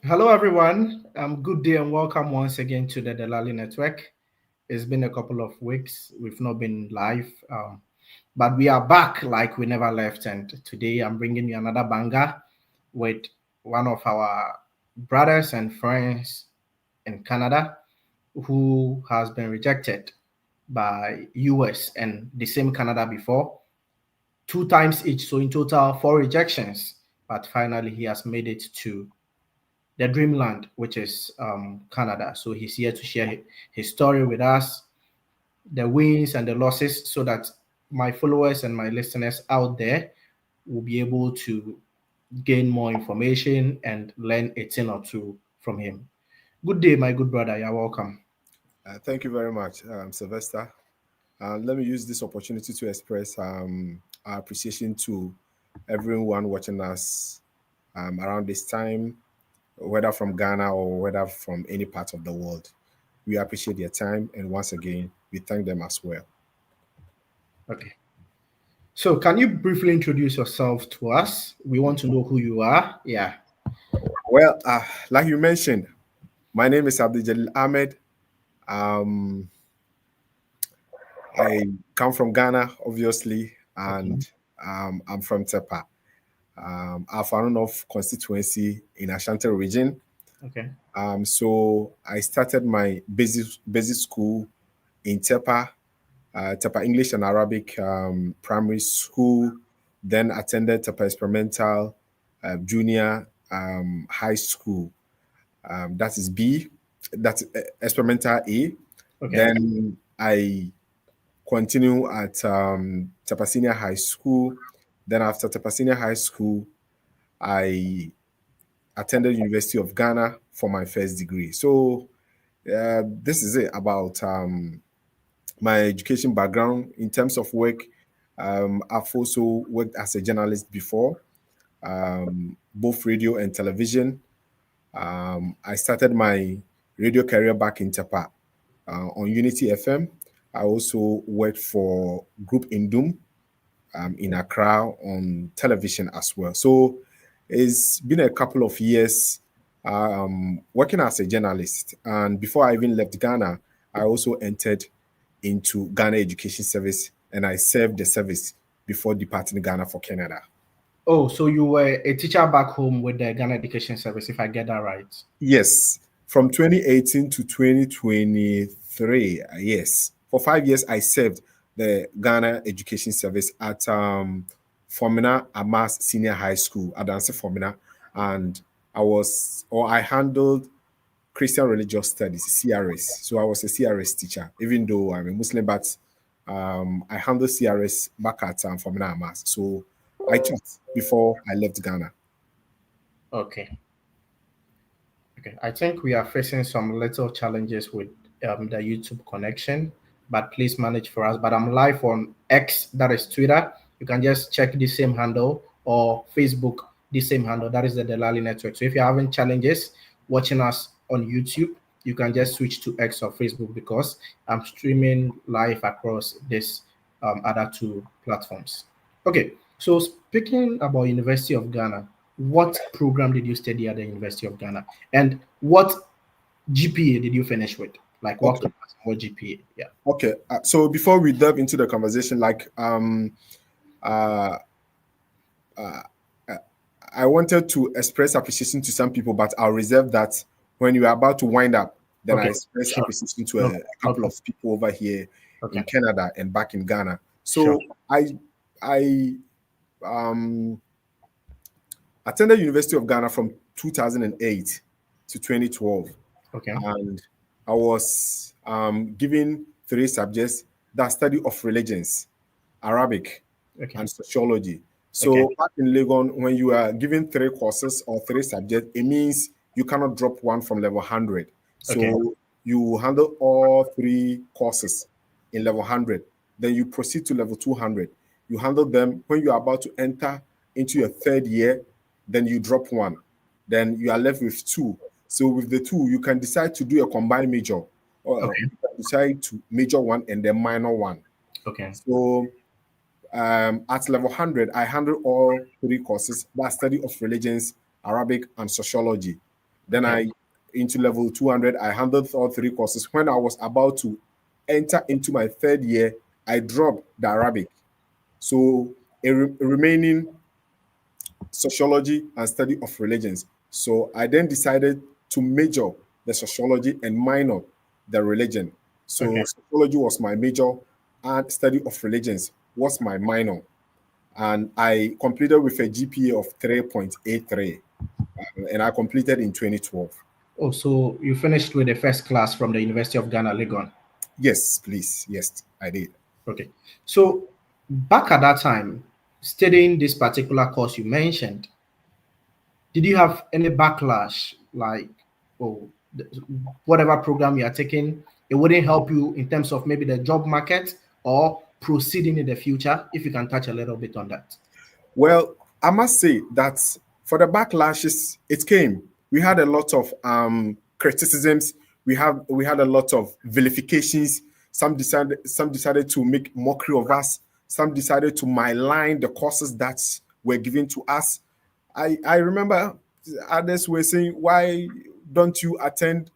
Hello, everyone. Good day and welcome once again to the Delali Network. It's been a couple of weeks. We've not been live, but we are back like we never left. And today I'm bringing you another banger with one of our brothers and friends in Canada who has been rejected by US and the same Canada before, two times each. So in total, four rejections. But finally, he has made it to the dreamland, which is Canada. So he's here to share his story with us, the wins and the losses, so that my followers and my listeners out there will be able to gain more information and learn a thing or two from him. Good day, my good brother. You're welcome. Thank you very much, Sylvester. Let me use this opportunity to express our appreciation to everyone watching us around this time, whether from Ghana or whether from any part of the world. We appreciate their time, and once again, we thank them as well. Okay. So, can you briefly introduce yourself to us? We want to know who you are. Yeah. Well, like you mentioned, my name is Abdul Jalil Ahmed. Um, I come from Ghana, obviously, Okay. and I'm from Tepa. Alpha constituency in Ashanti region. Okay. So I started my basic school in Tepa, Tepa English and Arabic primary school. Then attended Tepa Experimental Junior High School. That is B. That's Experimental A. Okay. Then I continue at Tepa Senior High School. Then after Tepa Senior High School, I attended University of Ghana for my first degree. So this is it about my education background in terms of work. I've also worked as a journalist before, both radio and television. I started my radio career back in Tepa on Unity FM. I also worked for Group Indum in Accra on television as well. So it's been a couple of years working as a journalist. And before I even left Ghana, I also entered into Ghana Education Service and I served the service before departing Ghana for Canada. Oh, so you were a teacher back home with the Ghana Education Service, if I get that right. Yes, from 2018 to 2023. Yes, for 5 years I served the Ghana Education Service at Formina Amas Senior High School, Adanse Formina, and I handled Christian Religious Studies (CRS). So I was a CRS teacher, even though I'm a Muslim, but I handled CRS back at Formina Amas. So I taught before I left Ghana. Okay. Okay. I think we are facing some little challenges with the YouTube connection, but please manage for us. But I'm live on X, that is Twitter. You can just check the same handle, or Facebook, the same handle. That is the Delali Network. So if you're having challenges watching us on YouTube, you can just switch to X or Facebook because I'm streaming live across this other two platforms. Okay. So speaking about University of Ghana, what program did you study at the University of Ghana? And what GPA did you finish with? Like what Okay. class? What GPA? Yeah. Okay. So before we delve into the conversation, uh, uh, uh, I wanted to express appreciation to some people, but I'll reserve that when you are about to wind up. Then I Okay. express Sure. appreciation to No. a couple Okay. of people over here in Okay. Canada and back in Ghana. Sure. So I um, attended University of Ghana from 2008 to 2012, Okay. and I was given three subjects: that study of religions, Arabic, Okay. and sociology. Okay. So back in Legon, when you are given three courses or three subjects, it means you cannot drop one from level 100. Okay. So you handle all three courses in level 100. Then you proceed to level 200. You handle them when you are about to enter into your third year, then you drop one. Then you are left with two. So with the two, you can decide to do a combined major, or Okay. you can decide to major one and then minor one. Okay. So at level 100, I handle all three courses: that study of religions, Arabic, and sociology. Then Okay. I into level 200, I handled all three courses. When I was about to enter into my third year, I dropped the Arabic. So remaining sociology and study of religions. So I then decided to major the sociology and minor the religion. Okay. So sociology was my major and study of religions was my minor. And I completed with a GPA of 3.83, and I completed in 2012. Oh, so you finished with the first class from the University of Ghana, Legon. Yes, please. Yes, I did. Okay. So back at that time, studying this particular course you mentioned, did you have any backlash like, oh, whatever program you are taking, it wouldn't help you in terms of maybe the job market or proceeding in the future? If you can touch a little bit on that. Well, I must say that for the backlashes, it came. We had a lot of criticisms. We had a lot of vilifications. Some decided to make mockery of us. Some decided to malign the courses that were given to us. I remember others were saying, "Why don't you attend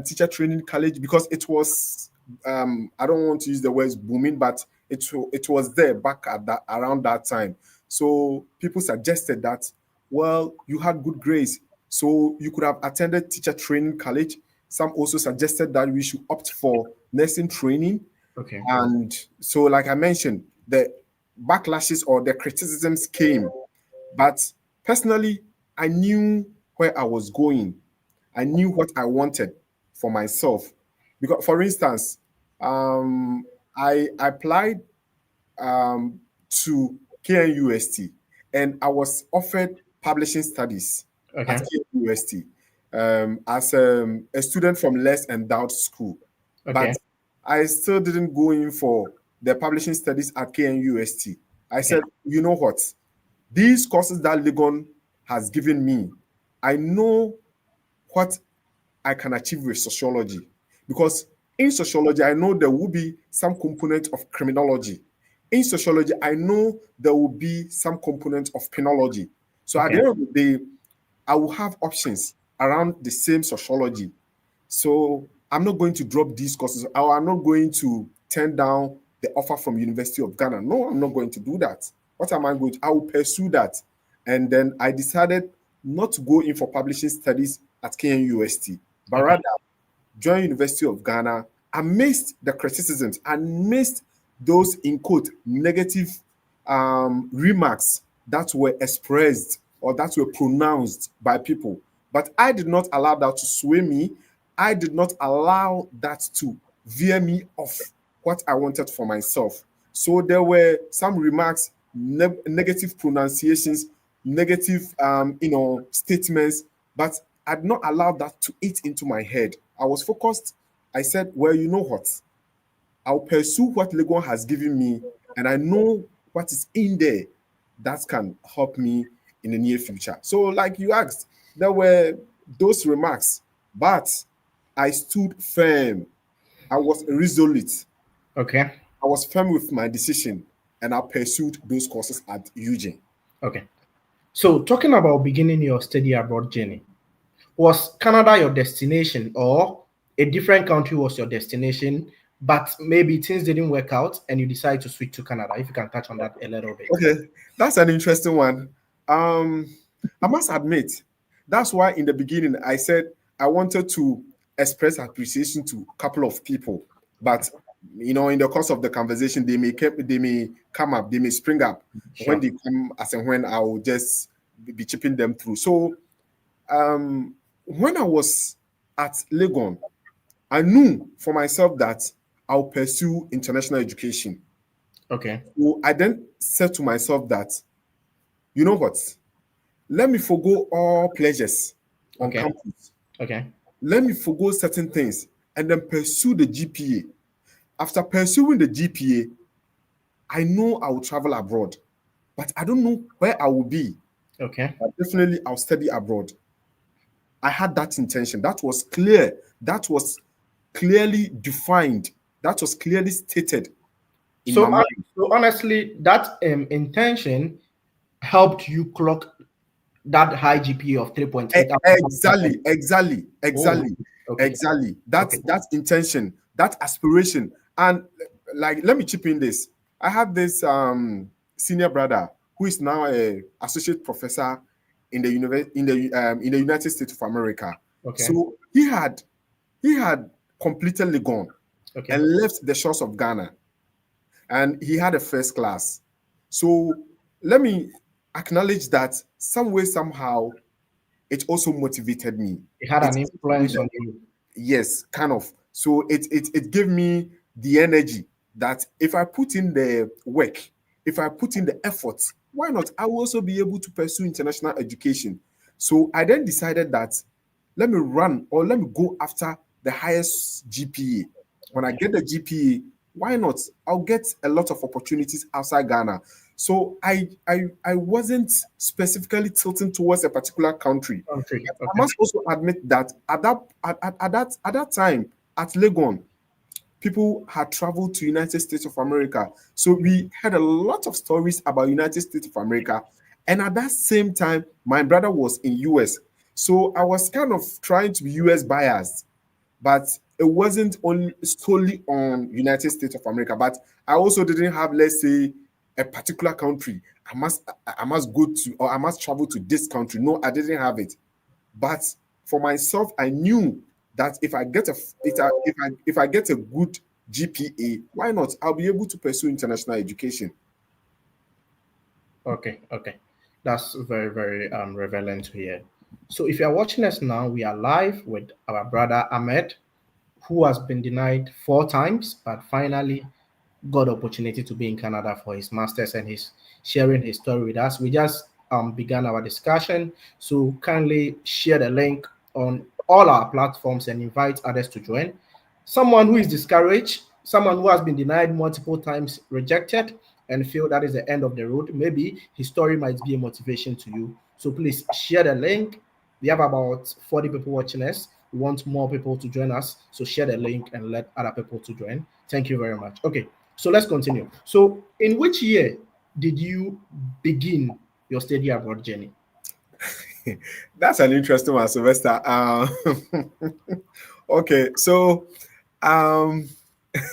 teacher training college?" Because it was I don't want to use the words booming, but it was there back at that around that time. So people suggested that, well, you had good grades, so you could have attended teacher training college. Some also suggested that we should opt for nursing training. Okay. And so, like I mentioned, the backlashes or the criticisms came. But personally, I knew where I was going. I knew what I wanted for myself. Because, for instance, I applied to KNUST, and I was offered publishing studies at Okay. KNUST as a student from less endowed school. But Okay. I still didn't go in for the publishing studies at KNUST. I Okay. said, you know what? These courses that Legon has given me, I know what I can achieve with sociology. Because in sociology, I know there will be some component of criminology. In sociology, I know there will be some component of penology. So at the Okay. end of the day, I will have options around the same sociology. So I'm not going to drop these courses, or I'm not going to turn down the offer from University of Ghana. No, I'm not going to do that. What am I going to? I will pursue that. And then I decided not to go in for publishing studies at KNUST, but Okay. rather join University of Ghana amidst the criticisms, amidst those in quote negative remarks that were expressed or that were pronounced by people. But I did not allow that to sway me. I did not allow that to veer me off what I wanted for myself. So there were some remarks, negative pronunciations, negative, statements, but I did not allow that to eat into my head. I was focused. I said, well, you know what? I'll pursue what Legon has given me, and I know what is in there that can help me in the near future. So, like you asked, there were those remarks, but I stood firm. I was resolute. Okay. I was firm with my decision, and I pursued those courses at Eugene. Okay. So talking about beginning your study abroad journey, was Canada your destination or a different country was your destination, but maybe things didn't work out and you decided to switch to Canada? If you can touch on that a little bit. Okay, that's an interesting one. Um, I must admit, that's why in the beginning I said I wanted to express appreciation to a couple of people, but in the course of the conversation, they may come up, they may spring up. When Sure. they come, as and when I will just be chipping them through. So, when I was at Legon, I knew for myself that I'll pursue international education. Okay. So I then said to myself that, you know what? Let me forgo all pleasures on Okay. campus. Okay. Let me forgo certain things and then pursue the GPA. After pursuing the GPA, I know I will travel abroad, but I don't know where I will be. Okay. But definitely, I'll study abroad. I had that intention. That was clear. That was clearly defined. That was clearly stated in my So, mind. so honestly, that intention helped you clock. that high GPA of 3.8 out of 5%. Exactly, exactly, Oh, exactly, okay, exactly. okay, That intention, that aspiration, and like, let me chip in this. I have this senior brother who is now a associate professor in the in the United States of America. okay, So he had completed Legon okay. and left the shores of Ghana, and he had a first class. So let me acknowledge that some way somehow it also motivated me. It had It an gave me influence the, on you. yes, kind of. So it gave me the energy that if I put in the work, if I put in the effort, why not? I will also be able to pursue international education. So I then decided that let me run, or let me go after the highest GPA. When I Okay, get the GPA, why not? I'll get a lot of opportunities outside Ghana. So I wasn't specifically tilting towards a particular country. country. But I Okay, must also admit that at that time at Legon, people had traveled to United States of America. So we had a lot of stories about United States of America. And at that same time, my brother was in US. So I was kind of trying to be US biased, but it wasn't only solely on United States of America. But I also didn't have, let's say, a particular country. I must go to, or I must travel to this country. No, I didn't have it. But for myself, I knew that if I get if I get a good GPA, why not? I'll be able to pursue international education. okay, okay. That's very, very relevant to hear. So if you are watching us now, we are live with our brother Ahmed, who has been denied 4 times, but finally got opportunity to be in Canada for his masters, and he's sharing his story with us. We just began our discussion, so kindly share the link on all our platforms and invite others to join. Someone who is discouraged, someone who has been denied multiple times, rejected, and feel that is the end of the road. Maybe his story might be a motivation to you. So please share the link. We have about 40 people watching us. We want more people to join us. So share the link and let other people to join. Thank you very much. Okay, so let's continue. So in which year did you begin your study abroad journey? That's an interesting one, Sylvester. Okay, so um,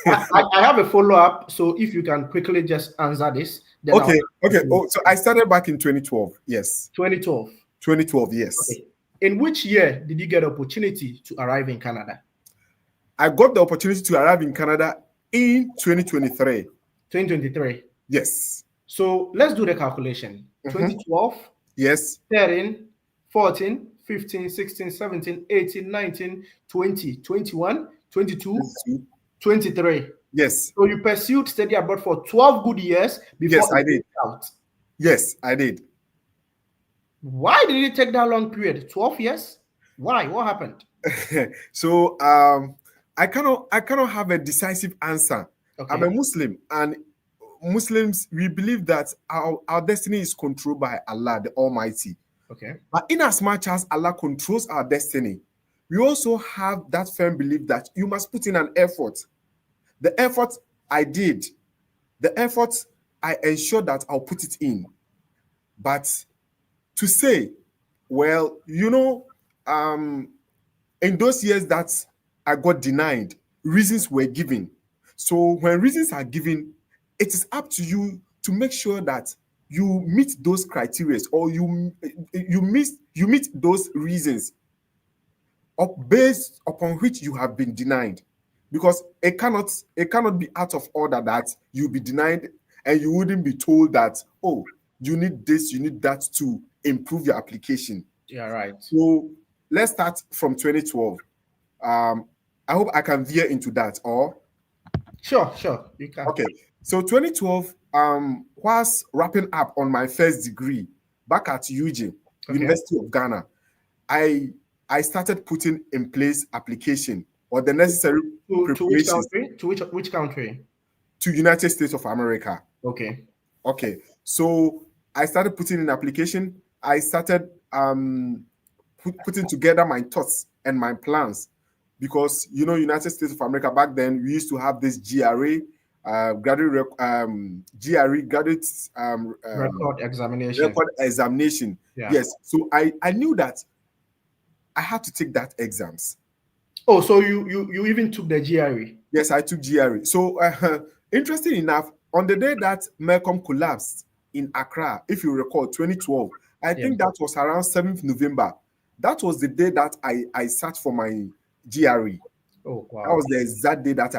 I have a follow up. So if you can quickly just answer this, then I'll okay. continue. Oh, so I started back in 2012. Yes, 2012. 2012. Yes, Okay. In which year did you get opportunity to arrive in Canada? I got the opportunity to arrive in Canada in 2023. 2023. Yes. So let's do the calculation. Mhm. 2012, Yes. 13, 14, 15, 16, 17, 18, 19, 20, 21, 22, 23. Yes. So you pursued study abroad for 12 good years before Yes, it I did. worked out. Yes, I did. Why did it take that long period? 12 years? Why? What happened? So I cannot have a decisive answer. I'm a Okay. Muslim, and Muslims, we believe that our destiny is controlled by Allah the Almighty. Okay. But in as much as Allah controls our destiny, we also have that firm belief that you must put in an effort. The effort I did, the effort I ensured that I'll put it in. But to say, well, in those years that I got denied, reasons were given. So when reasons are given, it is up to you to make sure that you meet those criteria, or you meet those reasons based upon which you have been denied. Because it cannot be out of order that you'll be denied and you wouldn't be told that, oh, you need this, you need that to improve your application. Yeah, right. So let's start from 2012. um I hope I can veer into that. Or Sure, sure. You can. okay, so 2012, whilst wrapping up on my first degree back at UG, Okay. University of Ghana, i I started putting in place application or the necessary To which preparations country? To which country? to United States of America. Okay. Okay, so I started putting in application. I started putting together my thoughts and my plans, because United States of America back then, we used to have this GRA, GRE, graduate Record examination. record examination. Yeah. Yes. So I knew that I had to take that exams. Oh, so you even took the GRE? Yes, I took GRE. So, interesting enough, on the day that Malcolm collapsed in Accra, if you recall, 2012, I Yeah. think that was around 7th November. That was the day that I sat for my GRE. Oh, That wow. was the exact day that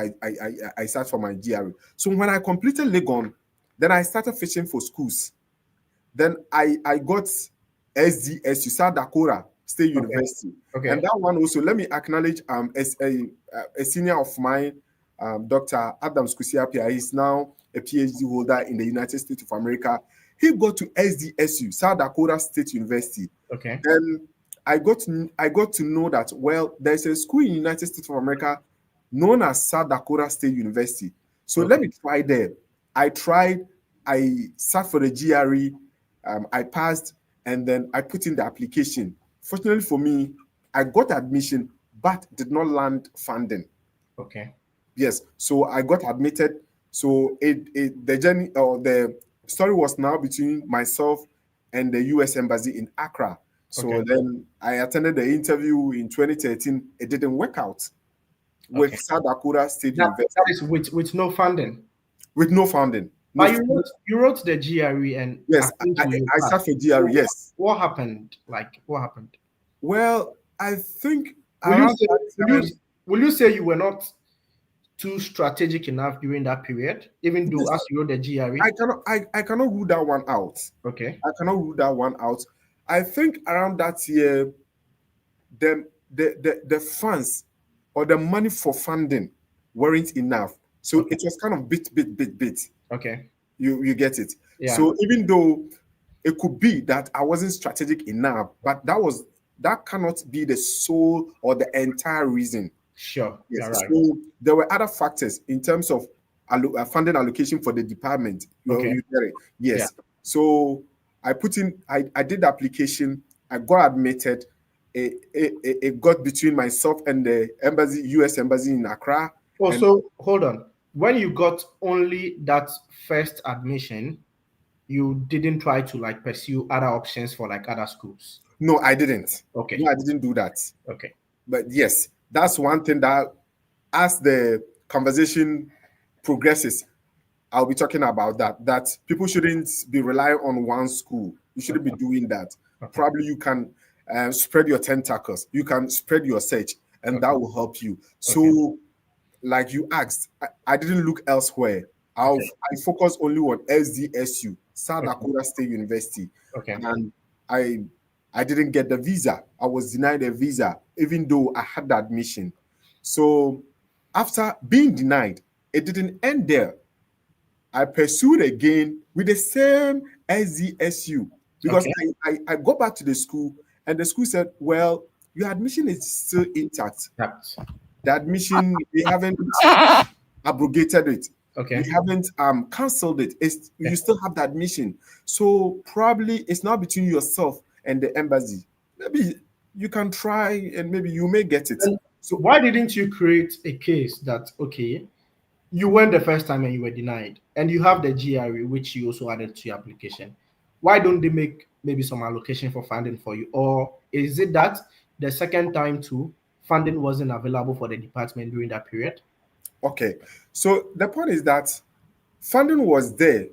I sat for my GRE. So when I completed Legon, then I started fishing for schools. Then I got SDSU, South Dakota State Okay. University, and Okay. that one also. Let me acknowledge as a senior of mine, Dr. Adams Kusiapia. He's now a PhD holder in the United States of America. He got to SDSU, South Dakota State University. Okay. Then I got to know that, well, there's a school in the United States of America known as South Dakota State University. So let Okay. me try there. I tried. I sat for the GRE. I passed, and then I put in the application. Fortunately for me, I got admission, but did not land funding. Okay. Yes, so I got admitted. So the journey or the story was now between myself and the U.S. Embassy in Accra. So Okay. then I attended the interview in 2013. It didn't work out with Okay. South Dakota State That University is with no funding. with no funding. No, But you wrote the GRE, and yes, according I, to you I passed. sat for GRE. So Yes. what happened? Like what happened? Well, I think Will you around say will that you time, will you say you were not too strategic enough during that period, even though yes, as you wrote the I GRE? cannot I cannot rule that one out. Okay. I cannot rule that one out. I think around that year, the funds or the money for funding weren't enough. So Okay. it was kind of bit. Okay. You get it. Yeah. So even though it could be that I wasn't strategic enough, but that cannot be the sole or the entire reason. Sure. Yes. You're right. So there were other factors in terms of funding allocation for the department. Okay. You get it? Yeah. Yes. So I did the application. I got admitted. It got between myself and the embassy, U.S. embassy in Accra. Oh, And so hold on. When you got only that first admission, you didn't try to like pursue other options for like other schools. no, I didn't. Okay. No, I didn't do that. Okay. But yes, that's one thing that as the conversation progresses, I'll be talking about that. That people shouldn't be relying on one school. You shouldn't be Okay. doing that. Okay. Probably you can spread your tentacles. You can spread your search, and that Okay. will help you. Okay. So, like you asked, I didn't look elsewhere. Okay. I focused only on SDSU, South Okay. Dakota State University, Okay. and I I didn't get the visa. I was denied a visa, even though I had the admission. So after being denied, it didn't end there. I pursued again with the same SDSU because Okay. I go back to the school and the school said, well, your admission is still intact. That. The admission, we haven't abrogated it. We Okay. haven't cancelled it. You Okay. still have the admission. So probably it's now between yourself and the embassy. Maybe you can try and maybe you may get it. And So why didn't you create a case that okay, you went the first time and you were denied, and you have the GRE which you also added to your application? Why don't they make maybe some allocation for funding for you? Or is it that the second time too, funding wasn't available for the department during that period? okay. So the point is that funding was there,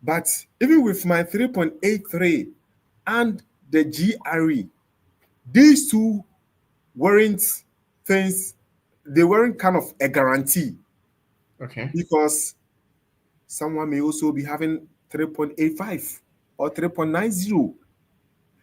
but even with my 3.83 and the GRE, these two weren't things, they weren't kind of a guarantee Okay. because someone may also be having 3.85 or 3.90.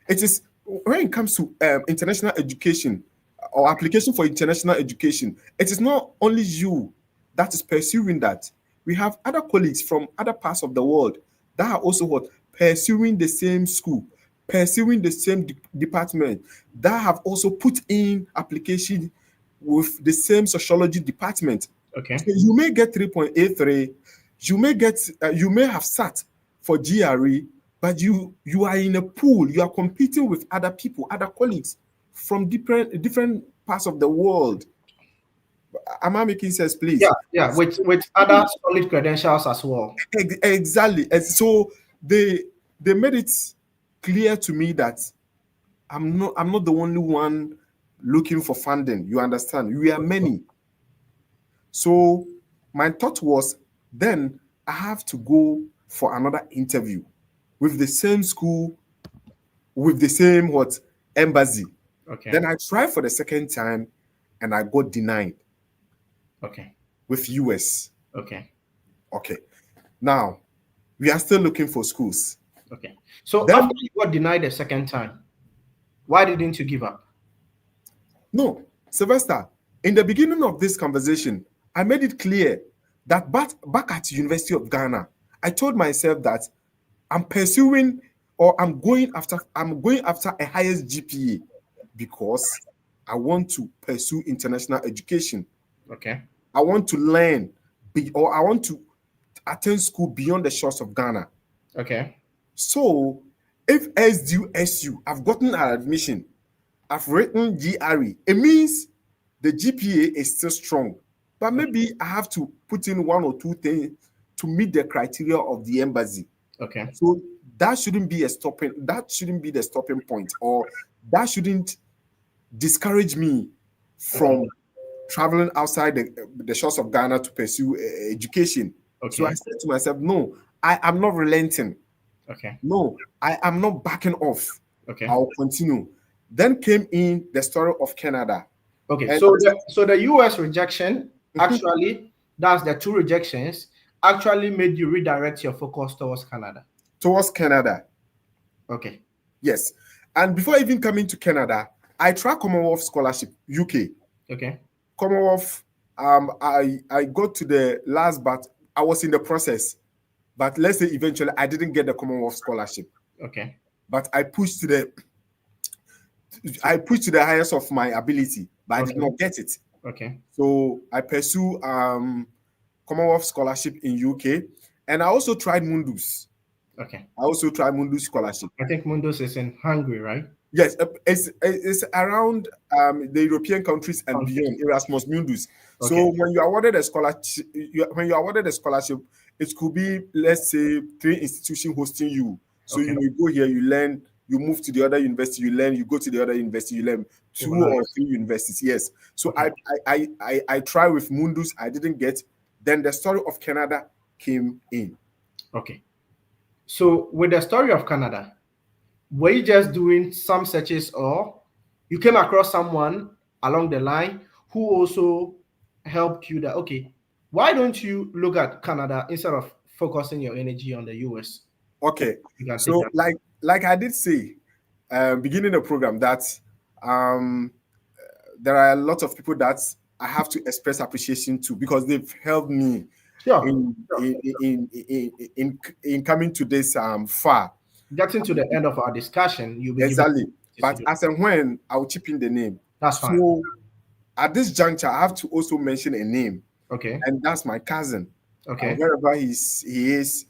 It is when it comes to international education or application for international education, it is not only you that is pursuing that. We have other colleagues from other parts of the world that are also what pursuing the same school, pursuing the same department, that have also put in application with the same sociology department. So Okay. you may get 3.83, you may have sat for GRE, but you are in a pool, you are competing with other people, other colleagues from different parts of the world. Am I making sense, Yeah, please? yeah, with other solid credentials as well. Exactly. And so they made it clear to me that I'm not the only one looking for funding. You understand? We are many. So my thought was, then I have to go for another interview with the same school, with the same what embassy. Okay. Then I tried for the second time and I got denied Okay. with US. Okay. Okay. Now we are still looking for schools. Okay. So Then after you got denied the second time, why didn't you give up? no, Sylvester, in the beginning of this conversation, I made it clear that back at University of Ghana, I told myself that I'm pursuing or I'm going after a highest GPA because I want to pursue international education. Okay. I want to learn or I want to attend school beyond the shores of Ghana. Okay. So if SDU I've gotten an admission, I've written GRE, it means the GPA is still strong. But maybe I have to put in one or two things to meet the criteria of the embassy. Okay. So that shouldn't be the stopping point, or that shouldn't discourage me Okay. from traveling outside the shores of Ghana to pursue education. So I Okay. said to myself, no, I am not relenting. Okay. No, I am not backing off. Okay. I'll continue. Then came in the story of Canada. Okay. And So the US rejection Mhm. actually, that's the two rejections, actually made you redirect your focus towards Canada. Towards Canada, Okay. yes. And before even coming to Canada, I tried Commonwealth Scholarship, UK. Okay. Commonwealth, I got to the last, but I was in the process. But let's say eventually I didn't get the Commonwealth Scholarship. Okay. But I pushed to the highest of my ability, but I did Okay. not get it. Okay. So I pursue Commonwealth Scholarship in UK, and I also tried Mundus. Okay. I also tried Mundus Scholarship. I think Mundus is in Hungary, right? Yes, it's around the European countries and Countries. beyond, Erasmus Mundus. Okay. So when you awarded a scholarship, it could be, let's say, three institutions hosting you. So Okay. you go here, you learn, you move to the other university, you learn, you go to the other university, you learn, Oh, two or nice. three universities. Yes. So Okay. I try with Mundus, I didn't get. Then the story of Canada came in. Okay. So with the story of Canada, were you just doing some searches, or you came across someone along the line who also helped you that, okay, why don't you look at Canada instead of focusing your energy on the US? Okay. You can take So that. like I did say, beginning the program, that um there are a lot of people that I have to express appreciation to because they've helped me Sure. in Sure. in coming to this far. Getting to the end of our discussion, you'll be given Exactly. to But do. as and when I'll chip in the name. That's fine. So at this juncture, I have to also mention a name, Okay. and that's my cousin. Okay. Wherever he is,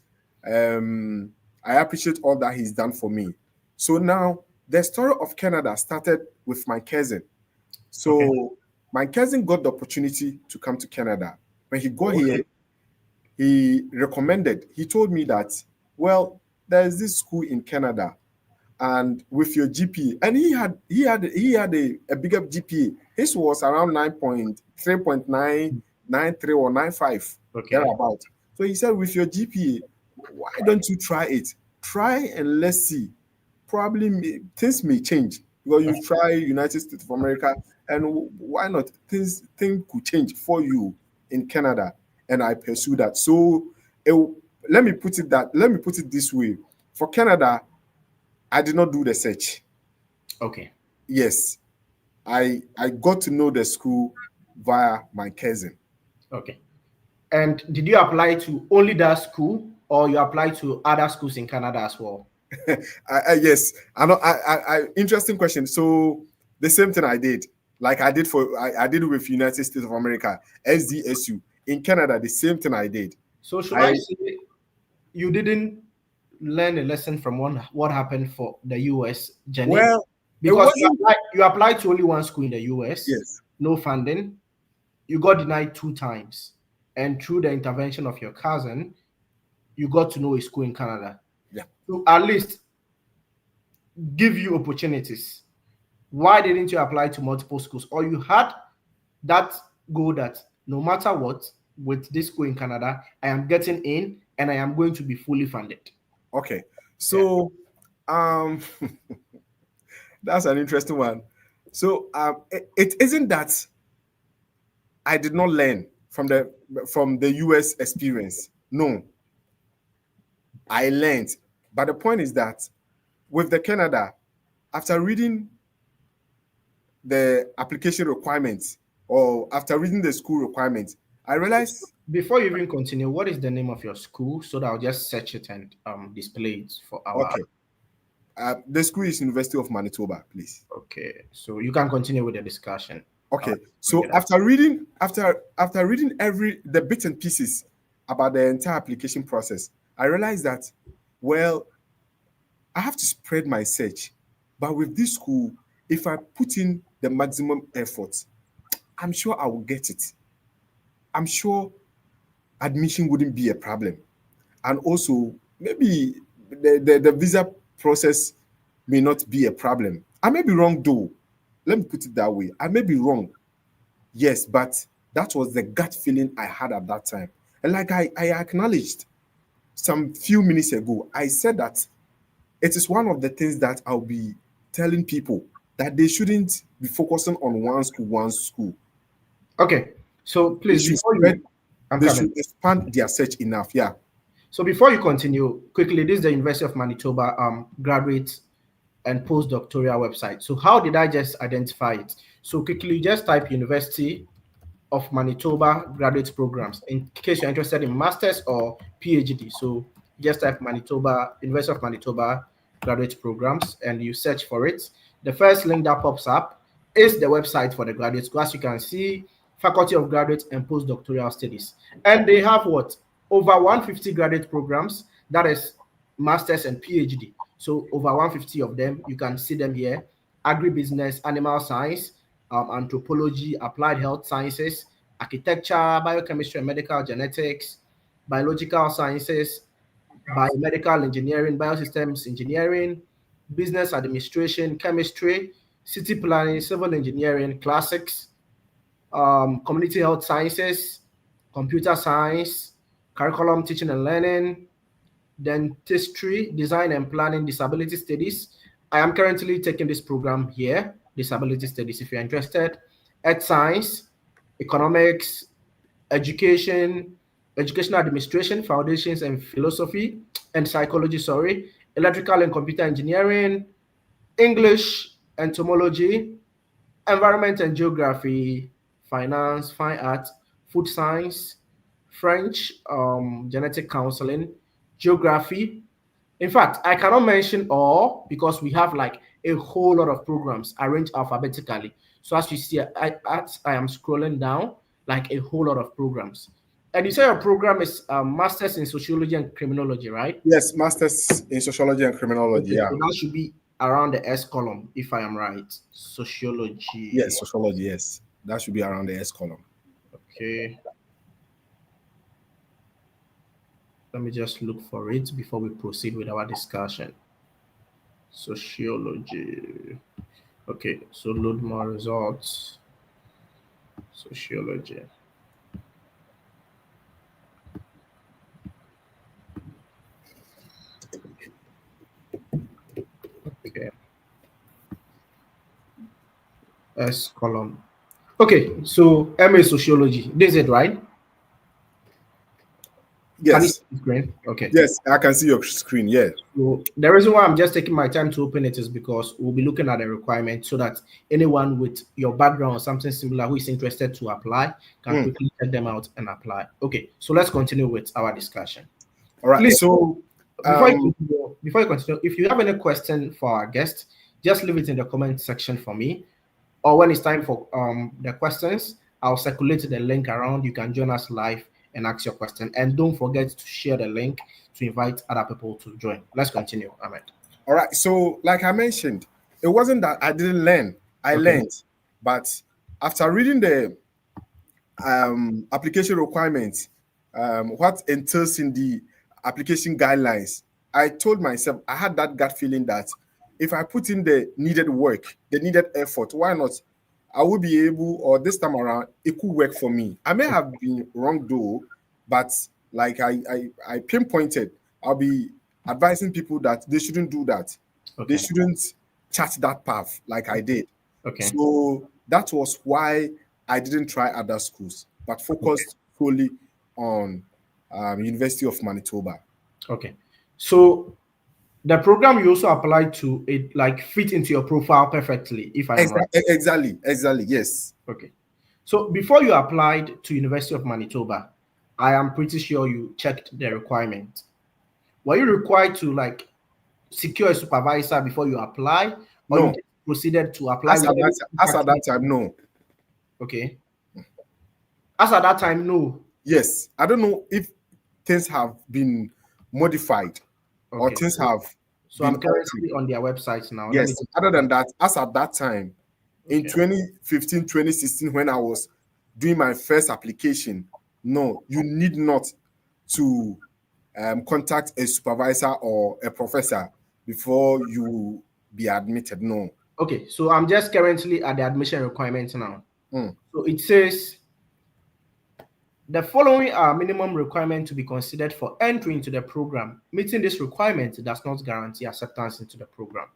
um, I appreciate all that he's done for me. So now the story of Canada started with my cousin. Okay. So my cousin got the opportunity to come to Canada. When he got here, Okay. he told me that, well, there's this school in Canada, and with your GPA, and he had a bigger GPA. His was around 9.3.993 or 95, Okay. thereabout. So he said, with your GPA, why don't you try it? Try and let's see. Probably things may change because you try United States of America, and why not? Things could change for you in Canada, and I pursue that. So it, let me put it this way: for Canada, I did not do the search. Okay. Yes, I got to know the school via my cousin. Okay. And did you apply to only that school, or you applied to other schools in Canada as well? Yes, I know. Interesting question. So the same thing I did, like I did with United States of America, SDSU in Canada. The same thing I did. So should I I say you didn't learn a lesson from what happened for the US journey? well, it Because wasn't. you applied to only one school in the US, Yes, no funding, you got denied two times. And through the intervention of your cousin, you got to know a school in Canada. yeah. So at least give you opportunities? Why didn't you apply to multiple schools? Or you had that goal that no matter what, with this school in Canada, I am getting in and I am going to be fully funded. Okay. Yeah. So um that's an interesting one. So it isn't that I did not learn from the US experience. No, I learned. But the point is that with the Canada, after reading the application requirements or after reading the school requirements, I realized Before you even continue, what is the name of your school so that I'll just search it and display it for our. okay, the school is University of Manitoba, please. Okay, so you can continue with the discussion. I'll Okay, bring so it up. after reading every the bits and pieces about the entire application process, I realized that, well, I have to spread my search. But with this school, if I put in the maximum effort, I'm sure I will get it. I'm sure admission wouldn't be a problem. And also, maybe the visa process may not be a problem. I may be wrong though. Let me put it that way. I may be wrong. Yes, but that was the gut feeling I had at that time. And like I acknowledged some few minutes ago, I said that it is one of the things that I'll be telling people that they shouldn't be focusing on one school. Okay, so They please, should before spread, you, I'm they coming. should expand their search enough. Yeah. So before you continue, quickly, this is the University of Manitoba graduate and postdoctoral website. So how did I just identify it? So quickly, just type University of Manitoba graduate programs in case you're interested in masters or PhD. So just type Manitoba, University of Manitoba graduate programs and you search for it. The first link that pops up is the website for the graduate school. As you can see, Faculty of Graduate and Postdoctoral Studies. And they have what? Over 150 graduate programs, that is masters and PhD. So over 150 of them, you can see them here. Agribusiness, animal science, anthropology, applied health sciences, architecture, biochemistry and medical genetics, biological sciences, biomedical engineering, biosystems engineering, business administration, chemistry, city planning, civil engineering, classics, community health sciences, computer science, curriculum teaching and learning, dentistry, design and planning, disability studies. I am currently taking this program here, disability studies, if you're interested. Earth science, economics, education, educational administration, foundations and philosophy and psychology, sorry, electrical and computer engineering, English, entomology, environment and geography, finance, fine art, food science, French, genetic counseling, geography. In fact, I cannot mention all because we have like a whole lot of programs arranged alphabetically. So as you see, as I am scrolling down, like a whole lot of programs. And you say your program is Masters in Sociology and Criminology, right? Yes, masters in sociology and criminology. Okay, Yeah. so that should be around the S column, if I am right. Sociology. Yes, sociology. Yes, that should be around the S column. Okay, let me just look for it before we proceed with our discussion. Sociology. Okay, so load more results. Sociology. Okay, S column. Okay, so MA Sociology. This is it, right? Can you see Yes, the screen? Okay. yes, I can see your screen. Yeah. So the reason why I'm just taking my time to open it is because we'll be looking at the requirement so that anyone with your background or something similar who is interested to apply can Mm. quickly check them out and apply. Okay, so let's continue with our discussion. All right. Please, So, before you continue, if you have any question for our guest, just leave it in the comment section for me. Or when it's time for the questions, I'll circulate the link around. You can join us live and ask your question. And don't forget to share the link to invite other people to join. Let's continue, Ahmed. all right. So, like I mentioned, it wasn't that I didn't learn. I Okay. learned, but after reading the application requirements, what entails in the application guidelines, I told myself I had that gut feeling that if I put in the needed work, the needed effort, why not? I will be able, or this time around, it could work for me. I may have been wrong though, but like I pinpointed, I'll be advising people that they shouldn't do that. They Okay. shouldn't chart that path like I did. Okay. So that was why I didn't try other schools, but Okay. focused fully on University of Manitoba. Okay. So the program you also applied to, it like fit into your profile perfectly, if I am right. Exactly. Yes. Okay. So before you applied to University of Manitoba, I am pretty sure you checked the requirement. Were you required to like secure a supervisor before you apply, or you No, just proceeded to apply as with at that everything as at packed in? that time, no. Okay. As at that time, no. Yes, I don't know if things have been modified or Okay. things have So been I'm altered. currently on their website now. Let me Yes, just other than that, as at that time, in okay. 2015, 2016, when I was doing my first application, no, you need not to contact a supervisor or a professor before you be admitted. No. Okay. So I'm just currently at the admission requirements now. Mm. So it says the following are minimum requirements to be considered for entry into the program. Meeting this requirement does not guarantee acceptance into the program.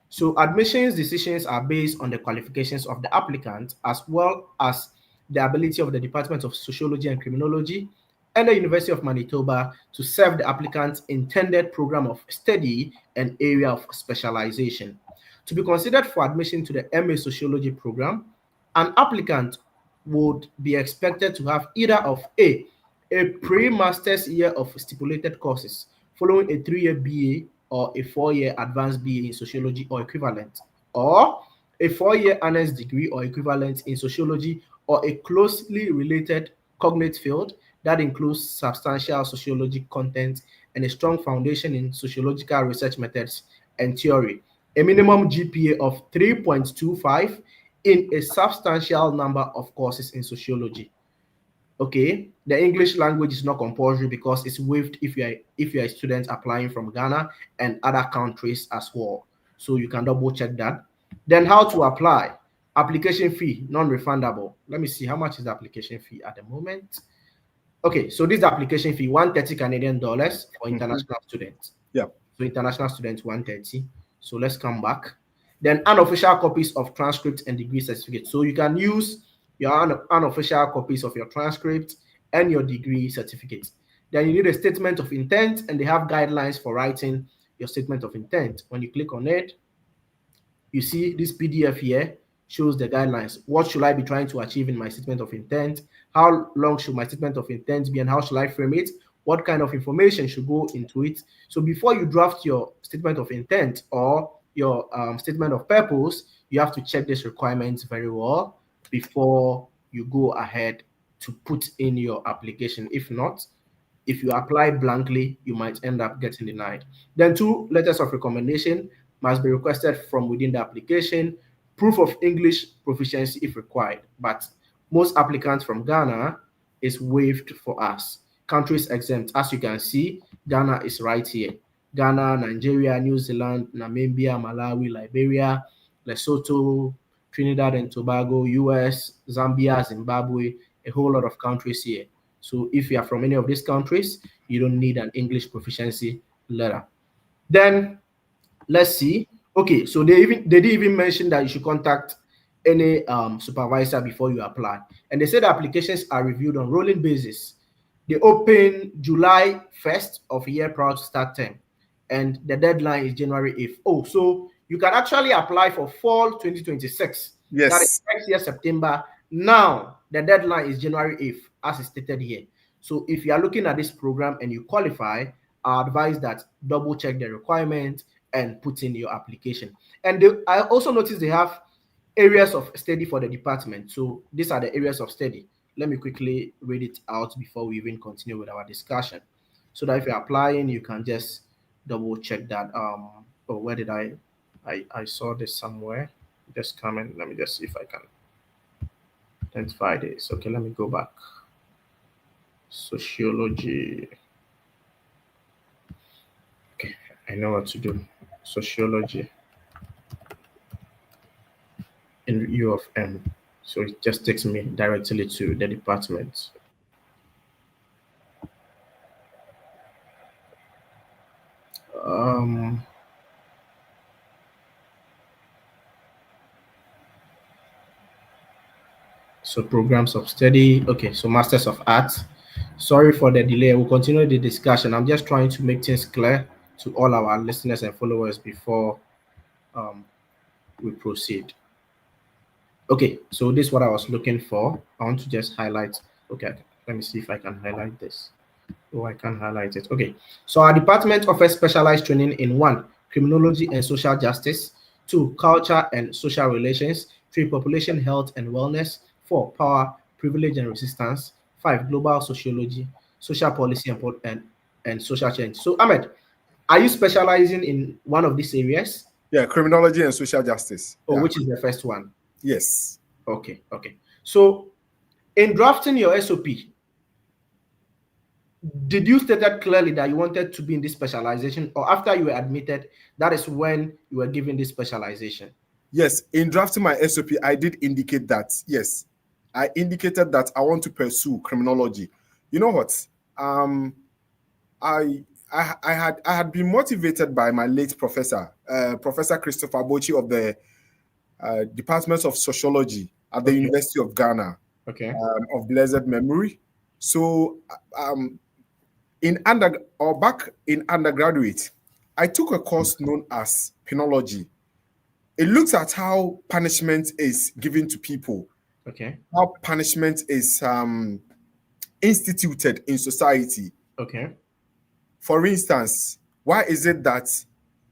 So admissions decisions are based on the qualifications of the applicant as well as the ability of the Department of Sociology and Criminology and the University of Manitoba to serve the applicant's intended program of study and area of specialization. To be considered for admission to the MA Sociology program, an applicant would be expected to have either of a pre-master's year of stipulated courses following a 3-year BA or a 4-year advanced BA in sociology or equivalent, or a 4-year honors degree or equivalent in sociology or a closely related cognate field that includes substantial sociology content and a strong foundation in sociological research methods and theory. A minimum GPA of 3.25 in a substantial number of courses in sociology. Okay, the English language is not compulsory because it's waived if you are a student applying from Ghana and other countries as well. So you can double check that. Then how to apply? Application fee non-refundable. Let me see how much is the application fee at the moment. Okay, so this is the application fee 130 Canadian dollars for Mhm. international students. Yeah. So international students 130. So let's come back. Then unofficial copies of transcripts and degree certificates. So you can use your unofficial copies of your transcript and your degree certificate. Then you need a statement of intent, and they have guidelines for writing your statement of intent. When you click on it, you see this PDF here shows the guidelines. What should I be trying to achieve in my statement of intent? How long should my statement of intent be and how should I frame it? What kind of information should go into it? So before you draft your statement of intent or your statement of purpose, you have to check these requirements very well before you go ahead to put in your application. If not, if you apply blankly, you might end up getting denied. Then two letters of recommendation must be requested from within the application, proof of English proficiency if required. But most applicants from Ghana is waived for us. Countries exempt, as you can see, Ghana is right here. Ghana, Nigeria, New Zealand, Namibia, Malawi, Liberia, Lesotho, Trinidad and Tobago, US, Zambia, Zimbabwe, a whole lot of countries here. So if you are from any of these countries, you don't need an English proficiency letter. Then let's see. Okay, so they did even mention that you should contact any supervisor before you apply, and they said the applications are reviewed on rolling basis. They open July 1st of a year prior to start term, and the deadline is January 8th. Oh, so you can actually apply for fall 2026. That is Yes. next year September. Now the deadline is January 8th, as is stated here. So if you are looking at this program and you qualify, I advise that double check the requirements and put in your application. And I also noticed they have areas of study for the department. So these are the areas of study. Let me quickly read it out before we even continue with our discussion. So that if you're applying, you can just double check that. Oh, where did I saw this somewhere. Just comment. Let me just see if I can identify this. Okay, let me go back. Sociology. Okay, I know what to do. Sociology. in U of M. So it just takes me directly to the department. Um, so programs of study. Okay, so Masters of Arts. Sorry for the delay. We'll continue the discussion. I'm just trying to make things clear to all our listeners and followers before um, we proceed. Okay, so this is what I was looking for. I want to just highlight. Okay, let me see if I can highlight this. Oh, I can highlight it. Okay, so our department offers specialized training in one, criminology and social justice, two, culture and social relations, three, population health and wellness, four, power, privilege and resistance, five, global sociology, social policy and social change. So, Ahmed, are you specializing in one of these areas, Yeah, criminology and social justice. or Yeah. which is the first one? Yes. Okay, okay. So, in drafting your SOP, did you state that clearly that you wanted to be in this specialization, or after you were admitted, that is when you were given this specialization? Yes. In drafting my SOP, I did indicate that. Yes. I indicated that I want to pursue criminology. You know what? Um, I I had been motivated by my late professor, Professor Christopher Bochi of the Department of Sociology at the Okay, University of Ghana, okay, of blessed memory. So, um, in under or back in undergraduate, I took a course known as penology. It looks at how punishment is given to people, okay, how punishment is instituted in society. okay, For instance, why is it that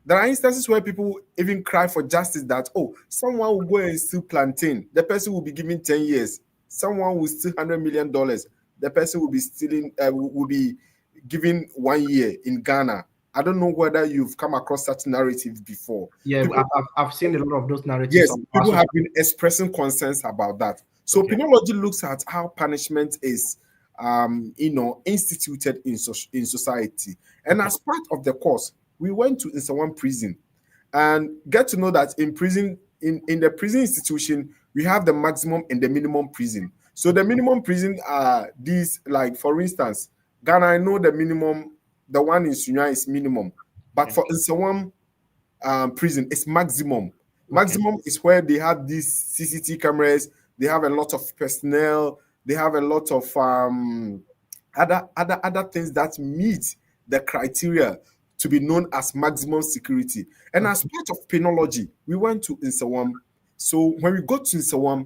there are instances where people even cry for justice that, oh, someone will go and steal plantain, the person will be given 10 years. Someone will steal $100 million, the person will be stealing, will be given 1 year in Ghana. I don't know whether you've come across such narratives before. yeah, People, I've seen a lot of those narratives yes, on our people social. have been expressing concerns about that. So Okay, penology looks at how punishment is, instituted in society. And okay, as part of the course, we went to Nsawam prison and get to know that in prison, in the prison institution, we have the maximum and the minimum prison. So the okay, minimum prison are these, like for instance, Ghana, I know the minimum, the one in Sunya is minimum, but okay, for Nsawam prison, it's maximum. okay, Maximum is where they have these CCTV cameras, they have a lot of personnel, they have a lot of other things that meet the criteria to be known as maximum security. And as okay, part of penology, we went to Nsawam. So when we got to Nsawam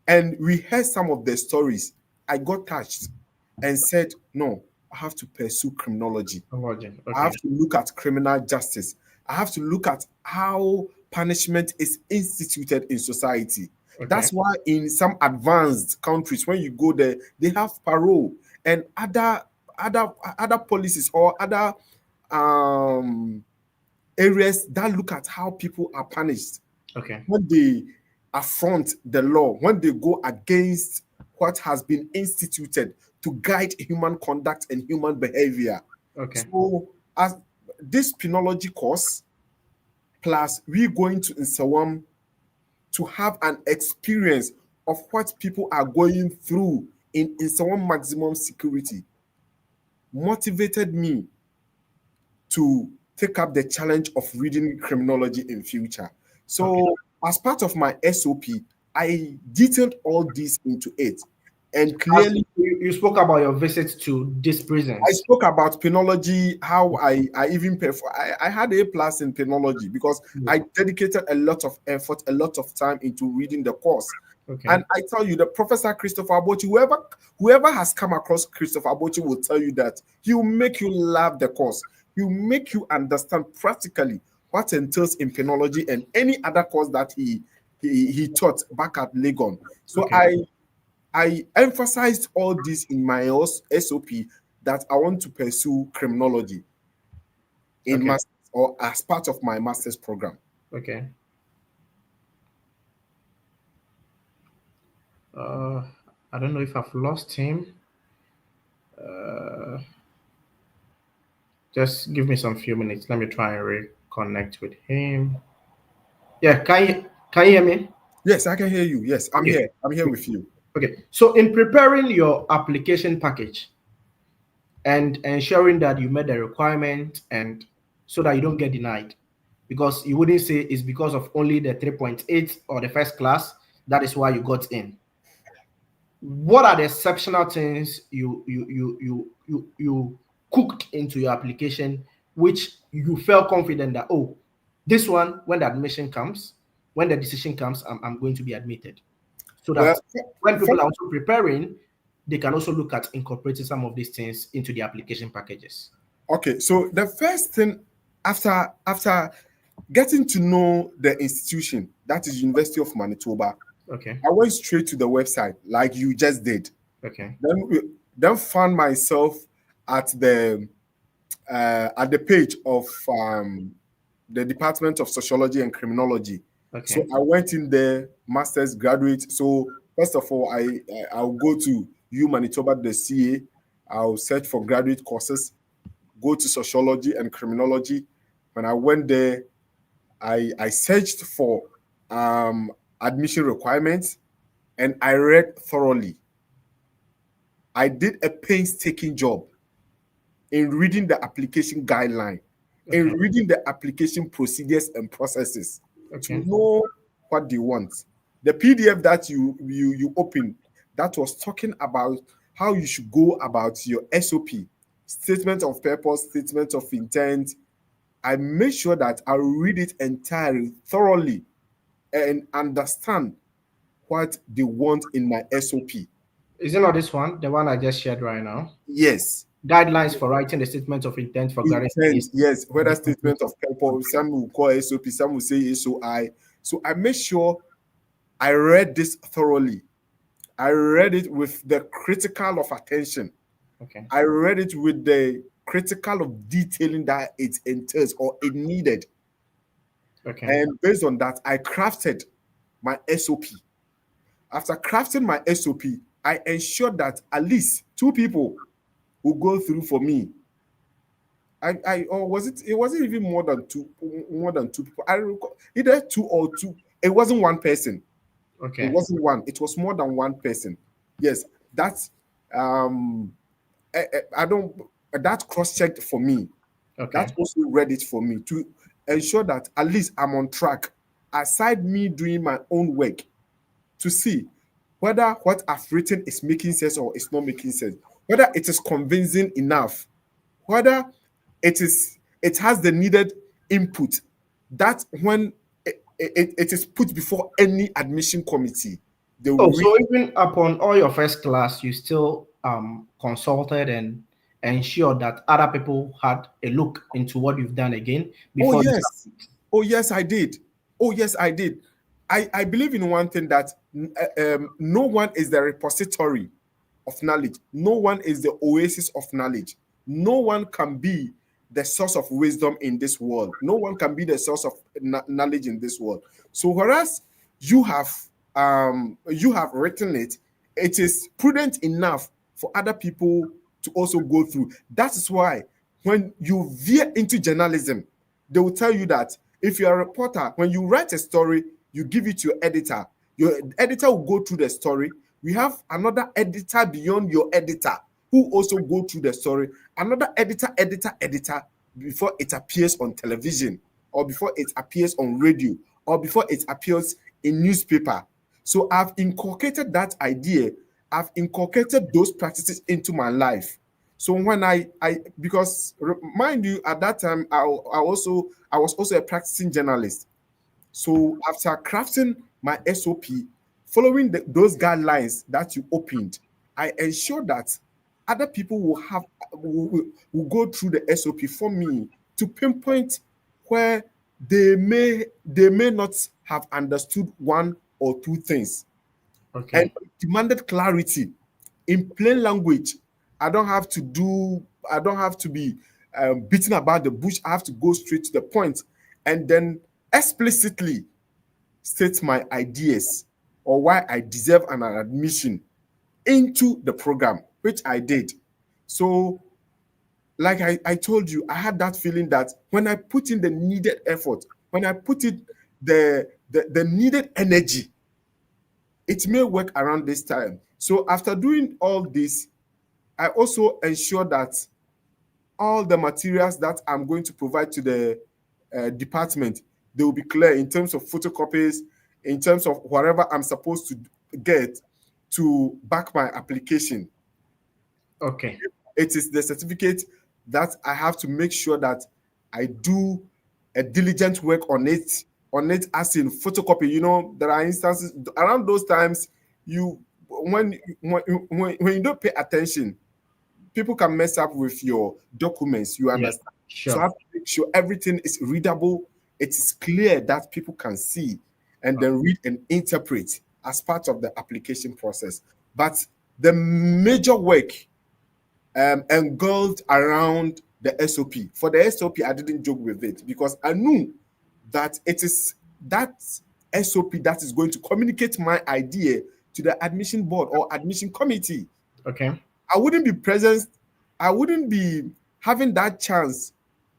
and we heard some of the stories, I got touched and said, no, I have to pursue criminology. Imagine. I have Okay, to look at criminal justice. I have to look at how punishment is instituted in society. okay, That's why in some advanced countries, when you go there, they have parole and other other policies or other um, areas that look at how people are punished okay, when they affront the law, when they go against what has been instituted to guide human conduct and human behavior. okay, So, as this penology course, plus we going to Nsawam to have an experience of what people are going through in Nsawam maximum security, motivated me to take up the challenge of reading criminology in future. okay. So, as part of my SOP, I detailed all this into it, and As clearly you spoke about your visits to these I prisons. spoke about penology, how I even I had a plus in penology because Yeah. I dedicated a lot of effort, a lot of time into reading the course. Okay, And I tell you, the Professor Christopher Abochi, whoever has come across Christopher Abochi will tell you that he will make you love the course. He will make you understand practically what entails in penology and any other course that he taught back at Legon. So okay, I emphasized all this in my SOP that I want to pursue criminology in okay, master's or as part of my master's program. okay. Uh, I don't know if I've lost him. Uh, just give me some few minutes. Let me try and reconnect with him. Yeah, can you hear me? Yes, I can hear you. Yes, I'm Okay. here. I'm here with you. Okay. So in preparing your application package and ensuring that you met the requirement and so that you don't get denied, because you wouldn't say it's because of only the 3.8 or the first class, that is why you got in. What are the exceptional things you cooked into your application which you felt confident that, oh, this one, when the admission comes, when the decision comes, I'm going to be admitted, so Well, that when people are also preparing, they can also look at incorporating some of these things into the application packages. okay. So the first thing after getting to know the institution, that is University of Manitoba, Okay. I went straight to the website like you just did. Okay. Then found myself at the page of the Department of Sociology and Criminology. So Okay. I went in there, master's graduate. So first of all, I'll go to U Manitoba the CA. I'll search for graduate courses, go to sociology and criminology. When I went there, I searched for um, admission requirements and I read thoroughly. I did a painstaking job in reading the application guideline, in Okay. reading the application procedures and processes to Okay. know what they want. The PDF that you opened that was talking about how you should go about your SOP, statement of purpose, statement of intent. I make sure that I read it entirely, thoroughly, and understand what they want in my SOP. Is it not this one, the one I just shared right now? Yes, Guidelines for writing the statement of intent for graduate intent, studies. yes, whether statement of purpose, some will call SOP, some will say SOI. So I make sure I read this thoroughly. I read it with the critical of attention. Okay. I read it with the critical of detailing that it entails or it needed. Okay. And based on that, I crafted my SOP. After crafting my SOP, I ensured that at least two people will go through for me. Or was it? It wasn't even more than two people. I recall either two or two. It wasn't one person. It Okay. wasn't one. It was more than one person. Yes, that's um. I don't. That cross-checked for me. That Okay. also read it for me to ensure that at least I'm on track. Aside me doing my own work to see whether what I've written is making sense or it's not making sense. Whether it is convincing enough, whether it has the needed input that when it is put before any admission committee, they will Oh, read. so even upon all your first class, you still consulted and ensured that other people had a look into what you've done again Oh before you yes, submit. oh yes, I did. Oh yes, I did. I believe in one thing that no one is the repository of knowledge. No one is the oasis of knowledge. No one can be the source of wisdom in this world. No one can be the source of knowledge in this world. So whereas you have written it, it is prudent enough for other people to also go through. That is why when you veer into journalism, they will tell you that if you're a reporter, when you write a story, you give it to your editor. Your editor will go through the story. We have another editor beyond your editor who also go through the story. Another editor before it appears on television or before it appears on radio or before it appears in newspaper. So I've inculcated that idea. I've inculcated those practices into my life. So when I because mind you, at that time I was also a practicing journalist. So after crafting my SOP, following those guidelines that you opened, I ensure that other people will go through the SOP for me to pinpoint where they may not have understood one or two things and Okay. demanded clarity in plain language. I don't have to be beating about the bush. I have to go straight to the point and then explicitly state my ideas or why I deserve an admission into the program, which I did. So, like I told you, I had that feeling that when I put in the needed effort, when I put in the needed energy, it may work around this time. So after doing all this, I also ensure that all the materials that I'm going to provide to the department, they will be clear in terms of photocopies, in terms of whatever I'm supposed to get to back my application. Okay. It is the certificate that I have to make sure that I do a diligent work on it as in photocopy. You know, there are instances around those times you when you don't pay attention, people can mess up with your documents. You Yeah. understand? So I Sure. have to make sure everything is readable, it is clear that people can see and Oh, then read and interpret as part of the application process. But the major work engulfed around the SOP. For the SOP, I didn't joke with it because I knew that it is that SOP that is going to communicate my idea to the admission board or admission committee. okay. I wouldn't be present, I wouldn't be having that chance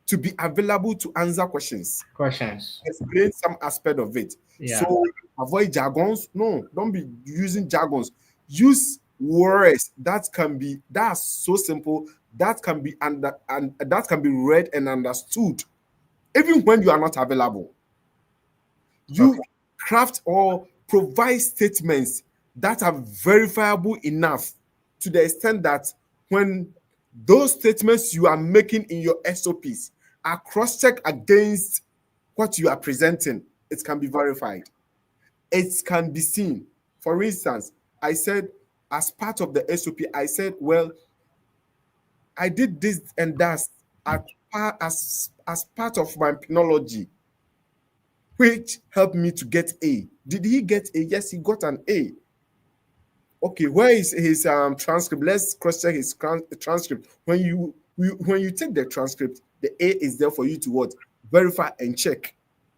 to be available to answer questions, Questions. explain some aspect of it. Yeah. So avoid jargons. No, don't be using jargons. Use words that can be that's so simple that can be under and that can be read and understood even when you are not available. You Okay. craft or provide statements that are verifiable enough to the extent that when those statements you are making in your SOPs are cross-checked against what you are presenting, it can be verified. It can be seen. For instance, I said, as part of the SOP, I said, well, I did this and that as part of my penology, which helped me to get A. Did he get A? Yes, he got an A. Okay, where is his transcript? Let's cross-check his transcript. When you take the transcript, the A is there for you to what? Verify and check.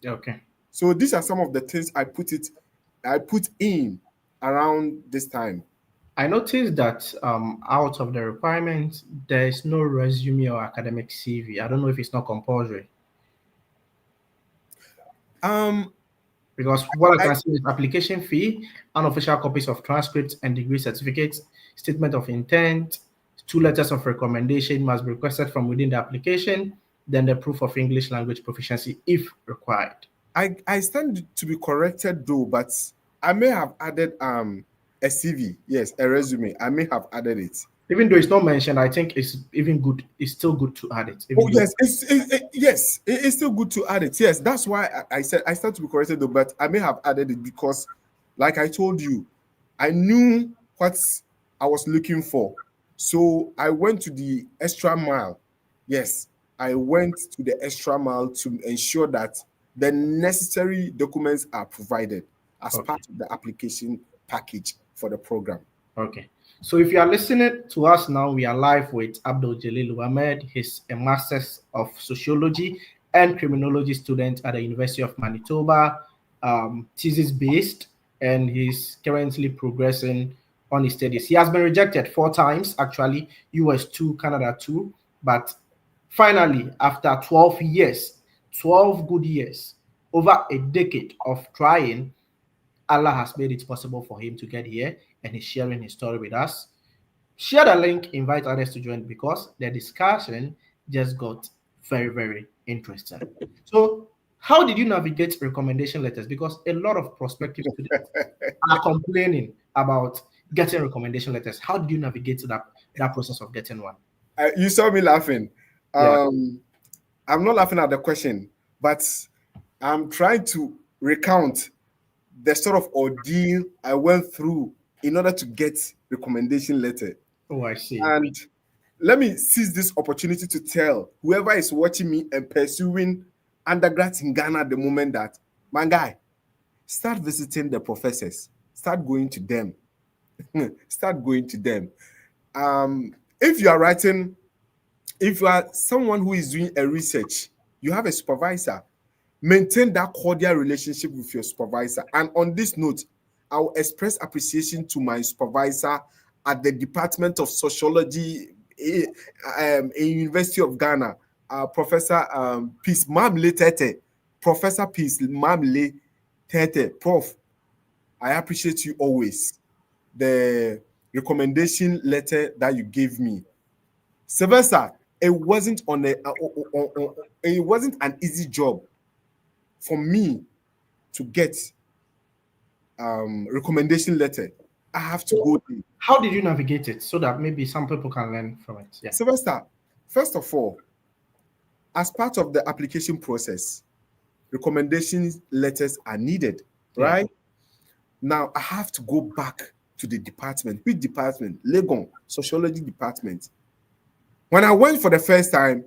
Okay. So these are some of the things I put in around this time. I noticed that out of the requirements, there is no resume or academic CV. I don't know if it's not compulsory Um, because what I I can see is application fee, unofficial copies of transcripts and degree certificates, statement of intent, two letters of recommendation must be requested from within the application, then the proof of English language proficiency if required. I stand to be corrected though, but I may have added a CV, yes, a resume. I may have added it. Even though it's not mentioned, I think it's even good. It's still good to add it, Oh even though. yes, yes, it's still good to add it. Yes, that's why I said I stand to be corrected though, but I may have added it because, like I told you, I knew what I was looking for, so I went to the extra mile. Yes, I went to the extra mile to ensure that the necessary documents are provided as Okay. part of the application package for the program. Okay. So if you are listening to us now, we are live with Abdul Jalil Ahmed. He's a Master's of Sociology and Criminology student at the University of Manitoba, thesis based, and he's currently progressing on his studies. He has been rejected 4 times, actually, US 2, Canada 2, but finally, after 12 years, 12 good years, over a decade of trying, Allah has made it possible for him to get here and he's sharing his story with us. Share the link, invite others to join because the discussion just got very, very interesting. So, how did you navigate recommendation letters? Because a lot of prospective students are complaining about getting recommendation letters. How did you navigate that process of getting one? You saw me laughing. Yeah. Um, I'm not laughing at the question, but I'm trying to recount the sort of ordeal I went through in order to get recommendation letter. Oh, I see. And let me seize this opportunity to tell whoever is watching me and pursuing undergrads in Ghana at the moment that, my guy, start visiting the professors, start going to them, start going to them. If you are writing, if you are someone who is doing a research, you have a supervisor, maintain that cordial relationship with your supervisor. And on this note, I will express appreciation to my supervisor at the Department of Sociology in University of Ghana, Professor Peace Mamle Tete, Professor Peace Mamle Tete, Prof. I appreciate you always. The recommendation letter that you gave me, Sylvester, it wasn't it wasn't an easy job for me to get recommendation letter. I have to So go there. how did you navigate it so that maybe some people can learn from it? Yeah. Sylvester, first of all, as part of the application process, recommendation letters are needed, Yeah. right? Now I have to go back to the department. Which department? Legon, sociology department. When I went for the first time,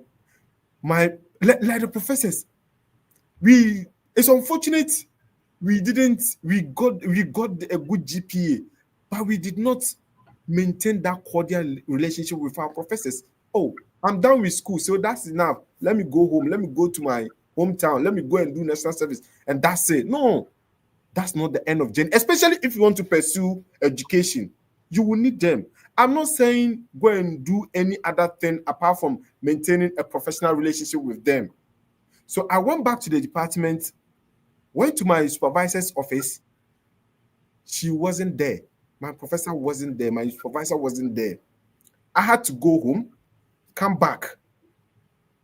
my like the professors, we it's unfortunate we got a good GPA, but we did not maintain that cordial relationship with our professors. Oh, I'm done with school, so that's enough. Let me go home. Let me go to my hometown. Let me go and do national service, and that's it. No, that's not the end of journey. Especially if you want to pursue education, you will need them. I'm not saying go and do any other thing apart from maintaining a professional relationship with them. So I went back to the department, went to my supervisor's office. She wasn't there. My professor wasn't there. My supervisor wasn't there. I had to go home, come back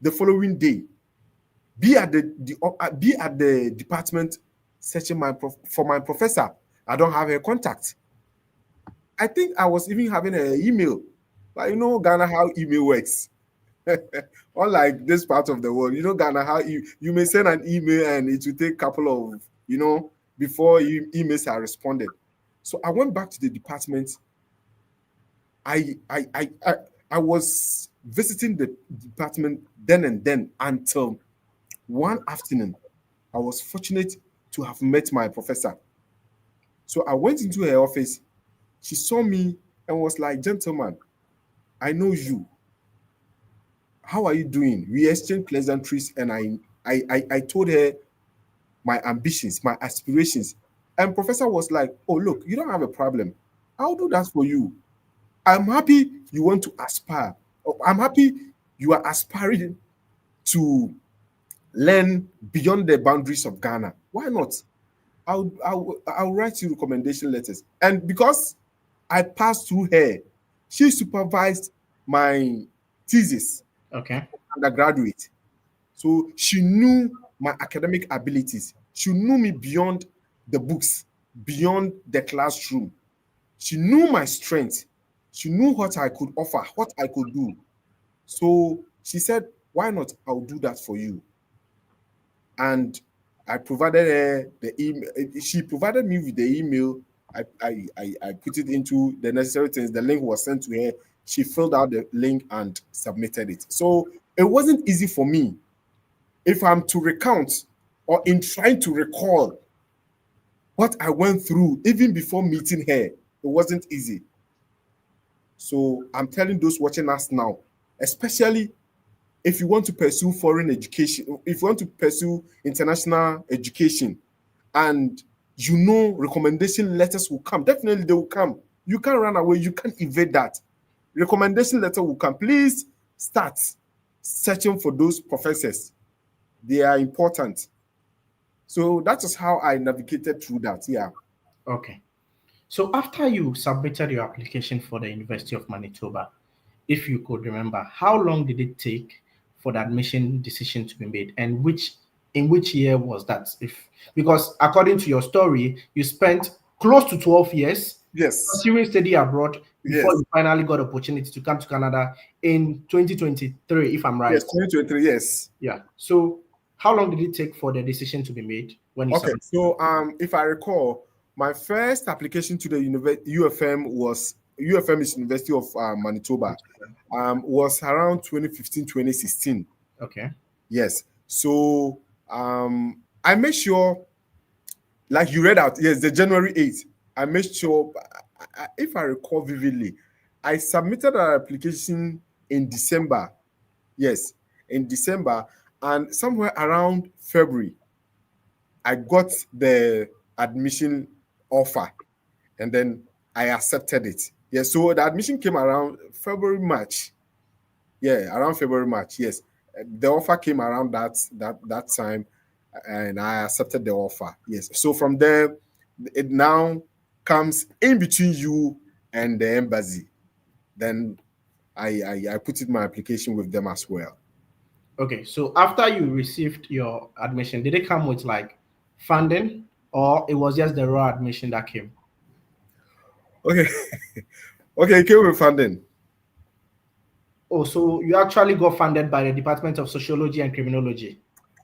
the following day, be at the department searching for my professor. I don't have her contact. I think I was even having an email. Like, Ghana, how email works. Unlike this part of the world, Ghana, how you may send an email and it will take a couple of, before emails are responded. So I went back to the department. I I I I, I was visiting the department then and then until one afternoon. I was fortunate to have met my professor. So I went into her office. She saw me and was like, "Gentleman, I know you. How are you doing?" We exchanged pleasantries, and I told her my ambitions, my aspirations. And professor was like, "Oh, look, you don't have a problem. I'll do that for you. I'm happy you want to aspire. Oh, I'm happy you are aspiring to learn beyond the boundaries of Ghana. Why not? I'll write you recommendation letters." And because I passed through her, she supervised my thesis Okay. undergraduate. So she knew my academic abilities. She knew me beyond the books, beyond the classroom. She knew my strength. She knew what I could offer, what I could do. So she said, "Why not? I'll do that for you." And I provided her the email. She provided me with the email. I put it into the necessary things. The link was sent to her. She filled out the link and submitted it. So it wasn't easy for me. If I'm to recount or in trying to recall what I went through even before meeting her, it wasn't easy. So I'm telling those watching us now, especially if you want to pursue foreign education, if you want to pursue international education, and recommendation letters will come, definitely they will come. You can't run away, you can't evade that. Recommendation letter will come. Please start searching for those professors. They are important. So that is how I navigated through that. Yeah. Okay. So after you submitted your application for the University of Manitoba, if you could remember, how long did it take for the admission decision to be made, and which year was that? If because according to your story, you spent close to 12 years Yes. pursuing study abroad before Yes. you finally got opportunity to come to Canada in 2023, if I'm Yes. right. 2023. Yes. Yeah. So how long did it take for the decision to be made when you Okay. submitted? So if I recall, my first application to the UFM was UFM is University of Manitoba. Was around 2015, 2016. Okay. Yes. So I made sure, like you read out, yes, the January 8th. I made sure, if I recall vividly, I submitted an application in December. Yes, in December, and somewhere around February, I got the admission offer, and then I accepted it. Yeah, so the admission came around February, March. Yeah, around February, March. Yes, the offer came around that time, and I accepted the offer. Yes, so from there, it now comes in between you and the embassy. Then I put in my application with them as well. Okay, so after you received your admission, did it come with like funding, or it was just the raw admission that came? Okay, okay, it came with funding. Oh, so you actually got funded by the Department of Sociology and Criminology.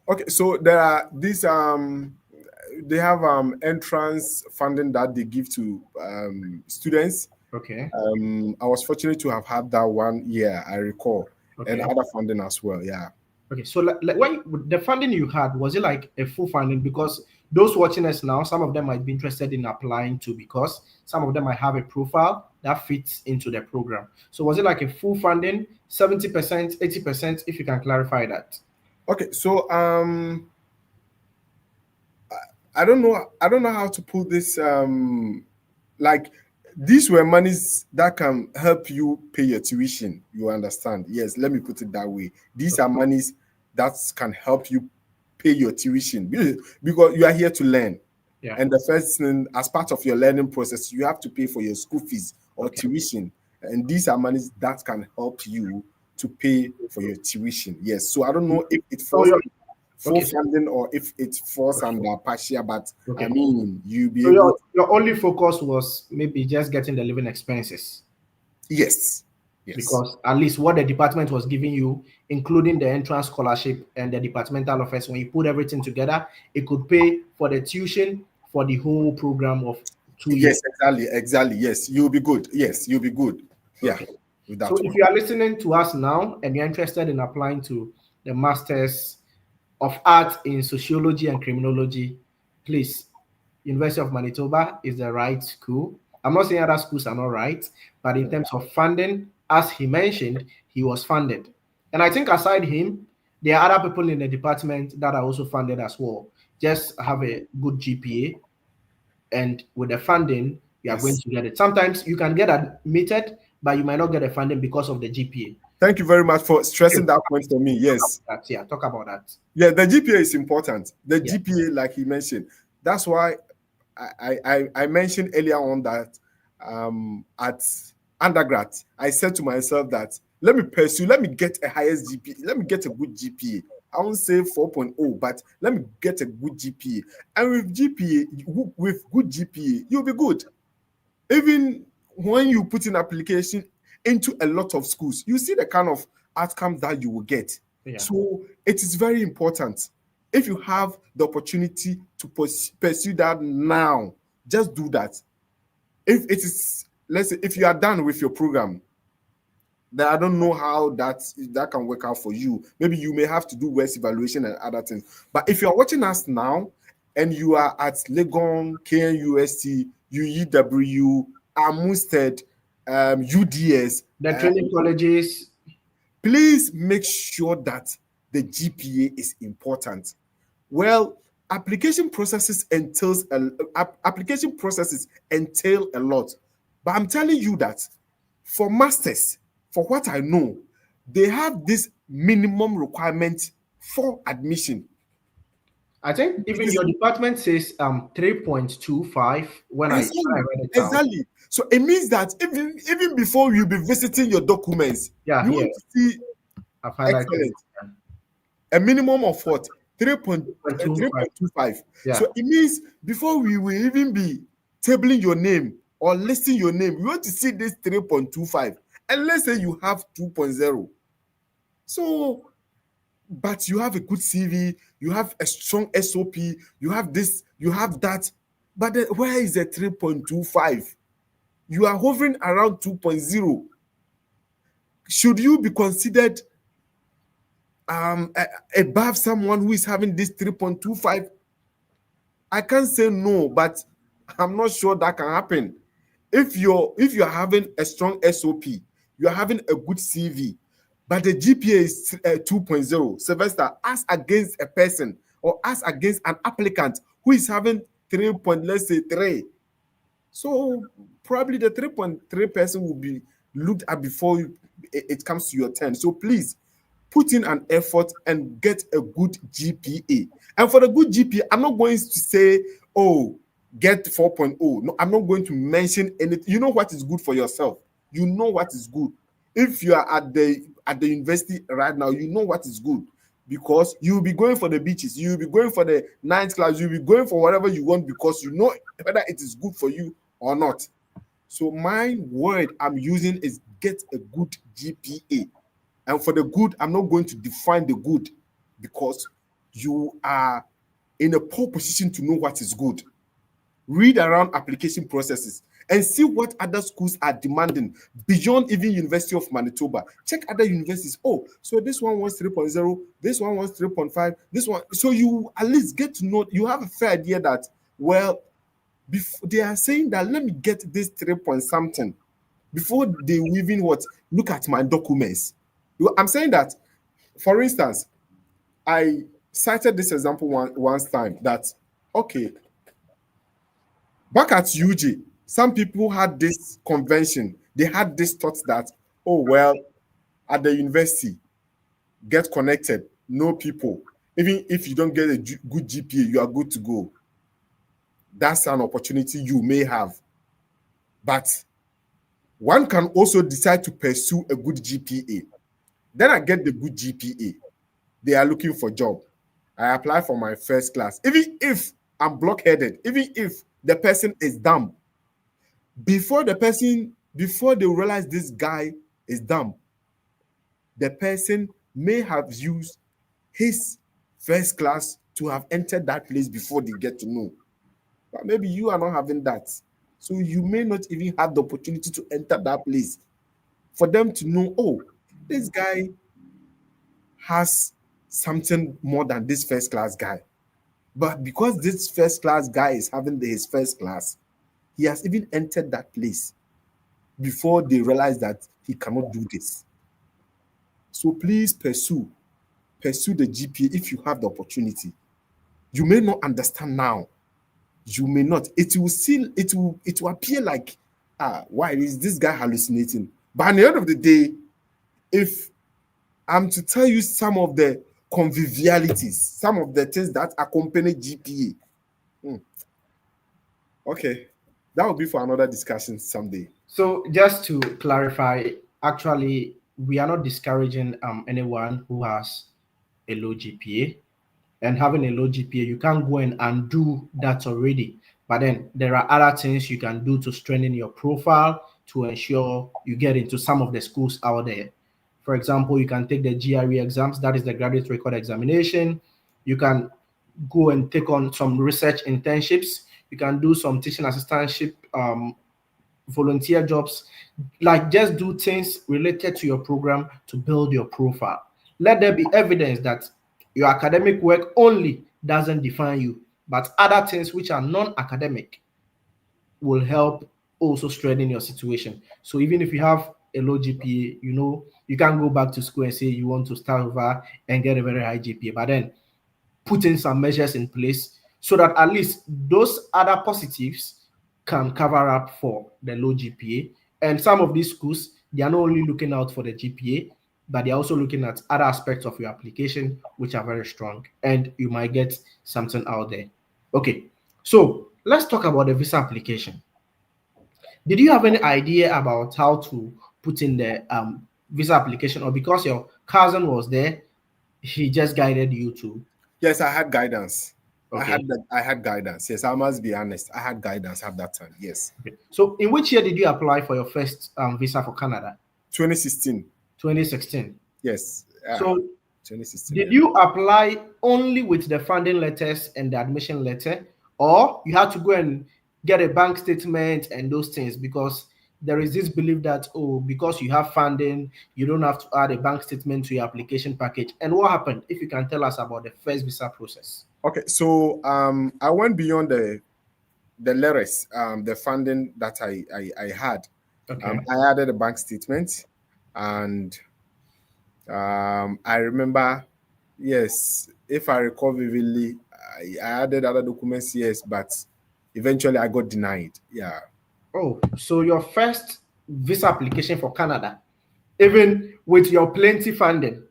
Okay, so there are these they have entrance funding that they give to students. Okay, I was fortunate to have had that one year, I recall, and okay, other funding as well. Yeah. okay. So like when the funding you had, was it like a full funding? Because those watching us now, some of them might be interested in applying to, because some of them might have a profile that fits into the program. So was it like a full funding, 70%, 80%? If you can clarify that. Okay, so I don't know. I don't know how to put this. Like these were monies that can help you pay your tuition. You understand? Yes. Let me put it that way. These are monies that can help you pay your tuition because you are here to learn. Yeah. And the first thing, as part of your learning process, you have to pay for your school fees or Okay. tuition. And these are monies that can help you to pay for your tuition. Yes. So I don't know if it So falls your full okay. So, funding or if it falls okay. under partial, but I Okay. mean, you'll be So able to, your only focus was maybe just getting the living expenses, yes, yes, because at least what the department was giving you, including the entrance scholarship and the departmental offers, when you put everything together, it could pay for the tuition for the whole program of 2 years. yes, exactly, exactly. Yes, you'll be good. Yes, you'll be good. Yeah, Okay. with So that if one. you are listening to us now and you're interested in applying to the Masters of Art in Sociology and Criminology, please, University of Manitoba is the right school. I'm not saying other schools are not right, but in terms of funding, as he mentioned, he was funded. And I think aside him, there are other people in the department that are also funded as well. Just have a good GPA, and with the funding, you are going Yes. to get it. Sometimes you can get admitted, but you might not get the funding because of the GPA. Thank you very much for stressing Okay, that point for me. talk Yes. about that. Yeah, talk about that. Yeah, the GPA is important. The Yeah, GPA, like he mentioned, that's why I mentioned earlier on that at undergrad, I said to myself that let me pursue, let me get a highest GPA, let me get a good GPA. I won't say 4.0, but let me get a good GPA. And with GPA, with good GPA, you'll be good. Even when you put in application into a lot of schools, you see the kind of outcomes that you will get. yeah. So it is very important. If you have the opportunity to pursue that now, just do that. If it is, let's say, if you are done with your program, then I don't know how that can work out for you. Maybe you may have to do West evaluation and other things. But if you are watching us now and you are at Legon, KNUST, UEW, Amusted, UDS, The training colleges. please make sure that the GPA is important. Well, application processes entail a lot, but I'm telling you that for masters, for what I know, they have this minimum requirement for admission. I think It even is your department says 3.25 when I exactly, read it out. exactly. So it means that even before you be visiting your documents, Yeah, you here want to see I've highlighted it. excellent. A minimum of what? 3.25. 3.25. Yeah. So it means before we will even be tabling your name or listing your name, we want to see this 3.25. And let's say you have 2.0. So, but you have a good CV, you have a strong SOP, you have this, you have that. But where is the 3.25? You are hovering around 2.0. Should you be considered above someone who is having this 3.25? I can't say no, but I'm not sure that can happen. If you're having a strong SOP, you're having a good CV, but the GPA is 2.0, Sylvester, as against a person or as against an applicant who is having 3 point, let's say 3. So probably the 3.3 person will be looked at before it comes to your turn. So please put in an effort and get a good GPA. And for the good GPA, I'm not going to say, oh, get 4.0. No, I'm not going to mention anything. You know what is good for yourself. You know what is good. If you are at the university right now, you know what is good, because you will be going for the beaches, you will be going for the ninth class, you will be going for whatever you want, because you know whether it is good for you or not. So my word I'm using is get a good GPA. And for the good, I'm not going to define the good, because you are in a poor position to know what is good. Read around application processes and see what other schools are demanding beyond even University of Manitoba. Check other universities. Oh, so this one wants 3.0, this one wants 3.5, this one. So you at least get to know, you have a fair idea that, well, before they are saying that, let me get this 3 point something before they even what look at my documents. I'm saying that, for instance, I cited this example once time that, okay, back at UG, some people had this convention. They had this thought that, oh, well, at the university, get connected, know people. Even if you don't get a good GPA, you are good to go. That's an opportunity you may have. But one can also decide to pursue a good GPA. Then I get the good GPA. They are looking for job. I apply for my first class. Even if I'm blockheaded, even if the person is dumb, before they realize this guy is dumb, the person may have used his first class to have entered that place before they get to know. But maybe you are not having that. So you may not even have the opportunity to enter that place for them to know, oh, this guy has something more than this first class guy. But because this first class guy is having his first class, he has even entered that place before they realize that he cannot do this. So please pursue the GPA if you have the opportunity. You may not understand now. You may not. It will appear like, why is this guy hallucinating? But at the end of the day, if I'm to tell you some of the convivialities, some of the things that accompany GPA, okay, that will be for another discussion someday. So just to clarify, actually, we are not discouraging anyone who has a low GPA. And having a low GPA, you can't go and undo that already. But then there are other things you can do to strengthen your profile to ensure you get into some of the schools out there. For example, you can take the GRE exams, that is the graduate record examination. You can go and take on some research internships. You can do some teaching assistantship, volunteer jobs, like just do things related to your program to build your profile. Let there be evidence that your academic work only doesn't define you, but other things which are non-academic will help also strengthen your situation. So even if you have a low GPA, you can't go back to school and say you want to start over and get a very high GPA, but then putting some measures in place so that at least those other positives can cover up for the low GPA. And some of these schools, they are not only looking out for the GPA, but they're also looking at other aspects of your application, which are very strong, and you might get something out there. Okay, so let's talk about the visa application. Did you have any idea about how to put in the visa application, or because your cousin was there, he just guided you to? Yes, I had guidance. Okay. I had guidance. Yes, I must be honest. I had guidance at that time. Yes. Okay. So, in which year did you apply for your first visa for Canada? 2016. 2016. Yes. So, 2016. did Yeah. you apply only with the funding letters and the admission letter, or you had to go and get a bank statement and those things? Because there is this belief that, oh, because you have funding, you don't have to add a bank statement to your application package. And what happened? If you can tell us about the first visa process. Okay. So I went beyond the letters, the funding that I had. Okay. I added a bank statement, and I remember, yes, if I recall vividly, I added other documents, yes, but eventually I got denied. Yeah. Oh, so your first visa application for Canada, even with your plenty funding,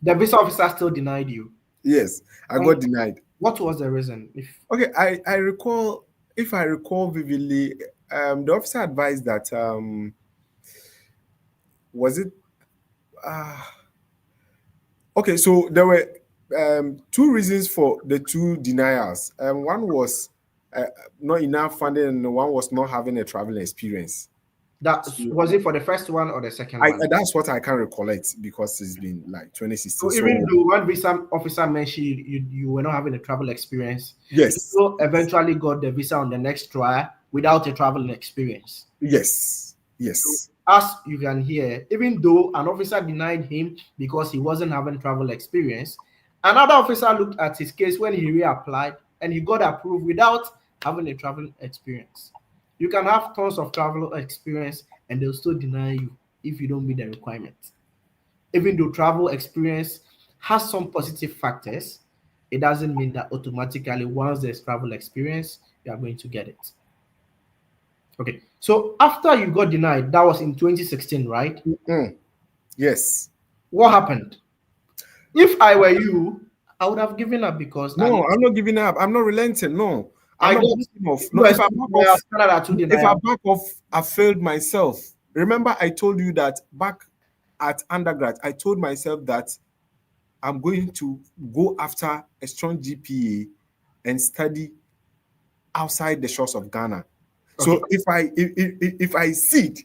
the visa officer still denied you. Yes, I got And denied. What was the reason? If Okay, I recall, if I recall vividly, the officer advised that was it uh, okay, so there were two reasons for the two denials. One was uh, not enough funding, and one was not having a traveling experience. that So was it for the first one or the second I one? that's what I can recollect because it's been like 2016. So even So though one visa officer mentioned you were not having a travel experience, you yes, still eventually got the visa on the next trial without a travel experience. yes, So yes, as you can hear, even though an officer denied him because he wasn't having travel experience, another officer looked at his case when he reapplied and he got approved without having a travel experience. You can have tons of travel experience and they'll still deny you if you don't meet the requirement. Even though travel experience has some positive factors, it doesn't mean that automatically once there's travel experience, you are going to get it. Okay. So after you got denied, that was in 2016, right? mm, yes. What happened? If I were you, I would have given up because at No, I'm least not giving up. I'm not relenting. No, I'm I not got backing off. No, if US I two back off, denial, Canada two if I denial. back off, I failed myself. Remember, I told you that back at undergrad, I told myself that I'm going to go after a strong GPA and study outside the shores of Ghana. Okay. So if I cede,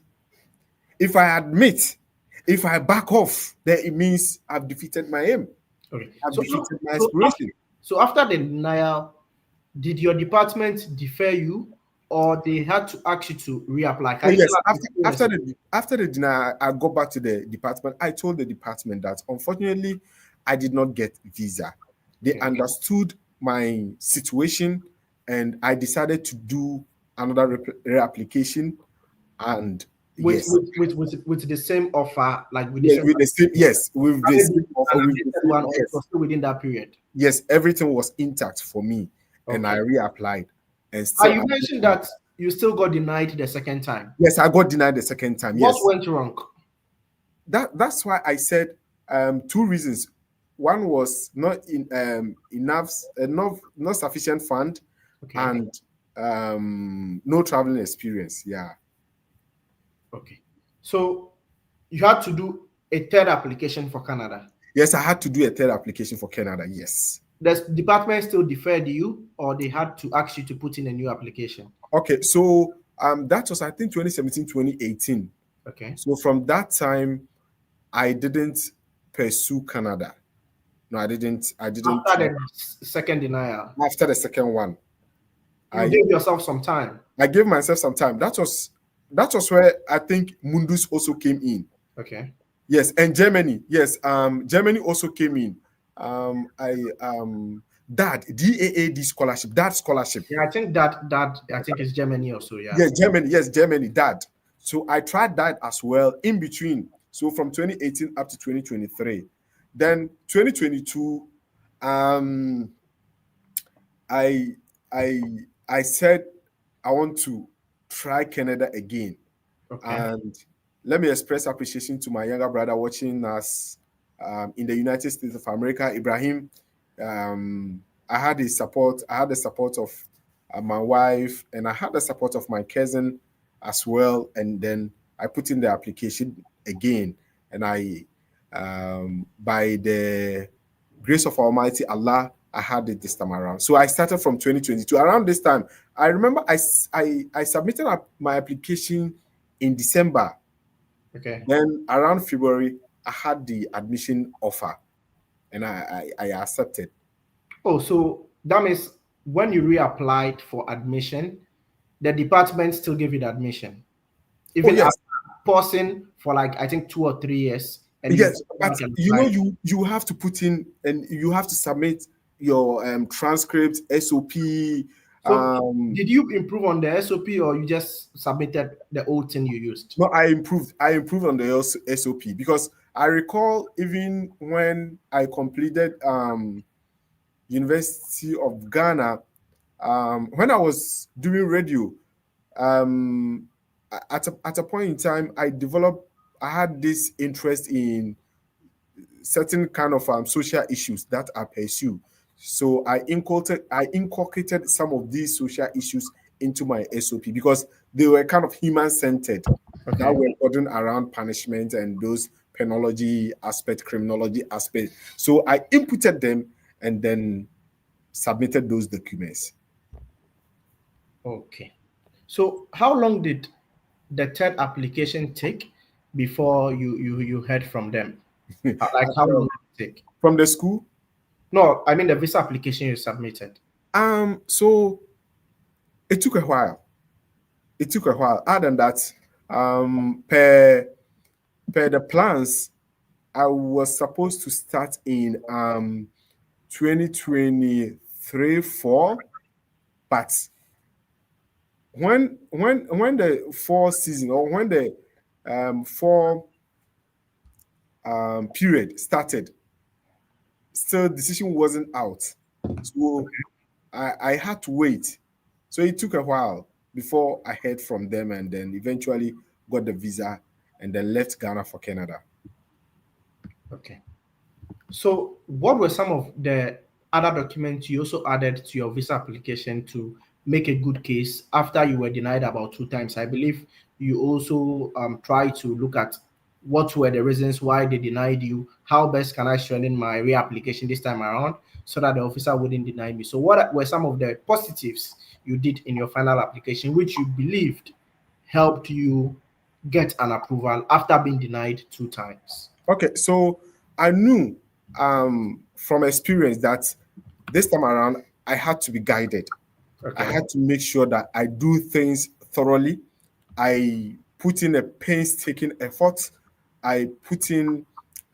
if I admit, if I back off, then it means I've defeated my aim. Okay. I've So defeated my so after, aspiration. so after the denial, did your department defer you or they had to ask you to reapply? Oh Can you tell yes, us the experience? after the dinner, I got back to the department. I told the department that unfortunately, I did not get visa. They Okay. understood my situation, and I decided to do another reapplication. And with yes, with with with the same offer, like with the yes, same with the same, yes, with and the then same offer, an with the updated same, one, or it yes, was still within that period. yes, everything was intact for me, and I Okay. reapplied, and And still, you mentioned that you still got denied the second time. yes, I got denied the second time. What Yes, went wrong? that's why I said two reasons. One was not in enough not sufficient fund, Okay. and no traveling experience. Yeah. Okay. So you had to do a third application for Canada. Yes, I had to do a third application for Canada. Yes. The department still deferred you, or they had to ask you to put in a new application. Okay, so that was I think 2017, 2018. Okay. So from that time, I didn't pursue Canada. No, I didn't. I didn't After try. the second denial, After the second one, you I gave yourself some time. I gave myself some time. That was where I think Mundus also came in. Okay. Yes, and Germany. Yes, Germany also came in. I DAAD scholarship, that scholarship. Yeah, I think that I think it's Germany also. Yeah. Yes, Germany. Yes, Germany. That. So I tried that as well in between. So from 2018 up to 2023, then 2022, um, I I I said I want to try Canada again. Okay. And let me express appreciation to my younger brother watching us in the United States of America, Ibrahim. I had his support. I had the support of my wife, and I had the support of my cousin as well. And then I put in the application again, and by the grace of Almighty Allah, I had it this time around. So I started from 2022. Around this time, I remember I submitted my application in December. Okay. Then around February, I had the admission offer, and I accepted. Oh, so that means when you reapplied for admission, the department still gave you the admission, Oh even yes, after pausing for like I think 2 or 3 years, and you yes, go but back and you apply. know you have to put in and you have to submit your transcript, SOP. So did you improve on the SOP or you just submitted the old thing you used? No, I improved on the SOP because I recall even when I completed University of Ghana, when I was doing radio, um, at a point in time, I had this interest in certain kind of social issues that I pursue. So I inculcated some of these social issues into my SOP because they were kind of human centered, that Okay. were burdened around punishment and those penology aspect, criminology aspect. So I inputted them and then submitted those documents. Okay. So how long did the third application take before you heard from them? Like how long did it take? From the school. No, I mean the visa application you submitted. So it took a while. It took a while. Other than that, per the plans, I was supposed to start in 2023 4, but when the fall season, or when the fall period started, still decision wasn't out. So I had to wait. So it took a while before I heard from them, and then eventually got the visa and then left Ghana for Canada. Okay. So, what were some of the other documents you also added to your visa application to make a good case after you were denied about two times? I believe you also tried to look at what were the reasons why they denied you. How best can I strengthen my reapplication this time around so that the officer wouldn't deny me? So, what were some of the positives you did in your final application, which you believed helped you get an approval after being denied two times? Okay, so I knew from experience that this time around I had to be guided. I Okay. had to make sure that I do things thoroughly. I put in a painstaking effort. I put in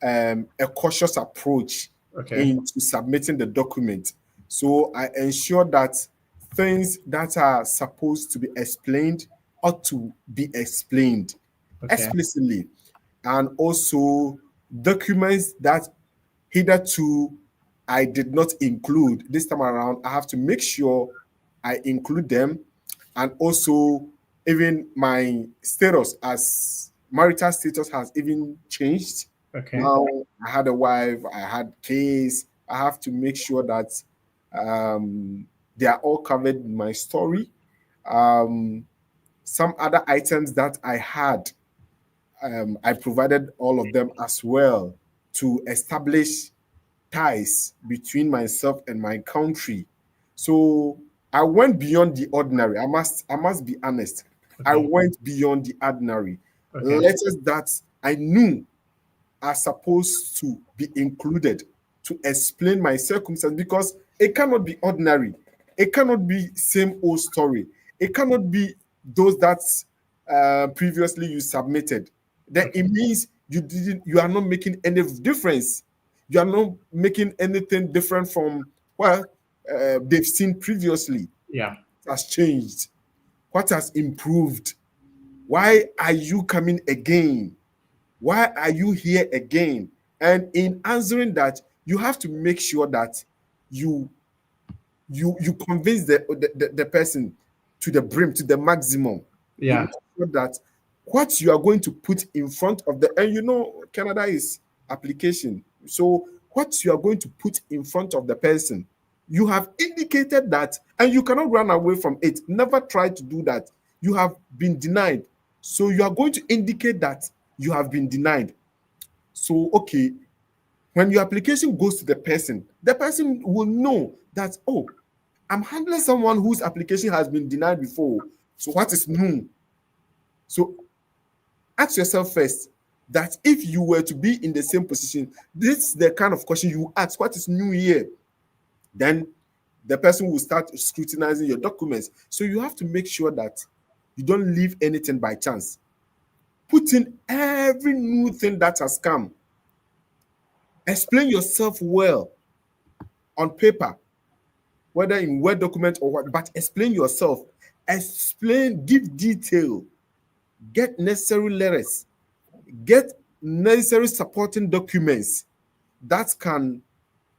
a cautious approach Okay. into submitting the document. So I ensure that things that are supposed to be explained ought to be explained Okay. explicitly, and also documents that hitherto I did not include. This time around, I have to make sure I include them, and also even my status as marital status has even changed. Okay. Now I had a wife, I had kids. I have to make sure that um, they are all covered in my story. Um, some other items that I had, I provided all of them as well to establish ties between myself and my country. So I went beyond the ordinary. I must be honest. I Okay. went beyond the ordinary. Okay. Letters that I knew are supposed to be included to explain my circumstance, because it cannot be ordinary. It cannot be same old story. It cannot be those that previously you submitted. Then Okay. it means you are not making any difference. You are not making anything different from what they've seen previously. Yeah. What has changed? What has improved? Why are you coming again? Why are you here again? And in answering that, you have to make sure that you you convince the person to the brim, to the maximum. You Yeah. make sure that what you are going to put in front of the, and Canada is application. So what you are going to put in front of the person, you have indicated that, and you cannot run away from it. Never try to do that. You have been denied. So you are going to indicate that you have been denied. So, okay, when your application goes to the person will know that, oh, I'm handling someone whose application has been denied before. So, what is new? So, ask yourself first that if you were to be in the same position, this is the kind of question you ask: what is new here? Then the person will start scrutinizing your documents. So, you have to make sure that you don't leave anything by chance. Put in every new thing that has come. Explain yourself well on paper, whether in Word document or what, but explain yourself. Explain, give detail, get necessary letters, get necessary supporting documents that can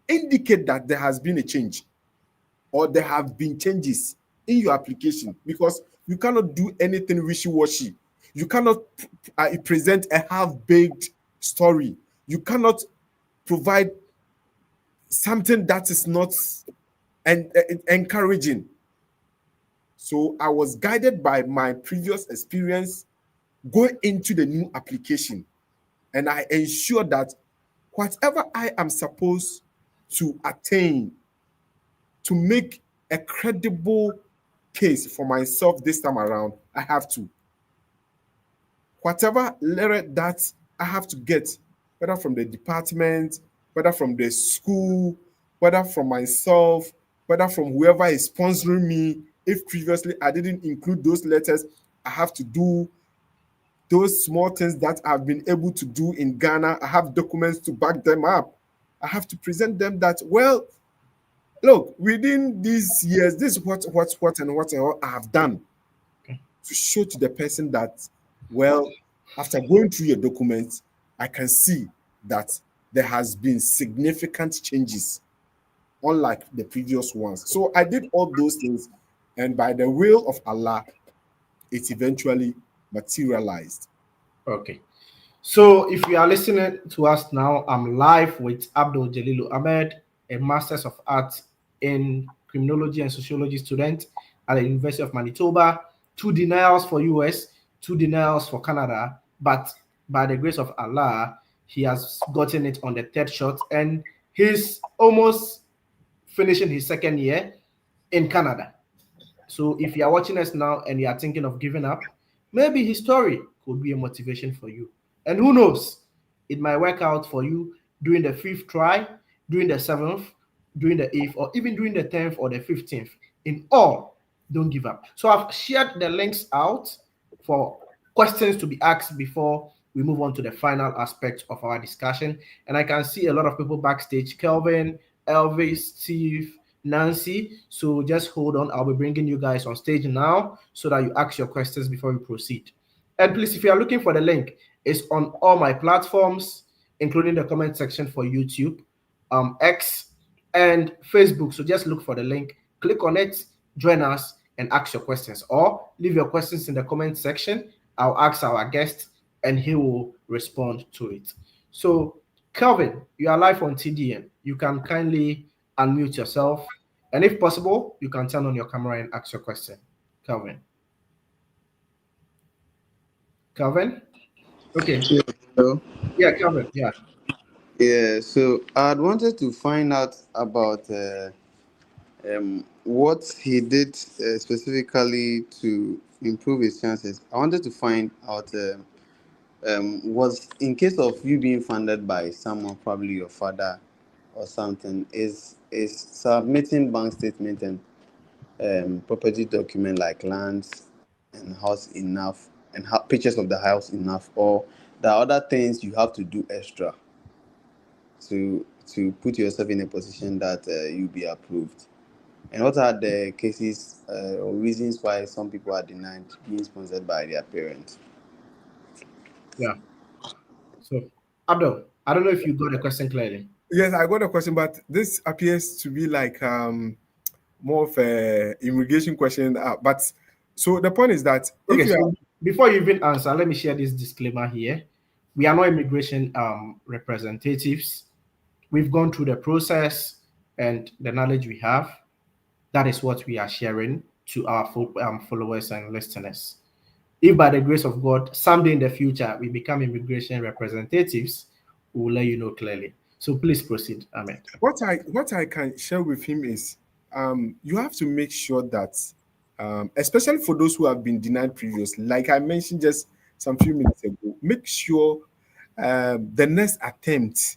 indicate that there has been a change or there have been changes in your application, because you cannot do anything wishy-washy. You cannot present a half-baked story. You cannot provide something that is not encouraging. So I was guided by my previous experience going into the new application, and I ensure that whatever I am supposed to attain to make a credible case for myself this time around, I have to. Whatever letter that I have to get, whether from the department, whether from the school, whether from myself, whether from whoever is sponsoring me, if previously I didn't include those letters, I have to do those small things that I've been able to do in Ghana. I have documents to back them up. I have to present them that, well, look, within these years, this is what I have done, Okay. to show to the person that, well, after going through your documents, I can see that there has been significant changes, unlike the previous ones. So I did all those things, and by the will of Allah, it eventually materialized. Okay. So, if you are listening to us now, I'm live with Abdul Jalilu Ahmed, a Masters of Arts in Criminology and Sociology student at the University of Manitoba. Two denials for US, two denials for Canada, but by the grace of Allah, he has gotten it on the third shot, and he's almost finishing his second year in Canada. So if you are watching us now and you are thinking of giving up, maybe his story could be a motivation for you. And who knows, it might work out for you during the fifth try, during the seventh, during the eighth, or even during the 10th or the 15th. In all, don't give up. So I've shared the links out for questions to be asked before we move on to the final aspect of our discussion. And I can see a lot of people backstage: Kelvin, Elvis, Steve, Nancy. So just hold on. I'll be bringing you guys on stage now so that you ask your questions before we proceed. And please, if you are looking for the link, it's on all my platforms, including the comment section for YouTube, X, and Facebook. So just look for the link, click on it, join us, and ask your questions, or leave your questions in the comment section. I'll ask our guest, and he will respond to it. So, Calvin, you are live on TDM. You can kindly unmute yourself, and if possible, you can turn on your camera and ask your question. Calvin. Calvin? Okay. Yeah, hello. Yeah, Calvin. Yeah. Yeah, so I'd wanted to find out about what he did specifically to improve his chances. I wanted to find out was in case of you being funded by someone, probably your father or something, is submitting bank statement and property document like lands and house enough, and pictures of the house enough, or there are other things you have to do extra to put yourself in a position that you'll be approved? And what are the cases or reasons why some people are denied being sponsored by their parents? Yeah. So, Abdul, I don't know if you got the question clearly. Yes, I got a question, but this appears to be like more of a immigration question. But so the point is that if Okay, you are, so before you even answer, let me share this disclaimer here. We are not immigration representatives. We've gone through the process, and the knowledge we have, that is what we are sharing to our followers and listeners. If by the grace of God, someday in the future, we become immigration representatives, we will let you know clearly. So please proceed, Ahmed. what I can share with him is, you have to make sure that, especially for those who have been denied previously, like I mentioned just some few minutes ago, make sure the next attempt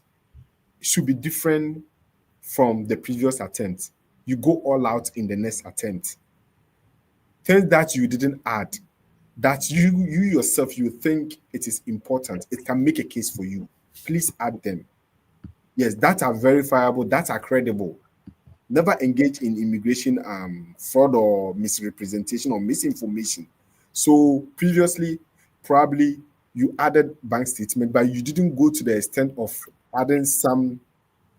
should be different from the previous attempt. You go all out in the next attempt. Things that you didn't add, that you yourself you think it is important, it can make a case for you. Please add them. Yes, that are verifiable, that are credible. Never engage in immigration fraud or misrepresentation or misinformation. So previously, probably you added bank statement, but you didn't go to the extent of adding some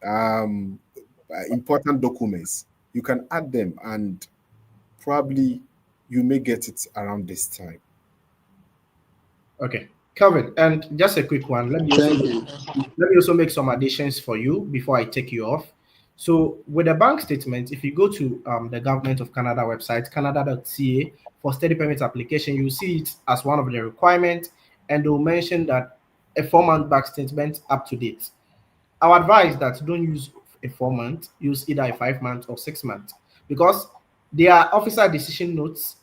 um, important documents. You can add them, and probably you may get it around this time. Okay, Calvin, and just a quick one. Thank you. Let me also make some additions for you before I take you off. So with the bank statement, if you go to the government of Canada website, canada.ca, for study permit application, you see it as one of the requirements, and they'll mention that a 4-month bank statement up to date. Our advice that don't use a 4 month, use either a 5 month or 6 month, because there are officer decision notes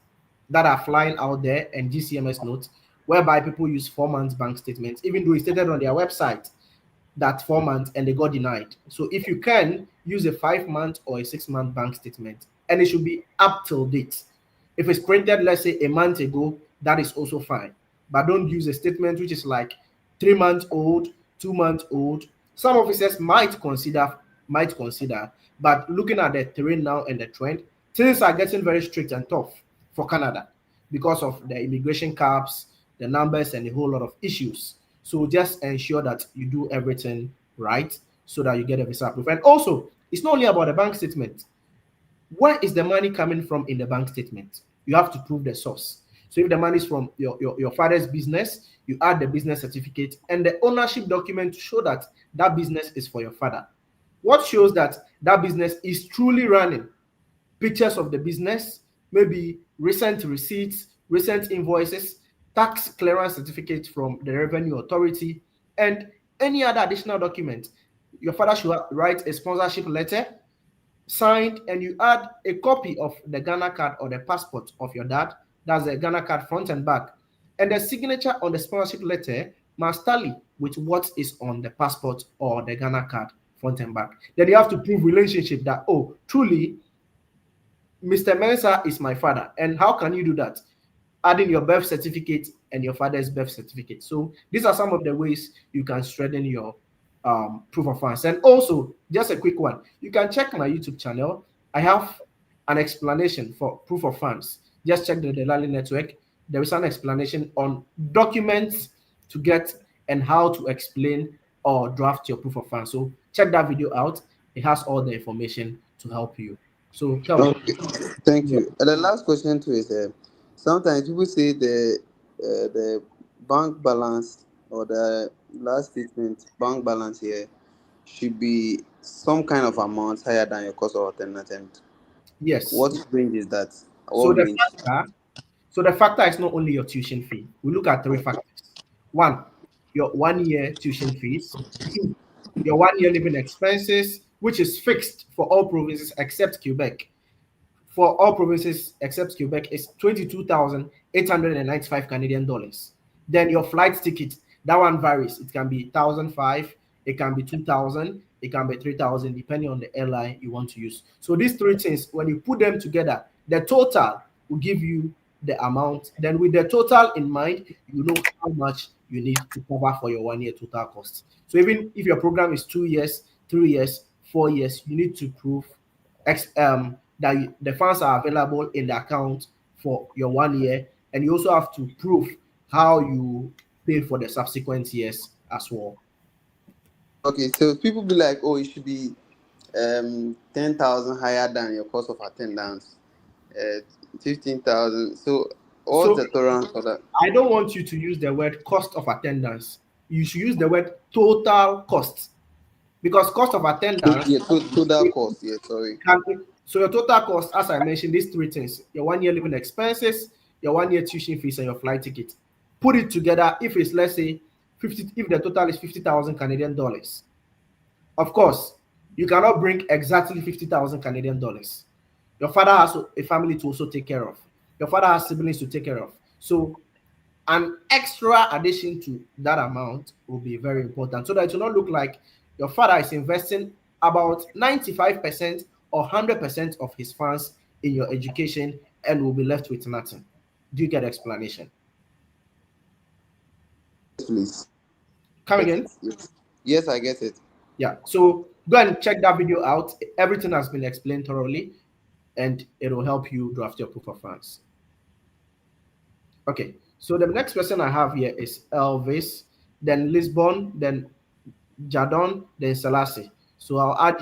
that are flying out there and GCMS notes whereby people use 4 months bank statements, even though it's stated on their website that 4 months and they got denied. So if you can use a 5 month or a 6 month bank statement, and it should be up till date. If it's printed, let's say a month ago, that is also fine. But don't use a statement which is like 3 months old, 2 months old. Some officers might consider, but looking at the terrain now and the trend, things are getting very strict and tough for Canada because of the immigration caps, the numbers, and a whole lot of issues. So just ensure that you do everything right so that you get a visa approved. And also, it's not only about the bank statement. Where is the money coming from in the bank statement? You have to prove the source. So if the money is from your father's business, you add the business certificate and the ownership document to show that that business is for your father. What shows that that business is truly running? Pictures of the business, maybe recent receipts, recent invoices, tax clearance certificates from the revenue authority, and any other additional document. Your father should write a sponsorship letter signed, and you add a copy of the Ghana card or the passport of your dad. That's the Ghana card front and back. And the signature on the sponsorship letter must tally with what is on the passport or the Ghana card front and back. Then you have to prove relationship that, oh, truly Mr. Mensah is my father. And how can you do that? Adding your birth certificate and your father's birth certificate. So these are some of the ways you can strengthen your proof of funds. And also, just a quick one, you can check my YouTube channel. I have an explanation for proof of funds. Just check the Delali network. There is an explanation on documents to get and how to explain or draft your proof of funds. So check that video out. It has all the information to help you. So Kelvin. Okay, thank Yeah. you. And the last question too is, sometimes people say the bank balance or the last statement bank balance here should be some kind of amount higher than your cost of attendance. Yes. What range is that? So What the range? factor, so the factor is not only your tuition fee. We look at three factors. One, your 1 year tuition fees. Two, your 1 year living expenses, which is fixed for all provinces except Quebec. For all provinces except Quebec is 22,895 Canadian dollars. Then your flight ticket, that one varies. It can be 1,005, it can be 2,000, it can be 3,000, depending on the airline you want to use. So these three things, when you put them together, the total will give you the amount. Then with the total in mind, you know how much you need to cover for your 1 year total cost. So even if your program is 2 years, 3 years, 4 years, you need to prove that the funds are available in the account for your 1 year, and you also have to prove how you pay for the subsequent years as well. Okay, so people be like, oh, it should be 10,000 higher than your cost of attendance, 15,000. So what's So the tolerance for that? I don't want you to use the word cost of attendance. You should use the word total cost, because cost of attendance Yeah, total cost. Yeah, sorry. can, so your total cost, as I mentioned, these three things: your 1 year living expenses, your 1 year tuition fees, and your flight ticket. Put it together. If it's, let's say, 50, if the total is 50,000 Canadian dollars, of course, you cannot bring exactly 50,000 Canadian dollars. Your father has a family to also take care of. Your father has siblings to take care of. So an extra addition to that amount will be very important, so that it will not look like your father is investing about 95% or 100% of his funds in your education and will be left with nothing. Do you get the explanation? Yes, please. Come Get again? it. Yes. Yes, I get it. Yeah. So go and check that video out. Everything has been explained thoroughly, and it will help you draft your proof of funds. Okay. So the next person I have here is Elvis, then Lisbon, then Jadon, then Selassie. So I'll add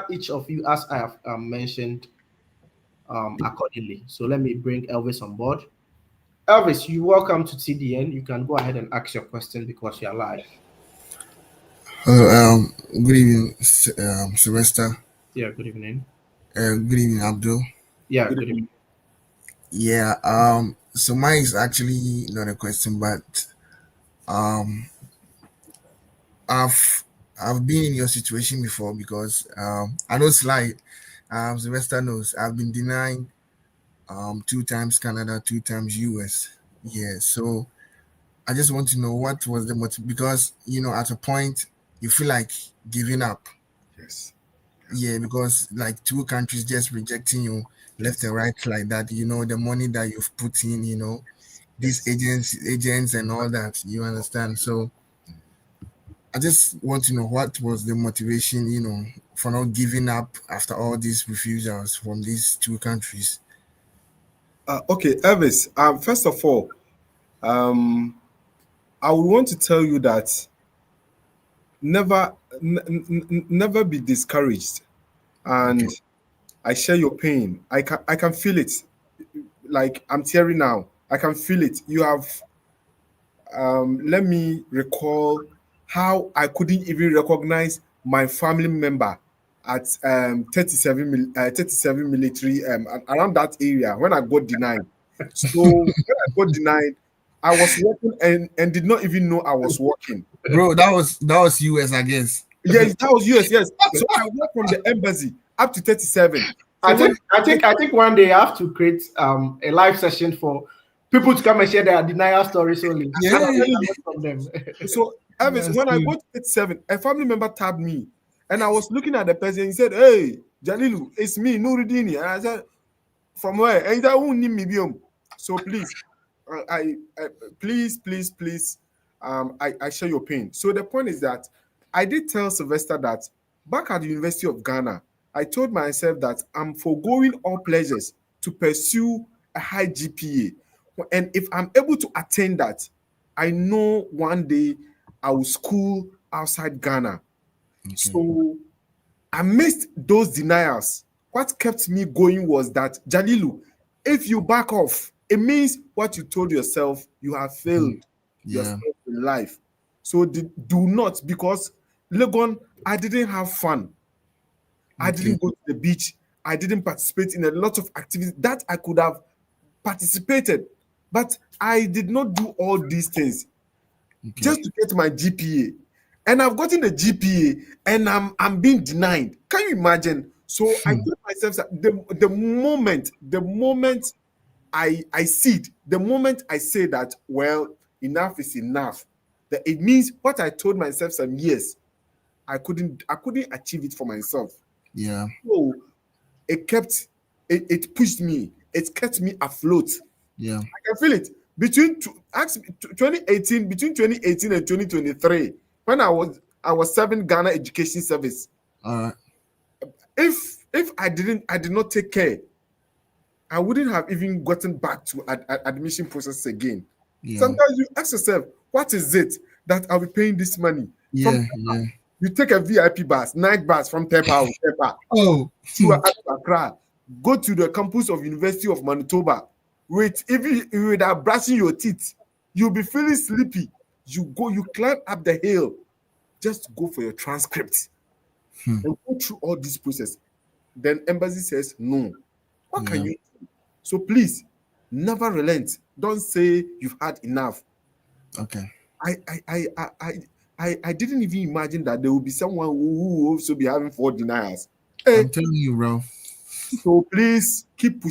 each of you as I have mentioned accordingly. So let me bring Elvis on board. Elvis, you welcome to TDN. You can go ahead and ask your question because you're live. Hello, good evening, Sylvester. Yeah, good evening. Good evening, Abdul. Yeah, Good good evening. evening. Yeah, so mine is actually not a question, but um, I've I've been in your situation before because I know Sly, Sylvester knows I've been denying two times Canada, two times US. Yeah, so I just want to know what was the motive because at a point you feel like giving up. Yes. Yeah, because like two countries just rejecting you left Yes. and right like that, the money that you've put in, these Yes. agents and all that, you understand. So I just want to know what was the motivation, for not giving up after all these refusals from these two countries. Okay, Elvis. First of all, um, I would want to tell you that never, never be discouraged. Okay. And I share your pain. I can feel it. Like I'm tearing now. I can feel it. You have let me recall how I couldn't even recognize my family member at 37 military around that area when I got denied. So when I got denied, I was working and did not even know I was working. Bro, that was US, I guess. Yes, that was US, yes. So I worked from the embassy up to 37. So I when think I think I think one day I have to create a live session for people to come and share their denial stories only, so that Yeah, we telling can you, learn from them. so Elvis, that's when I true. go to 87, a family member tapped me, and I was looking at the person. He said, "Hey, Jalilu, it's me, Nuruddini." And I said, "From where?" And he said, "Who need me, biom?" So please, I please, I share your pain. So the point is that I did tell Sylvester that back at the University of Ghana, I told myself that I'm foregoing all pleasures to pursue a high GPA, and if I'm able to attain that, I know one day I will school outside Ghana. Okay. So amidst those denials, what kept me going was that Jalilu, if you back off, it means what you told yourself, you have Mhm. failed Yeah. yourself in life. So do not, because Legon, I didn't have fun. I Okay. didn't go to the beach. I didn't participate in a lot of activities that I could have participated. But I did not do all these things Okay. just to get my GPA. And I've gotten the GPA and I'm being denied. Can you imagine? So I Hmm. told myself that the moment I see it, the moment I say that, well, enough is enough, that it means what I told myself some years, I couldn't achieve it for myself. Yeah. So it kept it pushed me, it kept me afloat. Yeah. I can feel it between 2018, between 2018 and 2023, when I was serving Ghana Education Service. All right. If I did not take care, I wouldn't have even gotten back to admission process again. Yeah. Sometimes you ask yourself, what is it that I'll be paying this money from? Yeah. Yeah. You take a VIP bus, night bus from Tepa Oh. to Accra, go to the campus of University of Manitoba. With even without brushing your teeth, you'll be feeling sleepy. You climb up the hill just to go for your transcript Hmm. and go through all this process. Then embassy says no. What can Yeah. you do? So please, never relent. Don't say you've had enough. Okay. I I I I I, I didn't even imagine that there will be someone who will also be having four denials. Eh, I'm telling you, bro. so please keep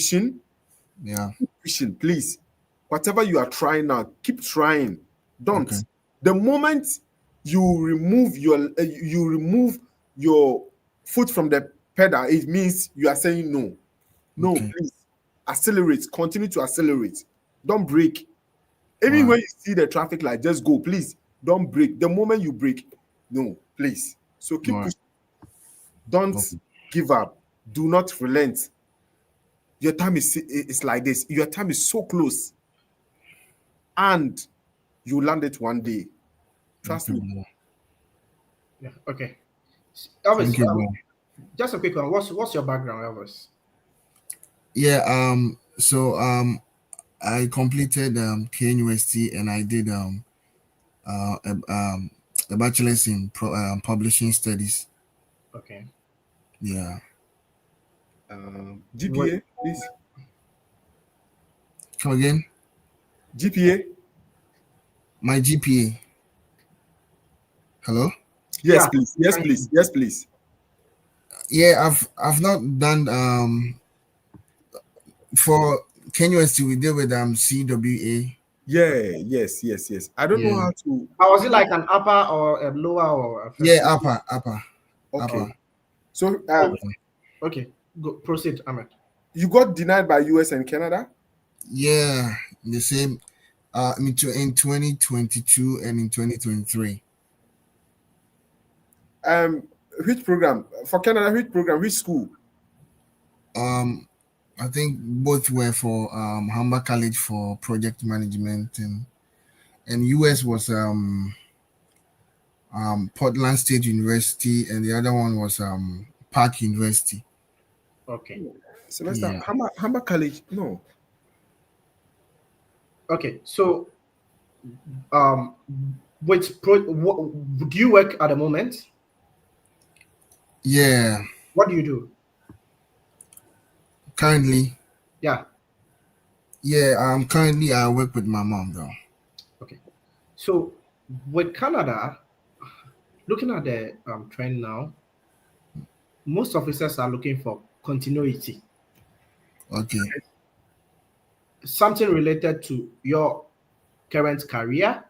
Yeah. pushing, please. Whatever you are trying now, keep trying. Don't. Okay. The moment you remove your foot from the pedal, it means you are saying no. No, Okay. please accelerate. Continue to accelerate. Don't break. All Even right. when you see the traffic light, just go. Please don't break. The moment you break, no, please. So All keep right. pushing. Don't Okay. give up. Do not relent. Your time is like this. Your time is so close, and you land it one day. Trust Okay, me. bro. Yeah. Okay. Elvis, Thank you, bro. just a quick one. What's your background, Elvis? Yeah. So I completed KNUST and I did a bachelor's in publishing studies. Okay. Yeah. Wait. GPA, please. Come again? GPA. My GPA. Hello? Yes, Yeah. please. Yes, please. Yes, please. Yeah, I've not done for KNUST we deal with CWA. Yeah. Yes. Yes. Yes. I don't know Yeah. how to. Was it like an upper or a lower or a first? Yeah, upper. Okay. So, Oh, okay. Go proceed, Ahmed. you got denied by US and Canada. Yeah, the same in 2022 and in 2023. Um, which program for Canada? Which program? Which school? Um I think both were for Humber College for project management, and US was Portland State University, and the other one was Park University. Okay. Semester Yeah. Humber College. No. Okay. So, um, do you work at the moment? Yeah. What do you do? Currently, Yeah. yeah, currently I work with my mom though. Okay. So, with Canada, looking at the trend now, most officers are looking for continuity, Okay. something related to your current career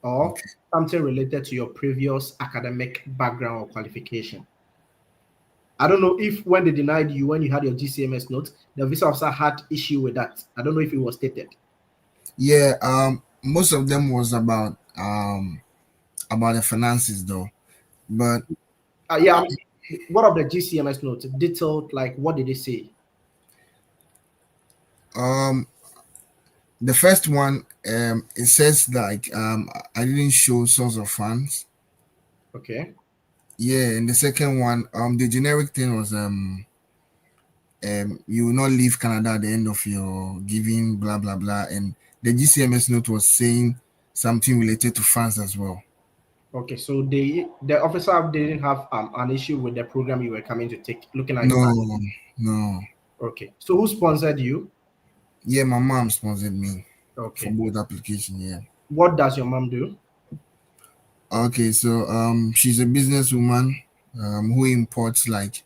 or Okay. something related to your previous academic background or qualification. I don't know if when they denied you when you had your GCMS note, the visa officer had issue with that. I don't know if it was stated. Yeah, most of them was about the finances though. But Yeah, what of the GCMS note? Detailed, like what did they say? um the first one it says like I didn't show source of funds. Okay, Yeah, and the second one, the generic thing was you will not leave Canada at the end of your giving, blah blah blah. And the GCMS note was saying something related to funds as well. okay. So the officer didn't have an issue with the program you were coming to take. Looking at your back. No, no. Okay. So who sponsored you? Yeah, my mom sponsored me for Okay. both application. Yeah. What does your mom do? Okay, so she's a businesswoman who imports like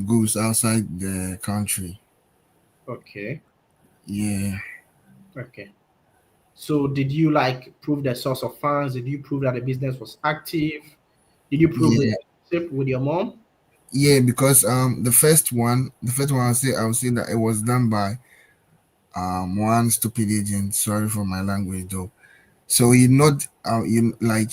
goods outside the country. Okay. Yeah. Okay. So did you like prove the source of funds? Did you prove that the business was active? Did you prove Yeah. relationship with your mom? Yeah, because the first one I would say that it was done by one stupid agent. Sorry for my language though. So he not you like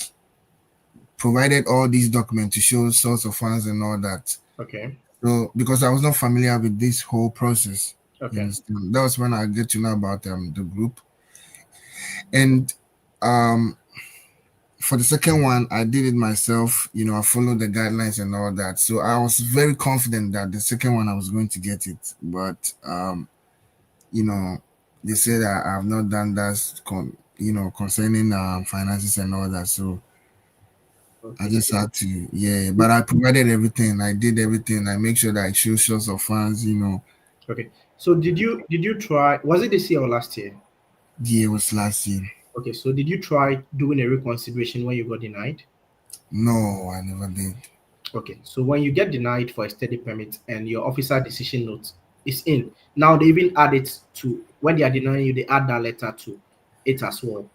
provided all these documents to show source of funds and all that. Okay. So because I was not familiar with this whole process, you Okay. understand? That was when I get to know about the group. And um for the second one, I did it myself. I followed the guidelines and all that. So I was very confident that the second one I was going to get it. But you know, they said that I have not done that concerning finances and all that. So I Okay. just had to, yeah. But I provided everything. I did everything. I make sure that I show source of funds. Okay. So did you try? Was it this year or last year? The year was last year. Okay. So did you try doing a reconsideration when you got denied? No, I never did. Okay. So when you get denied for a study permit and your officer decision note is in, now they even add it to when they are denying you, they add that letter to it as well.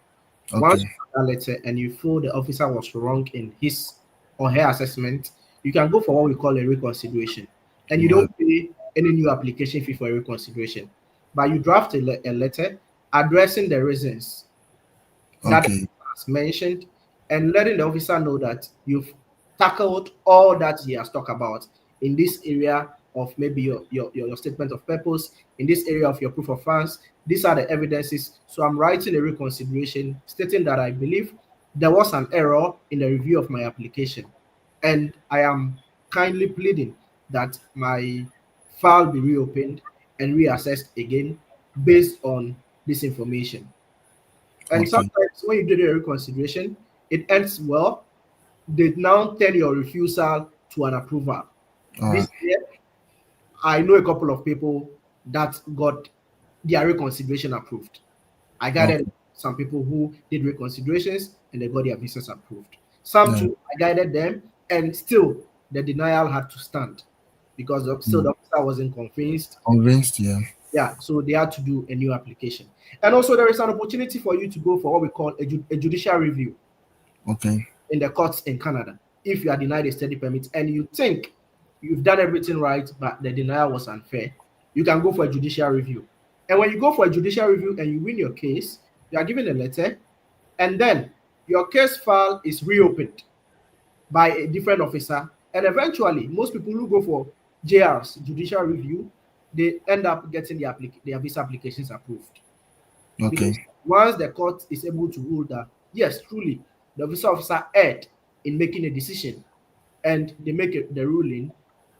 Once you Okay, have that letter and you feel the officer was wrong in his or her assessment, you can go for what we call a reconsideration. And you well, don't pay any new application fee for a reconsideration. But you draft a letter addressing the reasons that the okay, officer has mentioned and letting the officer know that you've tackled all that he has talked about in this area of maybe your statement of purpose, in this area of your proof of funds. These are the evidences. So I'm writing a reconsideration stating that I believe there was an error in the review of my application. And I am kindly pleading that my file be reopened and reassessed again based on this information. And okay, sometimes when you do the reconsideration, it ends well. they now turn your refusal to an approval. All right. This year, I know a couple of people that got their reconsideration approved. I guided Okay. some people who did reconsiderations and they got their visas approved. Some Yeah. too, I guided them, and still the denial had to stand because still the Mm. officer wasn't convinced. Convinced. Yeah. Yeah, so they had to do a new application. And also, there is an opportunity for you to go for what we call a judicial review Okay. in the courts in Canada. If you are denied a study permit and you think you've done everything right, but the denial was unfair, you can go for a judicial review. And when you go for a judicial review and you win your case, you are given a letter, and then your case file is reopened by a different officer. And eventually, most people who go for JR's judicial review, they end up getting their visa applications approved. Okay. Because once the court is able to rule that, yes, truly, the visa officer erred in making a decision and they make the ruling,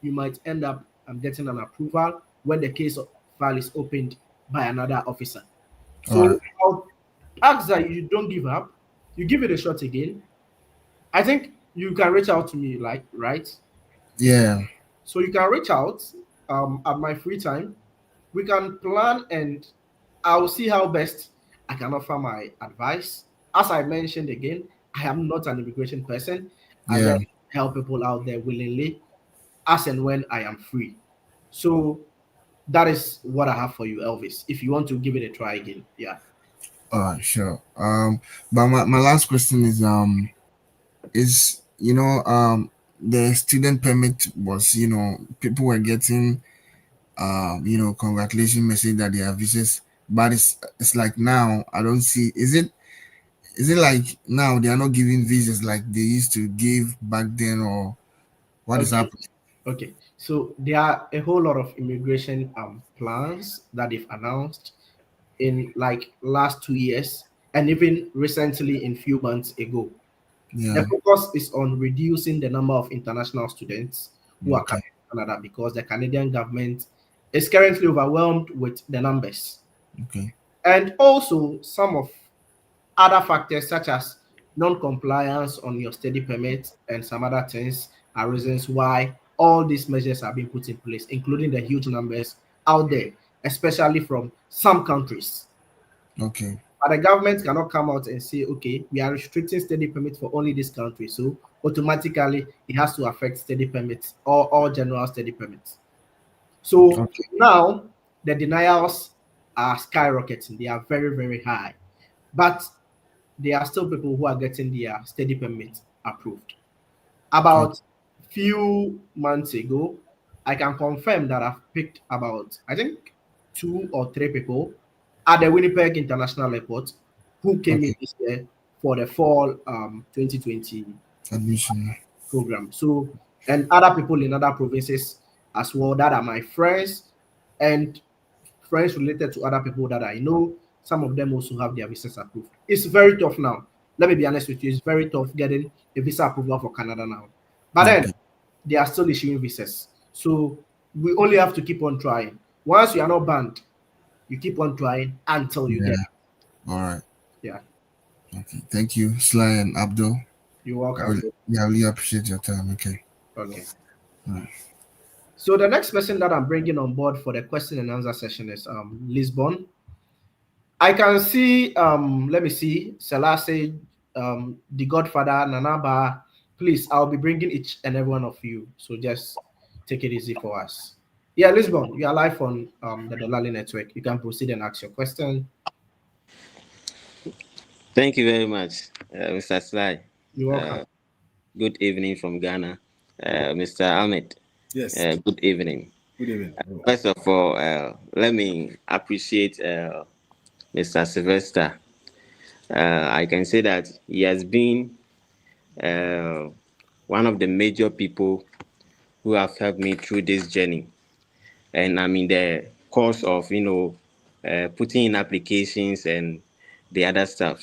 you might end up getting an approval when the case file is opened by another officer. All right. So I'll ask that you don't give up, you give it a shot again. I think you can reach out to me, like, right? Yeah. So you can reach out at my free time. We can plan and I'll see how best I can offer my advice. As I mentioned again, I am not an immigration person. I Yeah. just help people out there willingly as and when I am free. So that is what I have for you, Elvis. If you want to give it a try again, yeah. All right. Sure. But my last question is the student permit was, people were getting congratulation message that they have visas, but it's like now I don't see. Is it like now they are not giving visas like they used to give back then, or what is Okay. happening? Okay. So there are a whole lot of immigration plans that they've announced in like last 2 years and even recently in few months ago. The Yeah. focus is on reducing the number of international students who are Okay. coming to Canada because the Canadian government is currently overwhelmed with the numbers. Okay. And also some of other factors such as non-compliance on your study permit and some other things are reasons why all these measures are being put in place, including the huge numbers out there, especially from some countries. Okay. But the government cannot come out and say, okay, we are restricting study permits for only this country. So automatically it has to affect study permits or all general study permits. So Okay. now the denials are skyrocketing. They are very, very high. But there are still people who are getting their study permit approved. Okay. About few months ago, I can confirm that I've picked about, I think, 2 or 3 people at the Winnipeg International Airport who came in Okay. this year for the fall 2020 Admission. program. So, and other people in other provinces as well that are my friends and friends related to other people that I know. Some of them also have their visas approved. It's very tough now. Let me be honest with you. It's very tough getting a visa approval for Canada now. But then Okay. they are still issuing visas. So we only have to keep on trying. Once you are not banned, you keep on trying until you get Yeah. it. All right. Yeah. Okay. Thank you, Sly and Abdul. You're I welcome. really, yeah, I really appreciate your time. Okay. Okay. All right. So the next person that I'm bringing on board for the question and answer session is Lisbon. I can see, let me see, Selassie, the Godfather, Nanaba. Please, I'll be bringing each and every one of you. So just take it easy for us. Yeah, Lisbon, you are live on the Delali Network. You can proceed and ask your question. Thank you very much, Mr. Sly. You're welcome. Uh, Good evening from Ghana. Mr. Ahmed, Yes. good evening. Good evening. Oh, First of all, let me appreciate Mr. Sylvester. I can say that he has been uh, one of the major people who have helped me through this journey. And I'm in the course of, putting in applications and the other stuff.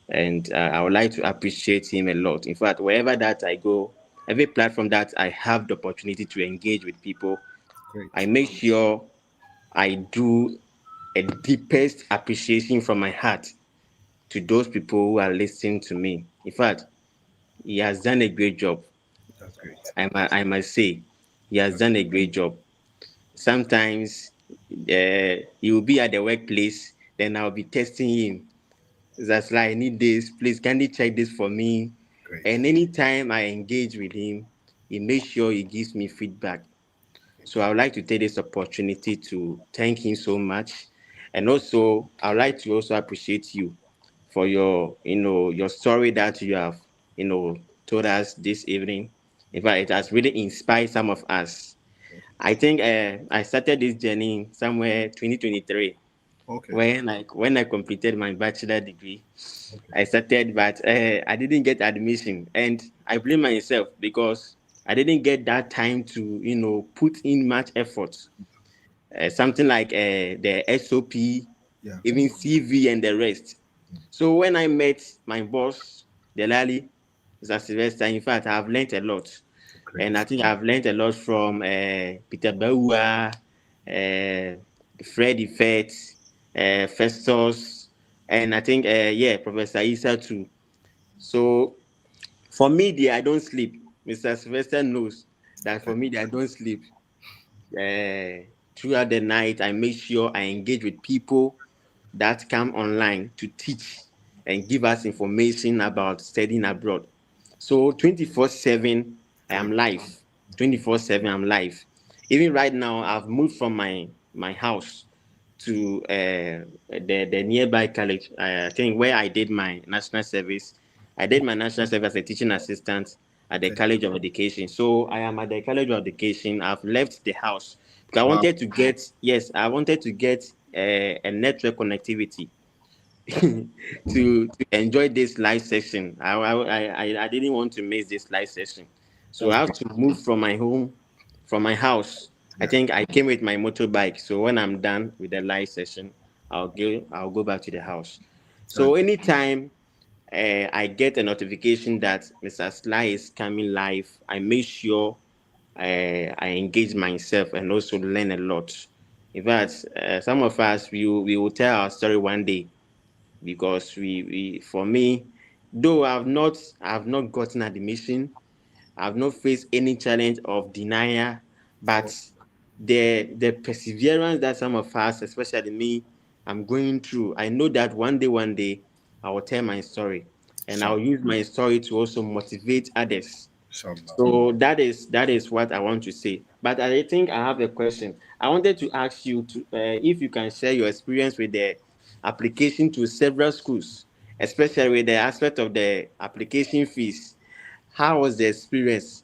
And I would like to appreciate him a lot. In fact, wherever that I go, every platform that I have the opportunity to engage with people, I great. make sure I do a deepest appreciation from my heart to those people who are listening to me. In fact, he has done a great job. That's great. I must say, he has That's done a great job. Sometimes he will be at the workplace, then I'll be testing him. That's like, I need this. Please, can you check this for me? great. And anytime I engage with him, he makes sure he gives me feedback. So I would like to take this opportunity to thank him so much. And also, I would like to also appreciate you for your, your story that you have, told us this evening. In fact, it has really inspired some of us. I think I started this journey somewhere 2023 Okay. when I completed my bachelor degree. Okay. I started, but I didn't get admission, and I blame myself because I didn't get that time to put in much effort. Something like the SOP, Yeah. even CV, and the rest. So when I met my boss, Delali, Mr. Sylvester, in fact, I've learned a lot. And I Great. think I've learned a lot from Peter Baua, Freddy Fetz, Festus, and I think, yeah, Professor Isa too. So for me, there, I don't sleep. Mr. Sylvester knows that for Okay. me, there, I don't sleep. Throughout the night, I make sure I engage with people that come online to teach and give us information about studying abroad. So 24/7, I am Great. live. 24/7, I'm live. Even right now, I've moved from my house to the nearby college. I think where I did my national service. I did my national service as a teaching assistant at the Okay. College of Education. So I am at the College of Education. I've left the house because I Wow. wanted to get, yes, I wanted to get a network connectivity to enjoy this live session. I didn't want to miss this live session, so That's I have great. to move from my home, from my house. I Yeah. think I came with my motorbike, so when I'm done with the live session, I'll go back to the house. That's So anytime I get a notification that Mr. Sly is coming live, I make sure I engage myself and also learn a lot. In fact, some of us we will tell our story one day because we for me, though I've not gotten admission, I've not faced any challenge of denial, but the perseverance that some of us, especially me, I'm going through, I know that one day I will tell my story and Inshallah. I'll use my story to also motivate others. Inshallah. So that is what I want to say. But I think I have a question. I wanted to ask you to if you can share your experience with the application to several schools, especially with the aspect of the application fees. How was the experience?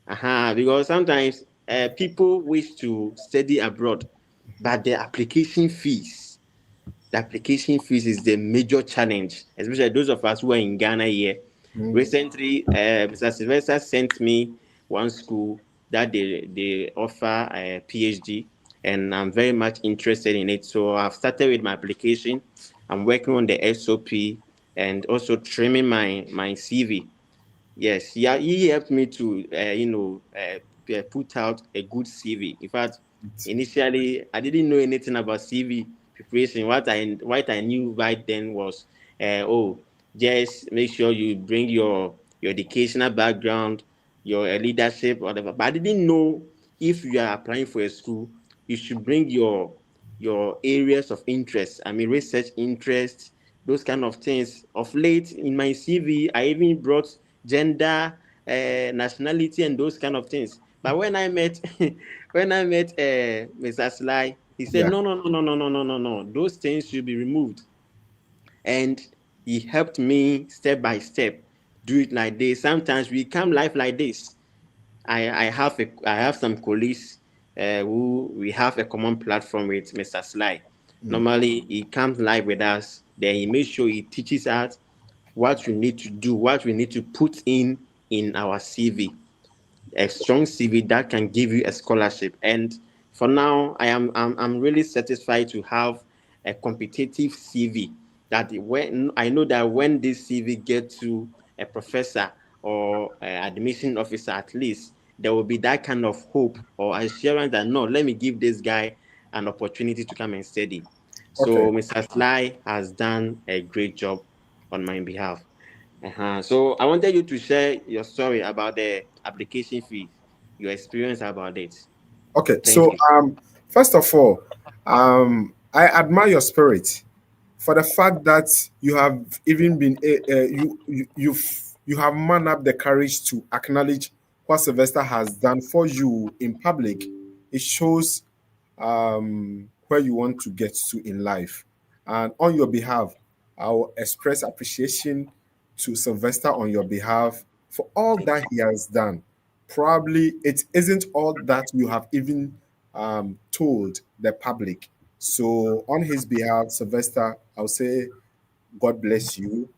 Because sometimes people wish to study abroad, but the application fees is the major challenge, especially those of us who are in Ghana here. Mm. Recently, Mr. Sylvester sent me one school that they offer a PhD, and I'm very much interested in it. So I've started with my application. I'm working on the SOP and also trimming my CV. Yes, yeah, he helped me to, put out a good CV. In fact, It's initially I didn't know anything about CV preparation. What I knew right then was, oh, just make sure you bring your educational background, your leadership, whatever. But I didn't know if you are applying for a school, you should bring your areas of interest. I mean, research interest, those kind of things. Of late in my CV, I even brought gender, nationality, and those kind of things. But when I met when I met Mr. Sly, he said, yeah. no, no, no, no, no, no, no, no, no. Those things should be removed. And he helped me step by step do it like this. Sometimes we come live like this. I have some colleagues who we have a common platform with Mr. Sly. Mm. Normally, he comes live with us. Then he makes sure he teaches us what we need to do, what we need to put in our CV, a strong CV that can give you a scholarship. And for now, I'm really satisfied to have a competitive CV that when I know that when this CV gets to a professor or admission officer, at least there will be that kind of hope or assurance that no, let me give this guy an opportunity to come and study. Okay. So Mr. Sly has done a great job on my behalf. So I wanted you to share your story about the application fee, your experience about it. Okay, Thank so you. first of all, I admire your spirit for the fact that you have even been you have man up the courage to acknowledge what Sylvester has done for you in public. It shows where you want to get to in life. And on your behalf, I will express appreciation to Sylvester on your behalf for all that he has done. Probably it isn't all that you have even told the public. So, on his behalf, Sylvester, I'll say God bless you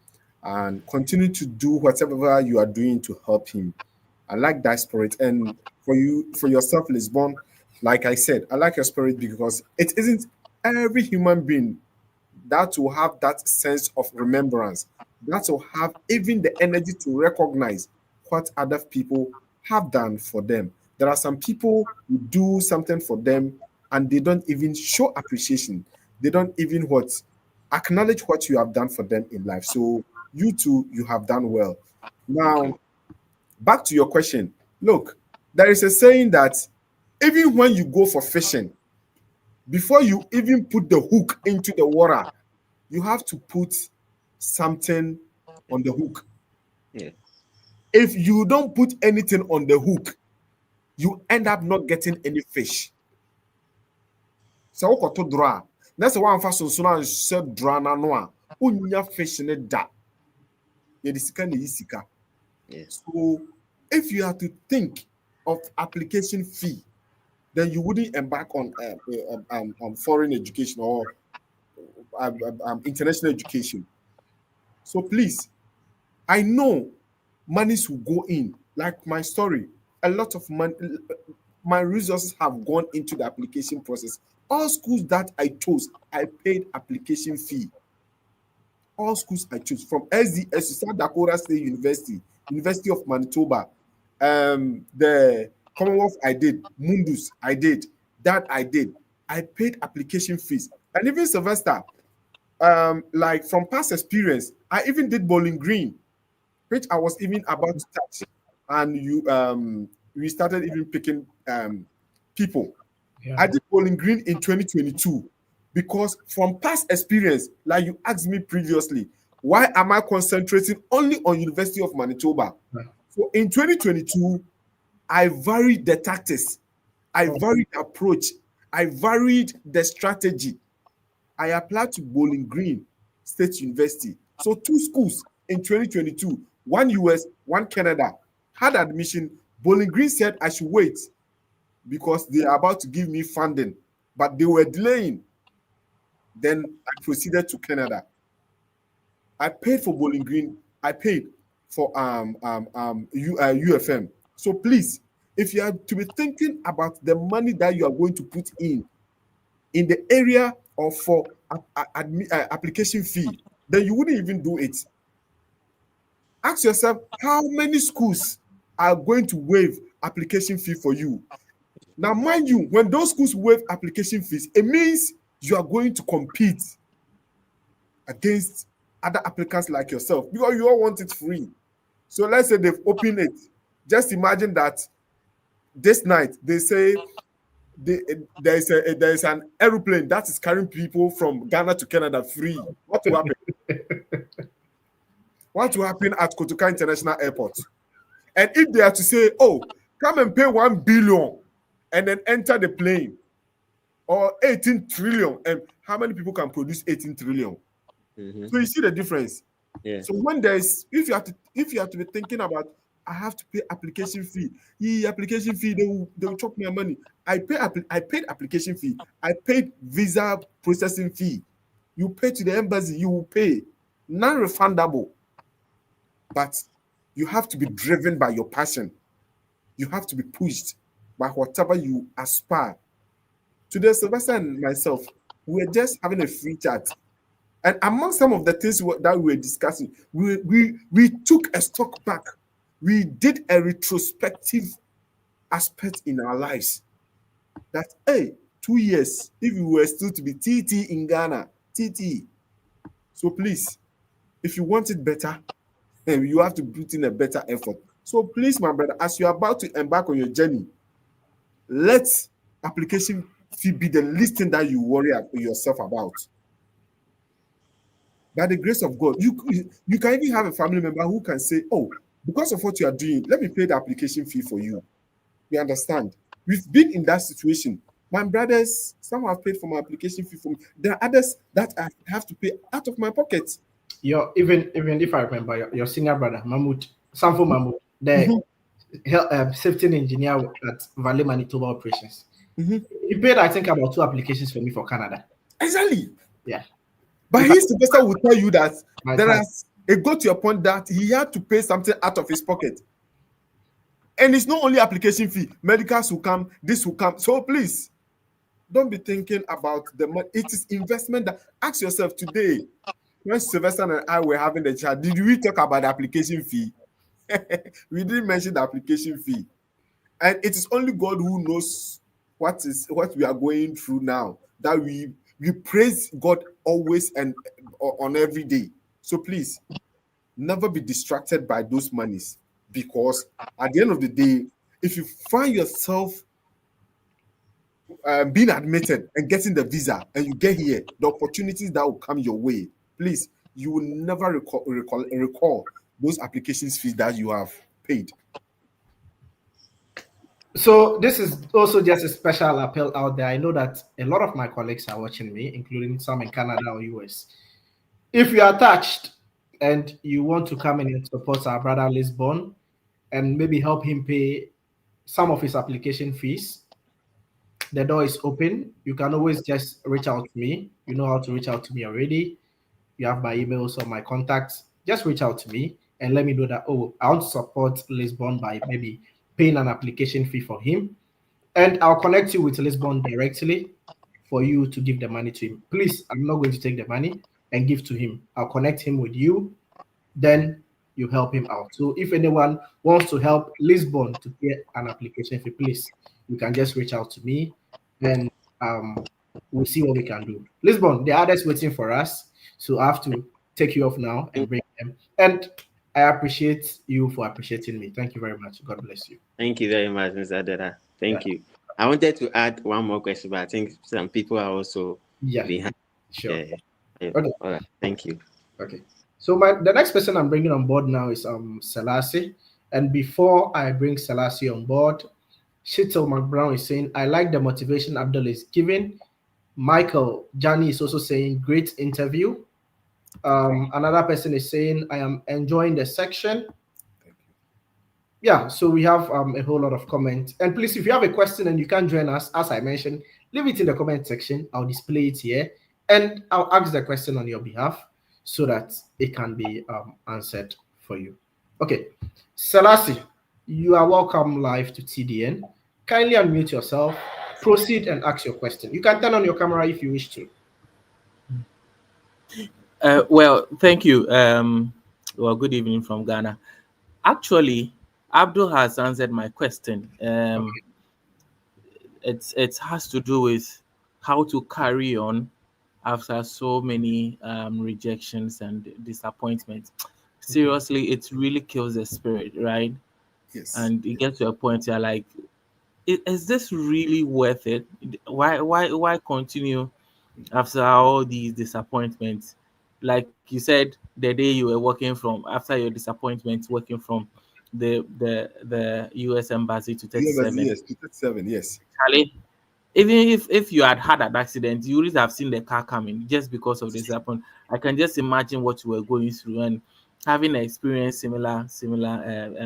and continue to do whatever you are doing to help him. I like that spirit. And for you, for yourself, Lisbon, like I said, I like your spirit because it isn't every human being that will have that sense of remembrance, that will have even the energy to recognize what other people have done for them. There are some people who do something for them and they don't even show appreciation. They don't even what acknowledge what you have done for them in life. So you too, you have done well. Thank Now, you. back to your question. Look, there is a saying that even when you go for fishing, before you even put the hook into the water, you have to put something on the hook. Yeah. If you don't put anything on the hook, you end up not getting any fish. So wokoto draw. That's why I'm fast so said draw na no a unya fish in it da. Ye sika na yisika. Yeah. So if you have to think of application fee, then you wouldn't embark on foreign education or international education. So please, I know monies will go in. Like my story, a lot of money, my resources have gone into the application process. All schools that I chose, I paid application fee. All schools I chose, from SDS to South Dakota State University, University of Manitoba, the Commonwealth I did, Mundus I did, that I did. I paid application fees. And even Sylvester, like from past experience, I even did Bowling Green, which I was even about to touch. And we started even picking people. Yeah. I did Bowling Green in 2022 because from past experience, like you asked me previously, why am I concentrating only on University of Manitoba? Yeah. So in 2022, I varied the tactics, I Oh, varied the approach, I varied the strategy. I applied to Bowling Green State University. So two schools in 2022, one US, one Canada, had admission. Bowling Green said I should wait because they are about to give me funding, but they were delaying. Then I proceeded to Canada. I paid for Bowling Green. I paid for UFM. So please, if you are to be thinking about the money that you are going to put in the area of for application fee, then you wouldn't even do it. Ask yourself how many schools are going to waive application fee for you. Now, mind you, when those schools waive application fees, it means you are going to compete against other applicants like yourself because you all want it free. So let's say they've opened it. Just imagine that this night they say there is an aeroplane that is carrying people from Ghana to Canada free. What will happen? What will happen at Kotoka International Airport? And if they are to say, "Oh, come and pay 1 billion and then enter the plane," or 18 trillion, and how many people can produce 18 trillion? Mm-hmm. So you see the difference. Yeah. So when there's if you have to be thinking about I have to pay application fee, application fee, they will chop my money. I paid application fee, I paid visa processing fee. You pay to the embassy, you will pay non-refundable, but you have to be driven by your passion. You have to be pushed by whatever you aspire. Today, Sylvester and myself, we were just having a free chat. And among some of the things that we were discussing, we took a stock back. We did a retrospective aspect in our lives. That hey, 2 years, if we were still to be TT in Ghana, TT. So please, if you want it better, and you have to put in a better effort. So please, my brother, as you're about to embark on your journey, let application fee be the least thing that you worry yourself about. By the grace of God, you can even have a family member who can say, "Oh, because of what you are doing, let me pay the application fee for you." We understand. We've been in that situation. My brothers, some have paid for my application fee for me. There are others that I have to pay out of my pocket. Your even if I remember your senior brother Mahmoud, Sanfo Mahmoud, the Mhm, safety engineer at Valley Manitoba Operations. mhm. He paid, I think, about two applications for me for Canada. Exactly. Yeah, But if I his Sylvester will tell you that my there time. has it got to a point that he had to pay something out of his pocket. And it's not only application fee, medicals will come, this will come. So please don't be thinking about the money. It is investment that ask yourself today. When Sylvester and I were having the chat, did we talk about the application fee? We didn't mention the application fee. And it is only God who knows what we are going through now. That we praise God always and on every day. So please never be distracted by those monies, because at the end of the day, if you find yourself being admitted and getting the visa and you get here, the opportunities that will come your way, please, you will never recall those applications fees that you have paid. So this is also just a special appeal out there. I know that a lot of my colleagues are watching me, including some in Canada or US. If you are attached and you want to come in and support our brother Lisbon and maybe help him pay some of his application fees, the door is open. You can always just reach out to me. You know how to reach out to me already. You have my emails or my contacts. Just reach out to me and let me know that, oh, I want to support Lisbon by maybe paying an application fee for him. And I'll connect you with Lisbon directly for you to give the money to him. Please, I'm not going to take the money and give to him. I'll connect him with you, then you help him out. So if anyone wants to help Lisbon to get an application fee, please, you can just reach out to me and we'll see what we can do. Lisbon, the others waiting for us. So I have to take you off now and bring them. And I appreciate you for appreciating me. Thank you very much. God bless you. Thank you very much, Mr. Dada. Yeah. Thank you. I wanted to add one more question, but I think some people are also Yeah, behind. sure. Yeah. Yeah. Okay. All right. Thank you. Okay. So the next person I'm bringing on board now is Selassie. And before I bring Selassie on board, Shittel McBrown is saying, I like the motivation Abdul is giving. Michael Jani is also saying, great interview. Another person is saying, I am enjoying the section. Yeah, so we have a whole lot of comments. And please, if you have a question and you can't join us, as I mentioned, leave it in the comment section. I'll display it here and I'll ask the question on your behalf so that it can be answered for you. Okay, Selassie, you are welcome live to TDN. Kindly unmute yourself, proceed and ask your question. You can turn on your camera if you wish to. Well, thank you. Well, good evening from Ghana. Actually, Abdul has answered my question. Okay. It has to do with how to carry on after so many rejections and disappointments. Seriously, it really kills the spirit, right? Yes. And you get to a point you're like, is this really worth it? Why continue after all these disappointments? Like you said, the day you were working from, after your disappointment working from the US embassy to Yes, 37, yes, 237, yes. Charlie, even if you had an accident, you would have seen the car coming just because of this happen. I can just imagine what you were going through and having experienced similar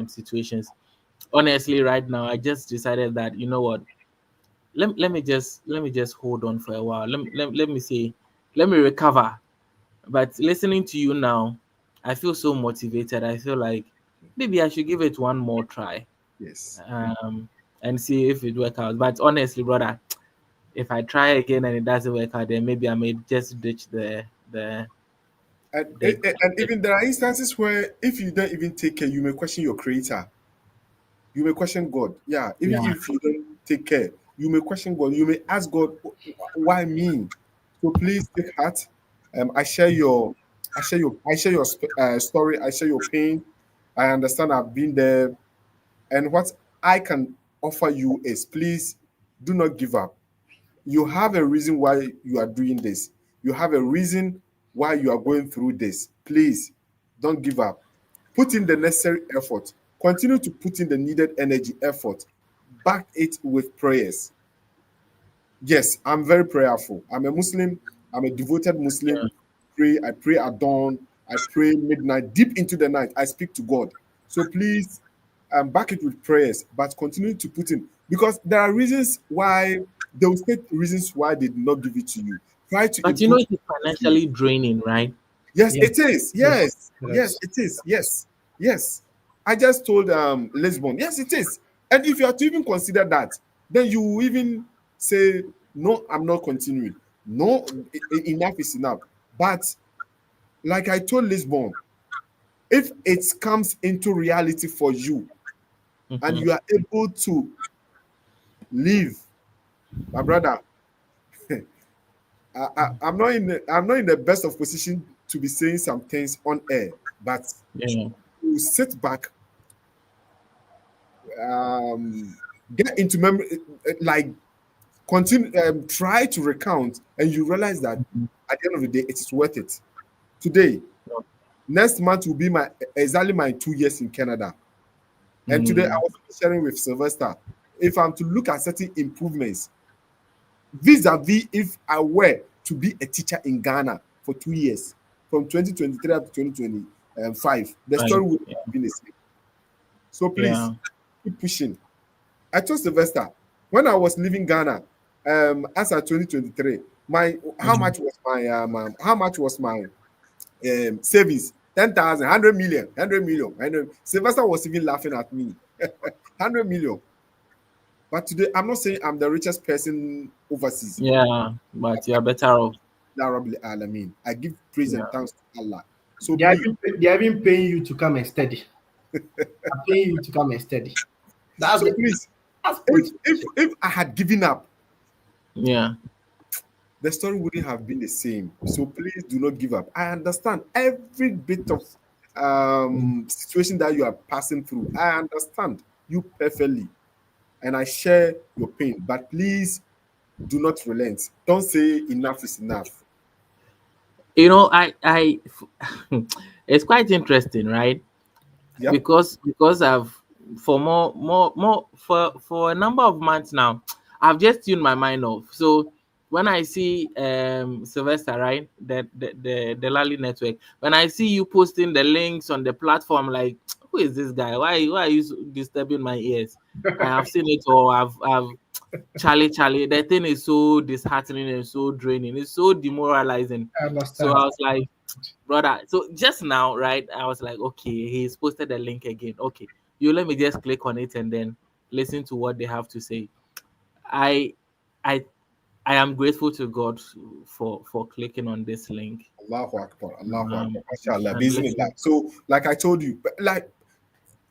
situations. Honestly, right now, I just decided that, you know what, let me just hold on for a while. Let me see, let me recover. But listening to you now, I feel so motivated. I feel like maybe I should give it one more try, Yes. um, and see if it works out. But honestly, brother, if I try again and it doesn't work out, then maybe I may just ditch the And, the. and even there are instances where if you don't even take care, you may question your creator. You may question God. Yeah, even Yeah. if you don't take care, you may question God. You may ask God, why me? So please take heart. I share your I share your story. I share your pain. I understand. I've been there, and what I can offer you is, please do not give up. You have a reason why you are doing this. You have a reason why you are going through this. Please don't give up. Put in the necessary effort. Continue to put in the needed energy, effort. Back it with prayers. Yes, I'm very prayerful. I'm a Muslim. I'm a devoted Muslim. Pray. I pray at dawn. I pray midnight, deep into the night. I speak to God. So please, back it with prayers, but continue to put in, because there are reasons why they will state reasons why they did not give it to you. Try to But you know, input. it is financially draining, right? Yes, Yeah. it is. Yes. Yes, yes, Yes. it is. Yes, yes. I just told Lisbon. Yes, it is. And if you are to even consider that, then you will even say, "No, I'm not continuing. No, enough is enough." But like I told Lisbon, if it comes into reality for you and Mhm. you are able to live, my brother, I'm not in the best of position to be saying some things on air, but Yeah. you sit back, um, get into memory, like continue, try to recount, and you realize that Mhm. at the end of the day, it is worth it. Today, next month will be my exactly my 2 years in Canada, and today I Mm. was sharing with Sylvester. If I'm to look at certain improvements, vis-a-vis if I were to be a teacher in Ghana for 2 years, from 2023 up to 2025, the Right. story would Yeah. have been the same. So please Yeah. keep pushing. I told Sylvester when I was leaving Ghana, as at 2023, my Mhm. how much was my savings? 10,000, 100 million, 100 million, 100. Sylvester was even laughing at me. 100 million. But today, I'm not saying I'm the richest person overseas. Yeah. But you are better off. Ya Rabbil Alameen. I give praise and Yeah. thanks to Allah. So please, They are even paying you to come and study. They're paying you to come and study. That's so the please, that's motivation. if I had given up, Yeah. the story wouldn't have been the same. So please do not give up. I understand every bit of situation that you are passing through. I understand you perfectly, and I share your pain. But please do not relent. Don't say enough is enough. You know, it's quite interesting, right? Yep. Because I've for more for a number of months now, I've just tuned my mind off. So when I see Sylvester, right, the Lally network, when I see you posting the links on the platform, like, who is this guy? Why are you disturbing my ears? I have seen it all. I've Charlie, the thing is so disheartening and so draining. It's so demoralizing. I So I understand. was like, brother, so just now, right, I was like, okay, he's posted the link again. Okay, you let me just click on it and then listen to what they have to say. I i I am grateful to God for clicking on this link, Allahu Akbar. Allahu um Akbar. MashaAllah. and Bismillah. listen. So, like I told you, like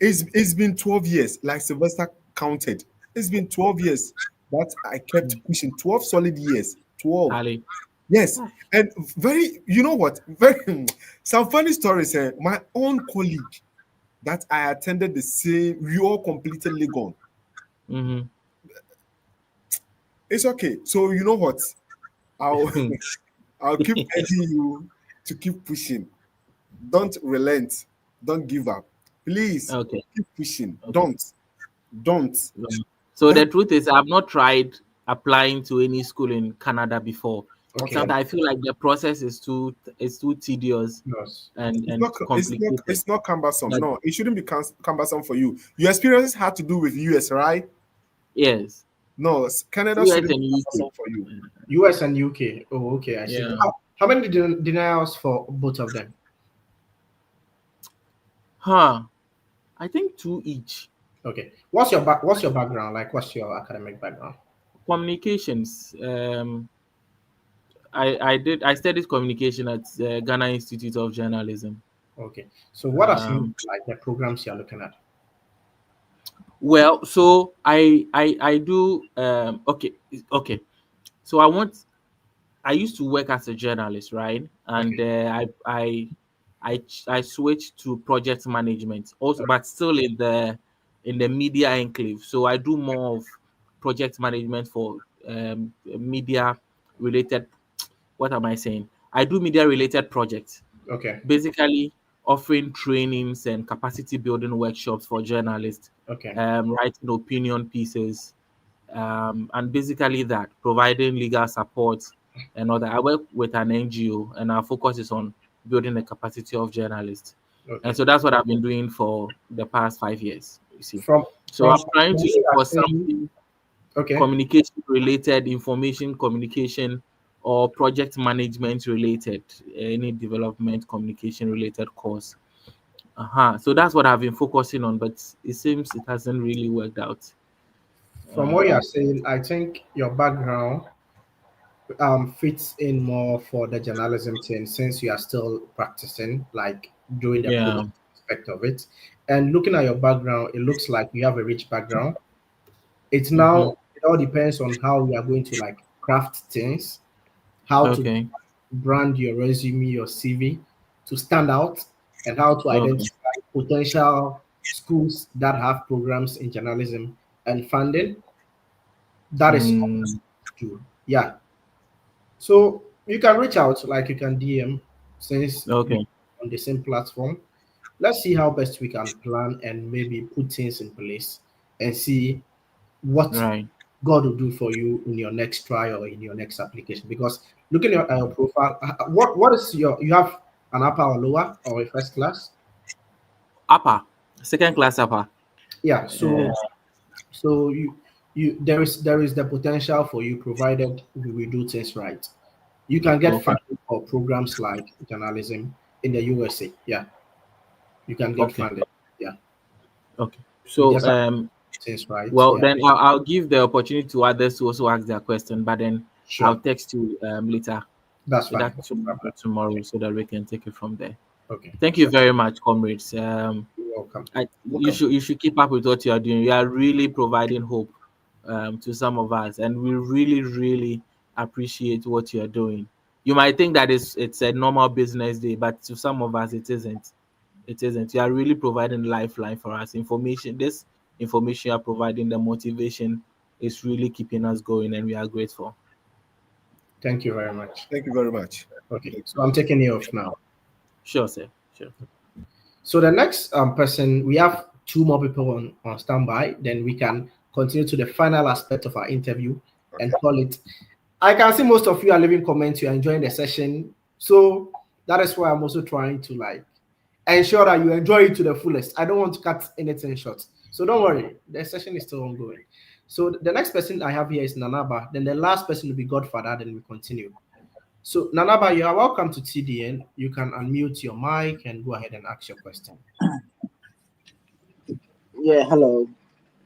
it's been 12 years, like Sylvester counted. It's been 12 years that I kept pushing. 12 solid years. 12. Ali. Yes. And very, you know what? Very some funny stories. My own colleague that I attended the same, we all completed Legon. Mm-hmm. It's okay. So you know what? I'll I'll keep urging you to keep pushing. Don't relent. Don't give up. Please Okay. keep pushing. Okay. Don't. So That the truth is, I've not tried applying to any school in Canada before. Okay. Sometimes I feel like the process is too tedious Yes. and complicated. it's not cumbersome. But No, it shouldn't be cumbersome for you. Your experiences had to do with US, right? yes, No, Canada US shouldn't be and UK. cumbersome for you. US and UK. Oh, okay. I see. Yeah. How many denials for both of them? Huh. I think two each. Okay. What's your background? Like, what's your academic background? Communications. I studied communication at Ghana Institute of Journalism. Okay. So what are some Um, like the programs you're looking at? well, so I do okay. So I want I used to work as a journalist, right? And Okay. I switched to project management also, but still in the media enclave. So I do more of project management for media related. What am I saying? I do media related projects, Okay. basically offering trainings and capacity building workshops for journalists, Okay. writing opinion pieces, and basically that providing legal support and all that. I work with an NGO, and our focus is on building the capacity of journalists, and Okay. so that's what I've been doing for the past 5 years. You see, From so from I'm trying to what look you are for saying, something okay. communication related, information communication, or project management related, any development communication related course. So that's what I've been focusing on, but it seems it hasn't really worked out. From what you are Um, saying, I think your background fits in more for the journalism thing since you are still practicing, like doing the yeah. project aspect of it. And looking at your background, it looks like you have a rich background. It's Mm-hmm. now, it all depends on how you are going to like craft things, how to Okay. brand your resume, your CV to stand out, and how to Okay. identify potential schools that have programs in journalism and funding. That is all Mm, to do. Yeah. So you can reach out, like you can DM, since we okay. on the same platform. Let's see how best we can plan and maybe put things in place and see what Right. God will do for you in your next trial or in your next application. Because looking at your profile, what is your, you have an upper or lower or a first class? Upper. Second class upper. Yeah. Uh, So you there is the potential for you provided we will do things right. You can get okay. funding for programs like journalism in the USA. Yeah, you can get Okay. funded. Yeah, Okay. you So just have to do things right. well Yeah, then I'll give the opportunity to others to also ask their question, but then I'll sure, text you later, that's either fine. No problem. tomorrow, so that we can take it from there. Okay, Thank you sure. very much, comrades. You're welcome. You Welcome. should keep up with what you are doing. You are really providing hope to some of us, and we really appreciate what you are doing. You might think that it's a normal business day, but to some of us it isn't. It isn't. You are really providing lifeline for us. Information. This information you are providing, the motivation is really keeping us going, and we are grateful. Thank you very much. Thank you very much. Okay, Thank so I'm taking you off now. Sure, sir. Sure. So the next person, we have two more people on standby. Then we can continue to the final aspect of our interview you. and Okay. call it. I can see most of you are leaving comments. You are enjoying the session, so that is why I'm also trying to like ensure that you enjoy it to the fullest. I don't want to cut anything short, so don't worry. The session is still ongoing. So the next person I have here is Nanaba. Then the last person will be Godfather. Then we continue. So Nanaba, you are welcome to TDN. You can unmute your mic and go ahead and ask your question. Yeah, hello.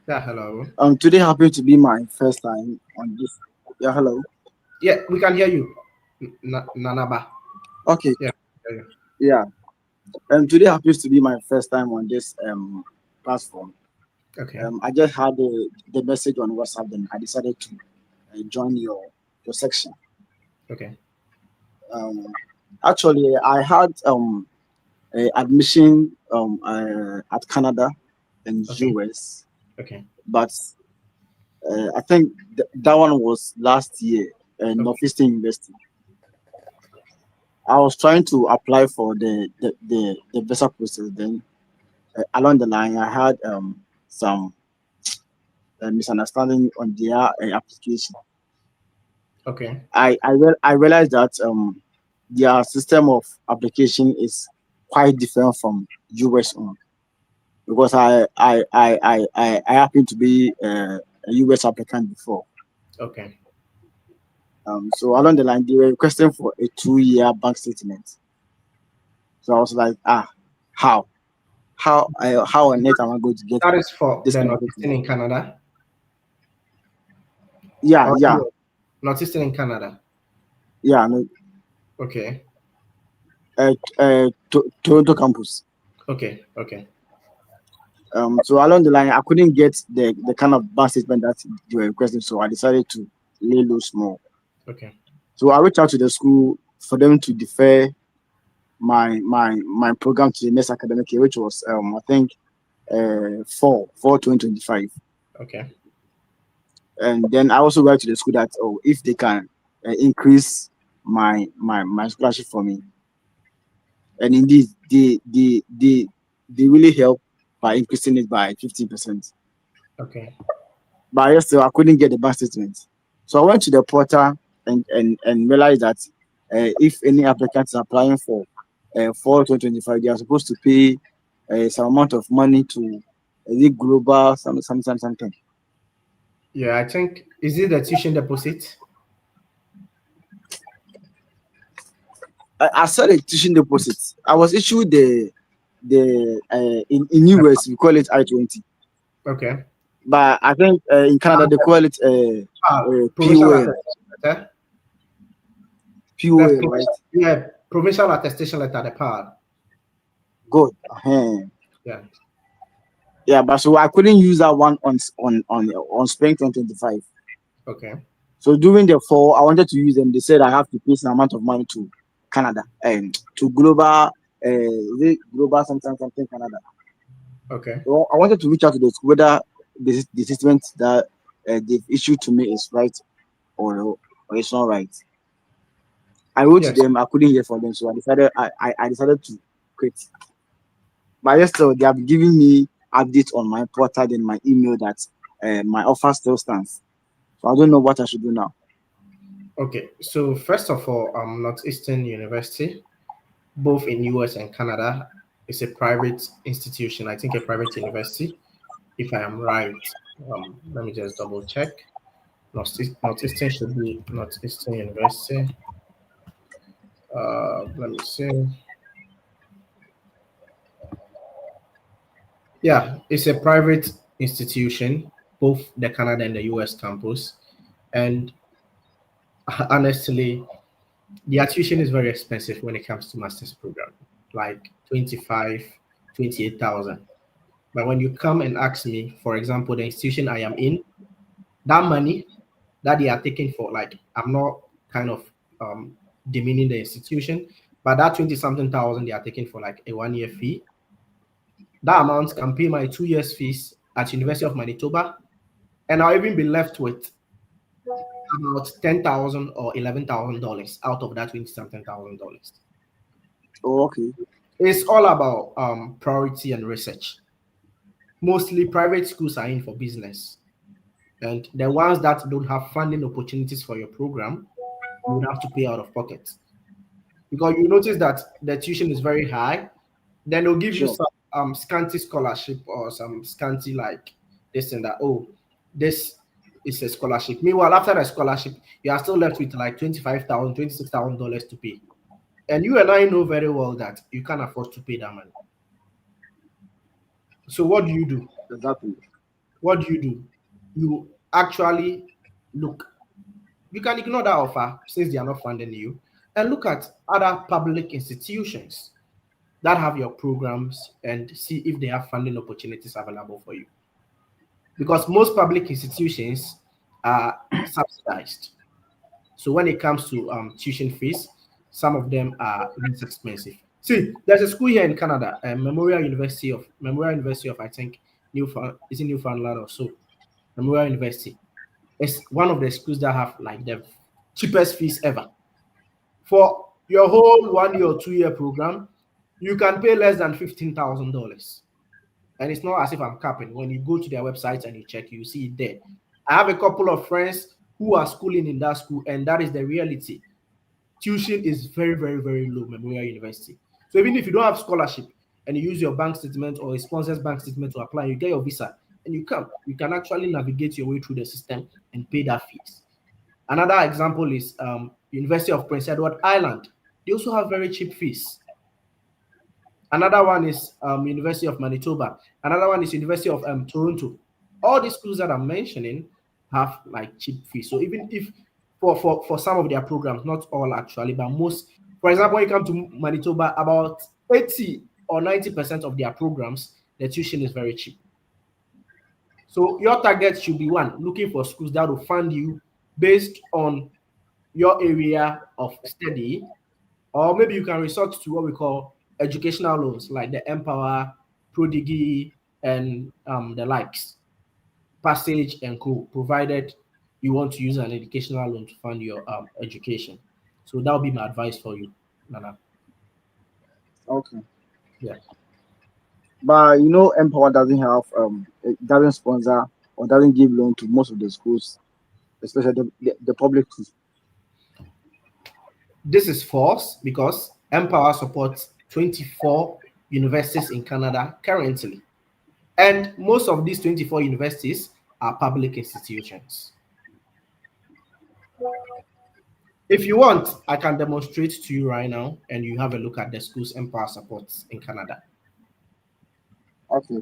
Yeah, hello. Today happens to be my first time on this. Yeah, hello. Yeah, we can hear you, Nanaba. Okay, Yeah. Yeah. yeah. Today happens to be my first time on this platform. Okay. I just had the message on WhatsApp, and I decided to join your section. Okay. Um, Actually, I had admission at Canada and Okay. US, Okay. but I think that one was last year, Okay. Northeastern University. I was trying to apply for the visa process. Then along the line, I had some misunderstanding on their application. Okay. I realized that their system of application is quite different from US own, because I happen to be a US applicant before. Okay. So along the line, they were requesting for a 2-year bank statement. So I was like, how? How on earth am I going to get That is for this the kind of Northeastern document? in Canada. Yeah, Or yeah, Northeastern in Canada. yeah. No, Okay. Toronto campus. Okay. Okay. So along the line, I couldn't get the kind of bank statement that they were requesting, so I decided to lay low small. Okay. So I reached out to the school for them to defer my program to the next academic year, which was I think fall 2025. Okay. And then I also write to the school that, oh, if they can increase my scholarship for me. And indeed they really help by increasing it by 15%. Okay. But I still I couldn't get the bank statement. So I went to the portal and realized that if any applicant is applying for 2025, they are supposed to pay some amount of money to the global something. Yeah, I think, is it the tuition deposit? I saw the tuition deposit. I was issued the in US we call it I-20, Okay. but I think in Canada they call it Provincial POL, attestation letter. The POL, right? yeah, provincial attestation letter, the part. Good. Uh-huh. Yeah. Yeah, but so I couldn't use that one on spring 2025. Okay. So during the fall, I wanted to use them. They said I have to pay some amount of money to Canada and to global, global something Canada. Okay. So I wanted to reach out to the school whether the statement that they've issued to me is right or it's not right. I wrote to Yes. them. I couldn't hear from them, so I decided to quit. But yes, still they have given me updates on my portal and my email that my offer still stands. So I don't know what I should do now. Okay. So first of all, Northeastern University, both in US and Canada, is a private institution. I think a private university, if I am right. Let me just double check. Northeastern should be Northeastern University. Let me see. Yeah, it's a private institution, both the Canada and the US campus. And honestly, the tuition is very expensive when it comes to master's program, like 25, 28,000. But when you come and ask me, for example, the institution I am in, that money that they are taking for, like, I'm not kind of demeaning the institution, but that 20 something thousand they are taking for like a 1 year fee, that amount can pay my 2 years fees at University of Manitoba, and I'll even be left with about 10,000 or $11,000 out of that 20 something thousand dollars. Oh, okay. It's all about priority and research. Mostly private schools are in for business, and the ones that don't have funding opportunities for your program, you would have to pay out of pocket, because you notice that the tuition is very high. Then they'll give you Sure. some scanty scholarship or some scanty like this and that. Oh, this is a scholarship. Meanwhile, after the scholarship, you are still left with like $25,000, $26,000 to pay. And you and I know very well that you can't afford to pay that money. So what do you do? Exactly. What do you do? You actually look. You can ignore that offer since they are not funding you, and look at other public institutions that have your programs and see if they have funding opportunities available for you. Because most public institutions are subsidized. So when it comes to tuition fees, some of them are less expensive. See, there's a school here in Canada, Memorial University of, I think, Newfoundland, is in Newfoundland or so. Memorial University. It's one of the schools that have like the cheapest fees ever. For your whole 1 year or 2 year program, you can pay less than $15,000. And it's not as if I'm capping. When you go to their website and you check, you see it there. I have a couple of friends who are schooling in that school, and that is the reality. Tuition is very, very, very low, Memorial University. So even if you don't have scholarship and you use your bank statement or a sponsor's bank statement to apply, you get your visa and you can actually navigate your way through the system and pay that fees. Another example is University of Prince Edward Island. They also have very cheap fees. Another one is University of Manitoba. Another one is University of Toronto. All these schools that I'm mentioning have like cheap fees. So even if for some of their programs, not all actually, but most, for example, when you come to Manitoba, about 80 or 90% of their programs, the tuition is very cheap. So your target should be one, looking for schools that will fund you based on your area of study, or maybe you can resort to what we call educational loans like the Empower, Prodigy, and the likes, Passage and Co. Provided you want to use an educational loan to fund your education. So that would be my advice for you, Nana. Okay. Yeah. But Empower doesn't have it doesn't sponsor or doesn't give loan to most of the schools, especially the public schools. This is false because Empower supports 24 universities in Canada currently. And most of these 24 universities are public institutions. If you want, I can demonstrate to you right now and you have a look at the schools Empower supports in Canada. Okay.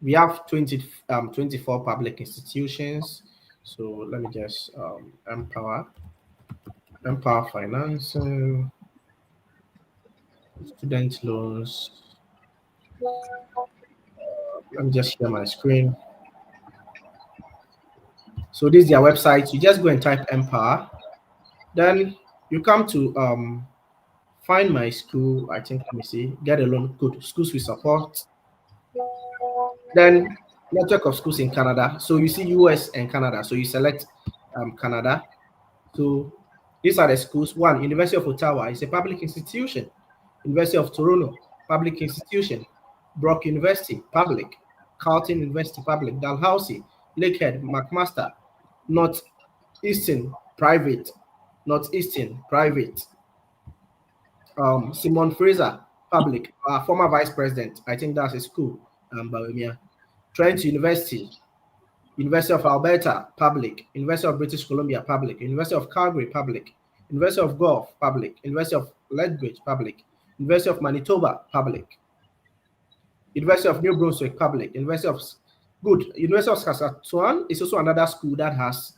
We have 24 public institutions. So let me just Empower Finance, student loans. Let me just share my screen. So this is their website. You just go and type Empower. Then you come to find my school. I think, let me see, get a loan. Good. Schools we support. Then network of schools in Canada. So you see US and Canada. So you select Canada. So these are the schools. One, University of Ottawa is a public institution. University of Toronto, public institution. Brock University, public. Carleton University, public. Dalhousie, Lakehead, McMaster, Northeastern, private. Northeastern, private. Simon Fraser, public. Our former vice president, I think that's a school. Bawumia. Trent University, University of Alberta, public. University of British Columbia, public. University of Calgary, public. University of Guelph, public. University of Lethbridge, public. University of Manitoba, public. University of New Brunswick, public. University of Saskatchewan is also another school that has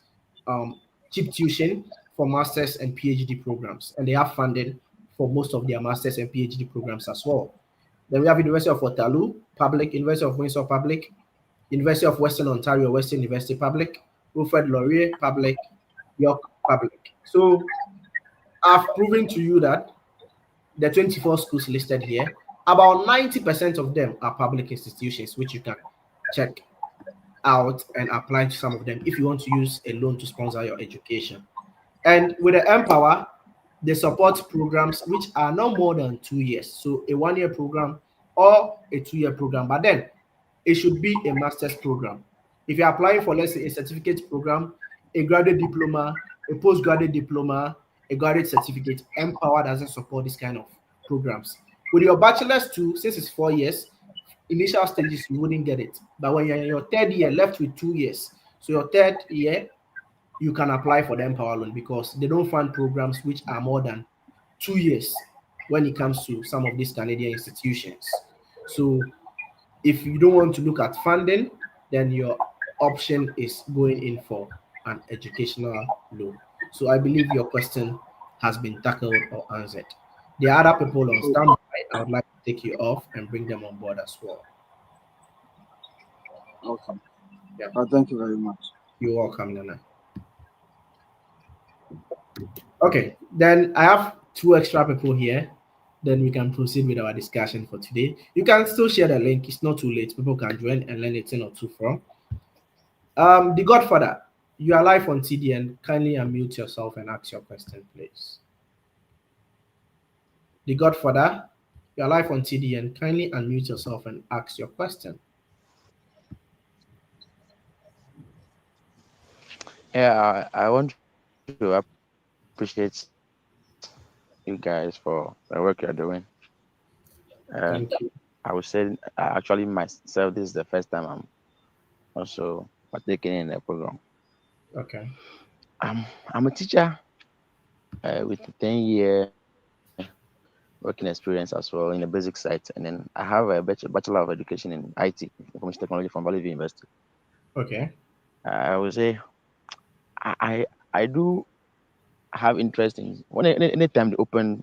cheap tuition for masters and PhD programs, and they have funding for most of their masters and PhD programs as well. Then we have University of Waterloo, public. University of Windsor, public. University of Western Ontario, Western University, public. Wilfred Laurier, public. York, public. So I've proven to you that the 24 schools listed here, about 90% of them are public institutions, which you can check out and apply to some of them if you want to use a loan to sponsor your education. And with the Empower, they support programs which are not more than 2 years. So a 1 year program or a 2 year program. But then it should be a master's program. If you're applying for, let's say, a certificate program, a graduate diploma, a postgraduate diploma, a graduate certificate, Empower doesn't support this kind of programs. With your bachelor's too, since it's 4 years, initial stages you wouldn't get it. But when you're in your third year, left with 2 years, so your third year, you can apply for the Empower loan because they don't fund programs which are more than 2 years when it comes to some of these Canadian institutions. So if you don't want to look at funding, then your option is going in for an educational loan. So I believe your question has been tackled or answered. There are other people on Oh, standby. I would like to take you off and bring them on board as well. okay. Yeah, Thank you very much. you're welcome, Nana. Okay, then I have two extra people here. Then we can proceed with our discussion for today. You can still share the link. It's not too late. People can join and learn a thing or two from. The Godfather, you are live on TDN. Kindly unmute yourself and ask your question, please. The Godfather, you are live on TDN. Kindly unmute yourself and ask your question. Yeah, I want to appreciate you guys for the work you're doing. And Thank I you. would say, actually, myself, this is the first time I'm also partaking in the program. Okay. I'm a teacher with 10-year working experience as well in the basic site, and then I have a bachelor of education in IT, information technology from Valley View University. Okay. I would say I do have interest in anytime they open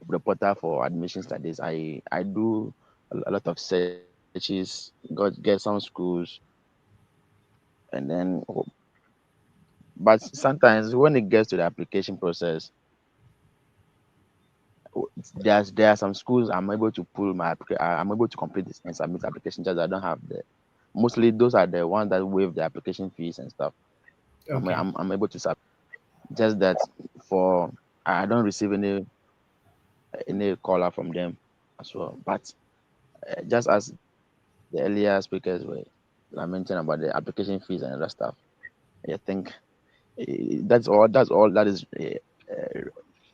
the portal for admission studies, I do a lot of searches, get some schools, and then But sometimes when it gets to the application process, there are some schools I'm able to pull I'm able to complete this and submit application, just I don't have the mostly those are the ones that waive the application fees and stuff. Okay. I'm able to submit. Just that for I don't receive any caller from them as well. But just as the earlier speakers were lamenting about the application fees and other stuff, I think that's all that is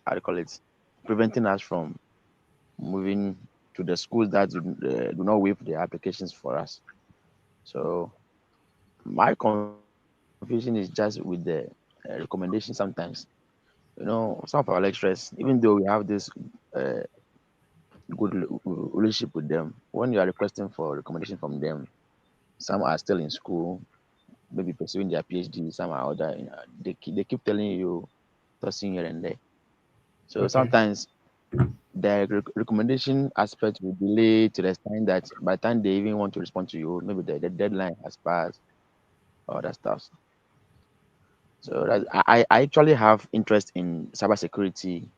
how do you call it, preventing us from moving to the schools that do not waive the applications for us. So my confusion is just with the recommendation sometimes. Some of our lecturers, even though we have this uh, good relationship with them, when you are requesting for recommendation from them, some are still in school, maybe pursuing their PhD, some are other, they keep telling you, tossing here and there. So Okay. sometimes the recommendation aspect will delay to the extent that by the time they even want to respond to you, maybe the deadline has passed, all that stuff. So I actually have interest in cybersecurity,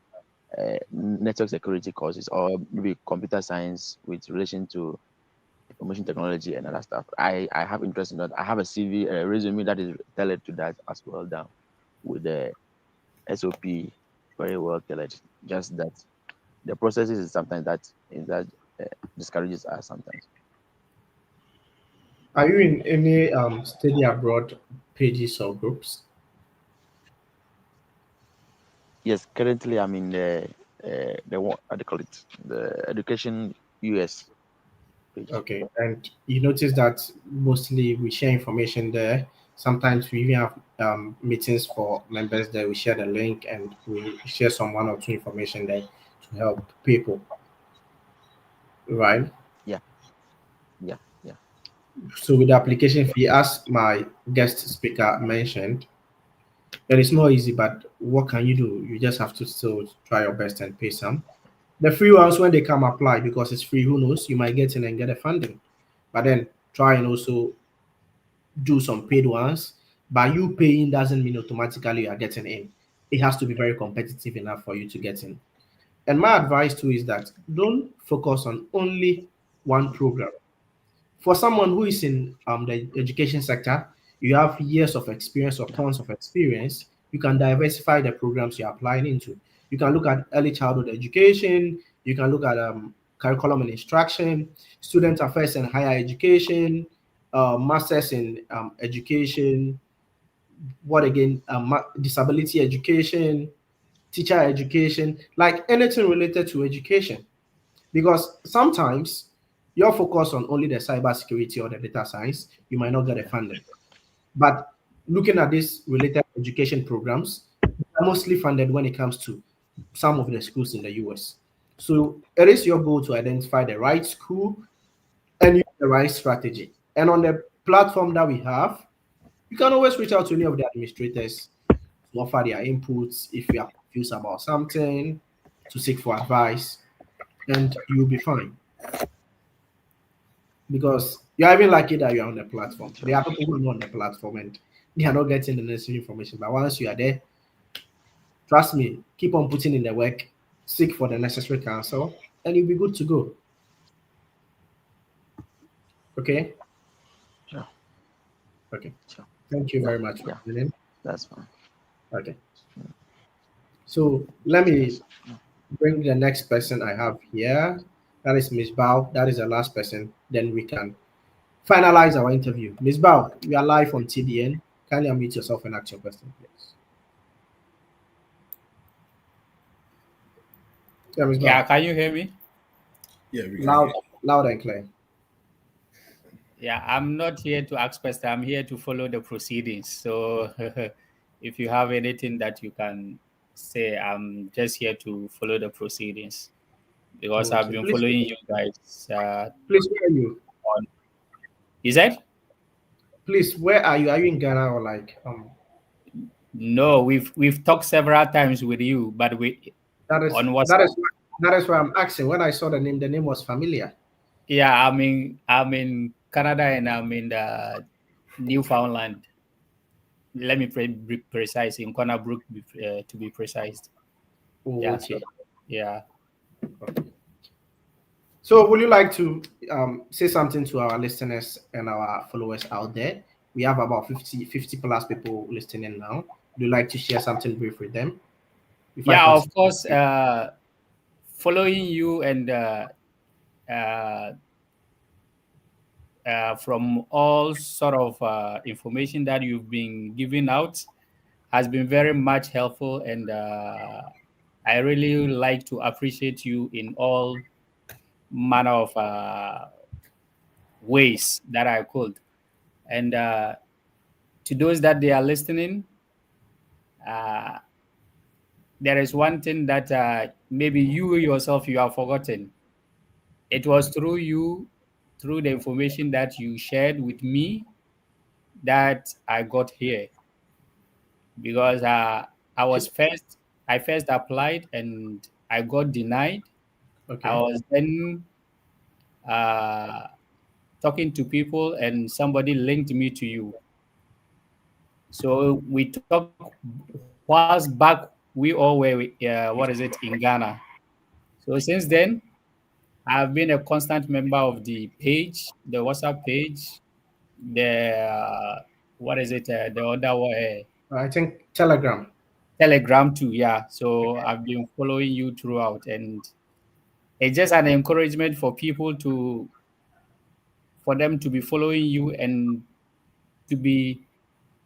network security courses, or maybe computer science with relation to information technology and other stuff. I have interest in that. I have a CV, a resume that is tailored to that as well, down with the SOP very well tailored. Just that the processes is sometimes that uh, discourages us sometimes. Are you in any study abroad pages or groups? Yes, currently I'm in the what how do you call it, the education US page. Okay, and you notice that mostly we share information there. Sometimes we even have meetings for members there. We share the link and we share some one or two information there to help people, right? Yeah, yeah, yeah. So with the application fee, as my guest speaker mentioned, it is not easy, but what can you do? You just have to still try your best and pay some. The free ones, when they come apply, because it's free, who knows? You might get in and get a funding. But then try and also do some paid ones. By you paying doesn't mean automatically you are getting in. It has to be very competitive enough for you to get in. And my advice too is that don't focus on only one program. For someone who is in the education sector, you have years of experience or tons of experience. You can diversify the programs you're applying into. You can look at early childhood education. You can look at curriculum and instruction, student affairs and higher education, masters in education. What again? Disability education, teacher education, like anything related to education. Because sometimes you're focused on only the cyber security or the data science, you might not get a funding. But looking at these related education programs, they are mostly funded when it comes to some of the schools in the US. So it is your goal to identify the right school and use the right strategy. And on the platform that we have, you can always reach out to any of the administrators to offer their inputs if you are confused about something, to seek for advice, and you'll be fine. Because you're even lucky that you're on the platform. There Sure. are people who are not on the platform and they are not getting the necessary information. But once you are there, trust me, keep on putting in the work, seek for the necessary counsel, and you'll be good to go. Okay? Sure. Okay. Sure. Thank you Yeah. very much for Yeah. joining. That's fine. Okay. So let me Cheers. Yeah. bring the next person I have here. That is Miss Bao. That is the last person. Then we can finalize our interview. Miss Bao, we are live on TDN. Kindly unmute yourself and ask your question, please. Yeah, Miss Yeah, Bao. can you hear me? Yeah, we can Loud, hear. loud and clear. Yeah, I'm not here to ask questions. I'm here to follow the proceedings. So if you have anything that you can say, I'm just here to follow the proceedings because I've Okay, been please, following you guys please, where are you? on. Is that? Please, where are you? Are you in Ghana or like No, we've talked several times with you, but we that is on that WhatsApp. is that is why I'm asking. When I saw the name was familiar. Yeah, I'm in Canada and I'm in the Newfoundland. let me be precise, in Corner Brook, to be precise. Oh, Yeah, so okay. yeah. So, would you like to say something to our listeners and our followers out there? We have about 50 plus people listening now. Would you like to share something brief with them before I Yeah, of course. continue? Following you and uh, from all sort of information that you've been giving out has been very much helpful, and I really like to appreciate you in all manner of ways that I could. And to those that they are listening, uh, there is one thing that maybe you yourself you have forgotten. It was through you, through the information that you shared with me, that I got here, because I was first, I first applied and I got denied. I Okay. was then uh, talking to people and somebody linked me to you. So we talked whilst back we all were what is it, in Ghana. So since then I've been a constant member of the page, the WhatsApp page, the what is it, the other one, I think Telegram. Telegram too. Yeah. So I've been following you throughout, and it's just an encouragement for people to, for them to be following you and to be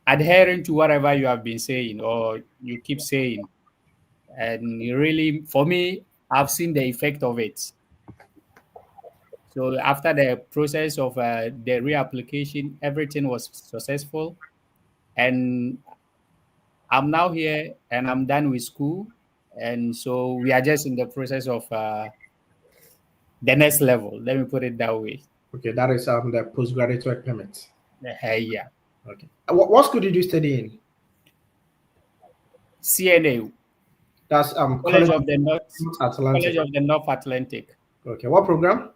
adhering to whatever you have been saying or you keep saying. And really, for me, I've seen the effect of it. So after the process of the reapplication, everything was successful, and I'm now here and I'm done with school, and so we are just in the process of the next level. Let me put it that way. Okay, that is the postgraduate work permit. Yeah. Okay. What school did you study in? CNA, That's College College of of the North, North College Atlantic. of the North Atlantic, Okay. What program?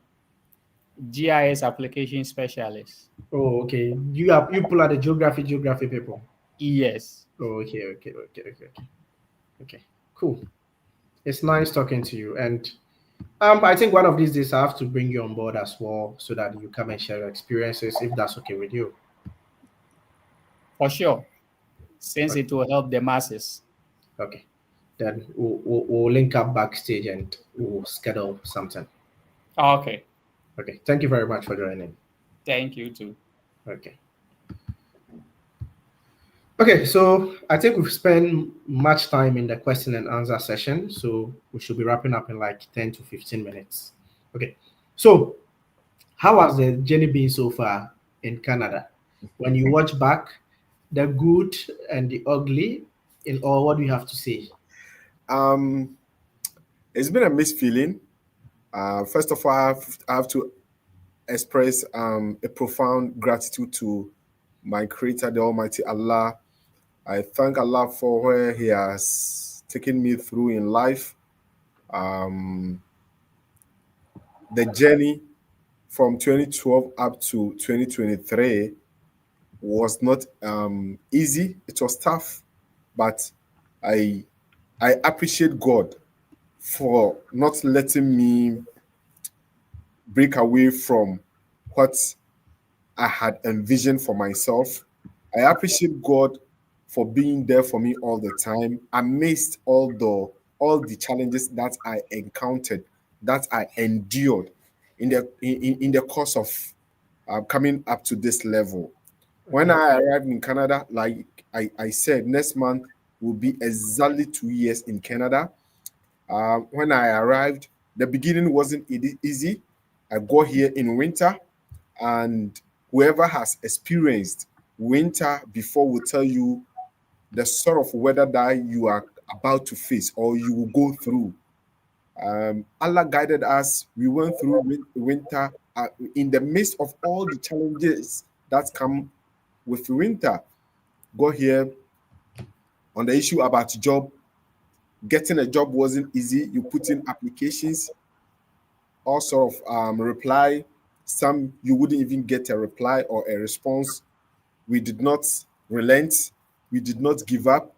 GIS application specialist. Oh, okay. You pull out the geography people. Yes. Oh, okay. Okay. Cool. It's nice talking to you. And I think one of these days I have to bring you on board as well so that you come and share your experiences if that's okay with you. For sure, since Okay. it will help the masses. Okay. Then we'll link up backstage and we'll schedule something. Okay. Okay. Thank you very much for joining. Thank you too. Okay. Okay, so I think we've spent much time in the question and answer session, so we should be wrapping up in like 10 to 15 minutes. Okay, so how has the journey been so far in Canada? When you watch back, the good and the ugly, in all, what do you have to say? Um, it's been a mixed feeling. First of all, I have to express a profound gratitude to my Creator, the Almighty Allah. I thank Allah for where He has taken me through in life. Um, the journey from 2012 up to 2023 was not easy. It was tough, but I I appreciate God for not letting me break away from what I had envisioned for myself. I appreciate God for being there for me all the time, amidst all the challenges that I encountered, that I endured in the course of coming up to this level. When Okay, I arrived in Canada, like I said, next month will be exactly 2 years in Canada. When I arrived, the beginning wasn't easy. I got here in winter, and whoever has experienced winter before will tell you the sort of weather that you are about to face or you will go through. Allah guided us. We went through winter in the midst of all the challenges that come with winter. Got here on the issue about job. Getting a job wasn't easy. You put in applications, all sort of reply. Some you wouldn't even get a reply or a response. We did not relent. We did not give up.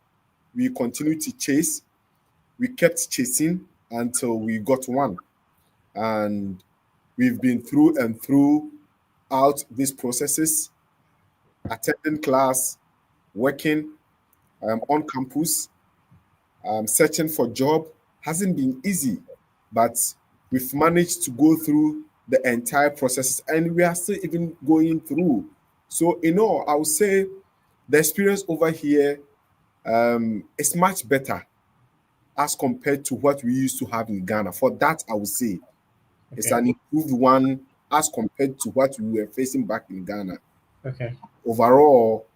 We continued to chase. We kept chasing until we got one. And we've been through and through out these processes, attending class, working on campus, searching for job. Hasn't been easy, but we've managed to go through the entire process and we are still even going through. So, in all, I would say the experience over here is much better as compared to what we used to have in Ghana. For that, I would say it's Okay. an improved one as compared to what we were facing back in Ghana. Okay. Overall,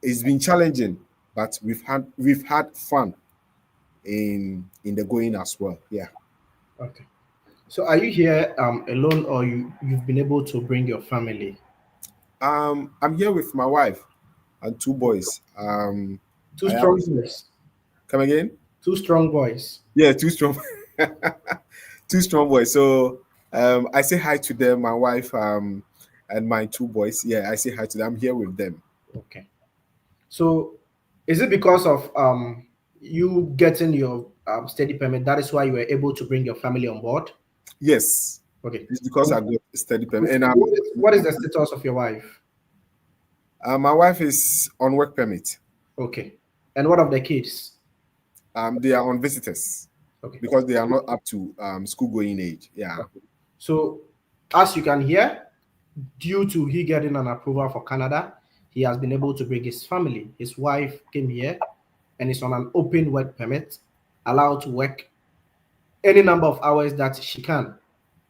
it's been challenging, but we've had fun in the going as well. Yeah. Okay. So are you here alone, or you've been able to bring your family? I'm here with my wife and two boys. Two I have strong boys. come again. Two strong boys. Yeah, two strong, two strong boys. So I say hi to them, my wife and my two boys. Yeah, I say hi to them. I'm here with them. Okay. So is it because of you getting your study permit that is why you were able to bring your family on board? Yes, Okay. it's because I And got a study permit, and what is the status of your wife? my wife is on work permit. Okay. And what of the kids? They are on visitors Okay. because they are not up to school going age. Yeah. So as you can hear, due to he getting an approval for Canada, he has been able to bring his family. His wife came here and is on an open work permit, allowed to work any number of hours that she can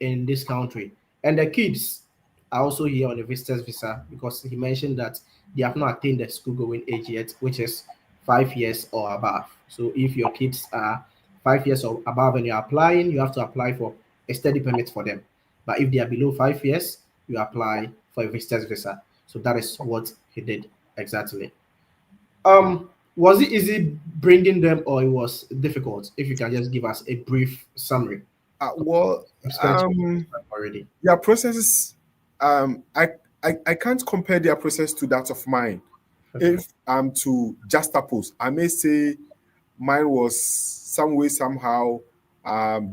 in this country. And the kids are also here on a visitor's visa because he mentioned that they have not attained the school going age yet, which is 5 years or above. So if your kids are 5 years or above and you're applying, you have to apply for a study permit for them. But if they are below 5 years, you apply for a visitor's visa. So that is what he did exactly. Was it easy bringing them, or it was difficult? If you can just give us a brief summary. Well, You've spent so much time already. their processes, um, I, I can't compare their process to that of mine. Okay. If I'm to juxtapose, I may say mine was some way somehow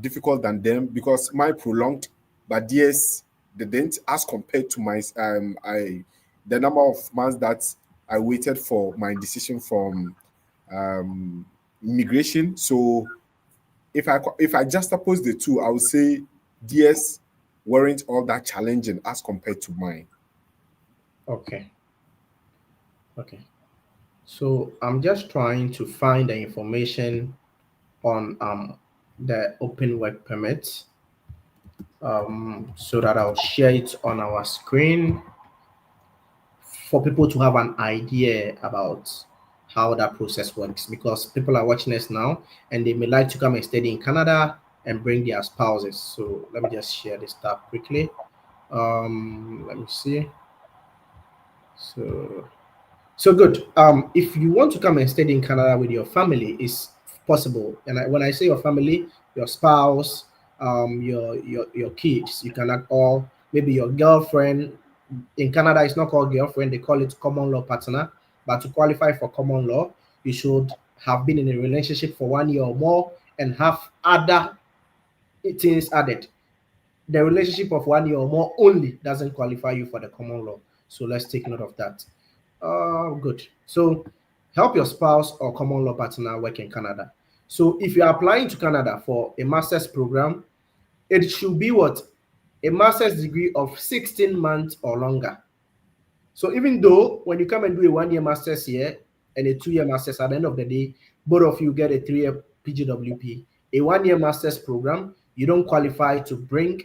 difficult than them because mine prolonged, but theirs they didn't as compared to my the number of months that I waited for my decision from um, immigration. So if I juxtapose the two, I would say theirs weren't all that challenging as compared to mine. Okay. Okay. So I'm just trying to find the information on the open work permit so that I'll share it on our screen for people to have an idea about how that process works, because people are watching us now and they may like to come and study in Canada and bring their spouses. So let me just share this tab quickly. Let me see. So good. If you want to come and study in Canada with your family, it's possible. And when I say your family, your spouse, your kids, you can act all, maybe your girlfriend. In Canada, it's not called girlfriend; they call it common law partner. But to qualify for common law, you should have been in a relationship for 1 year or more and have other things added. The relationship of 1 year or more only doesn't qualify you for the common law. So let's take note of that. Good. So help your spouse or common law partner work in Canada. So if you're applying to Canada for a master's program, it should be what? A master's degree of 16 months or longer. So even though when you come and do a 1 year master's here and a 2 year master's, at the end of the day, both of you get a 3 year PGWP, a 1 year master's program, you don't qualify to bring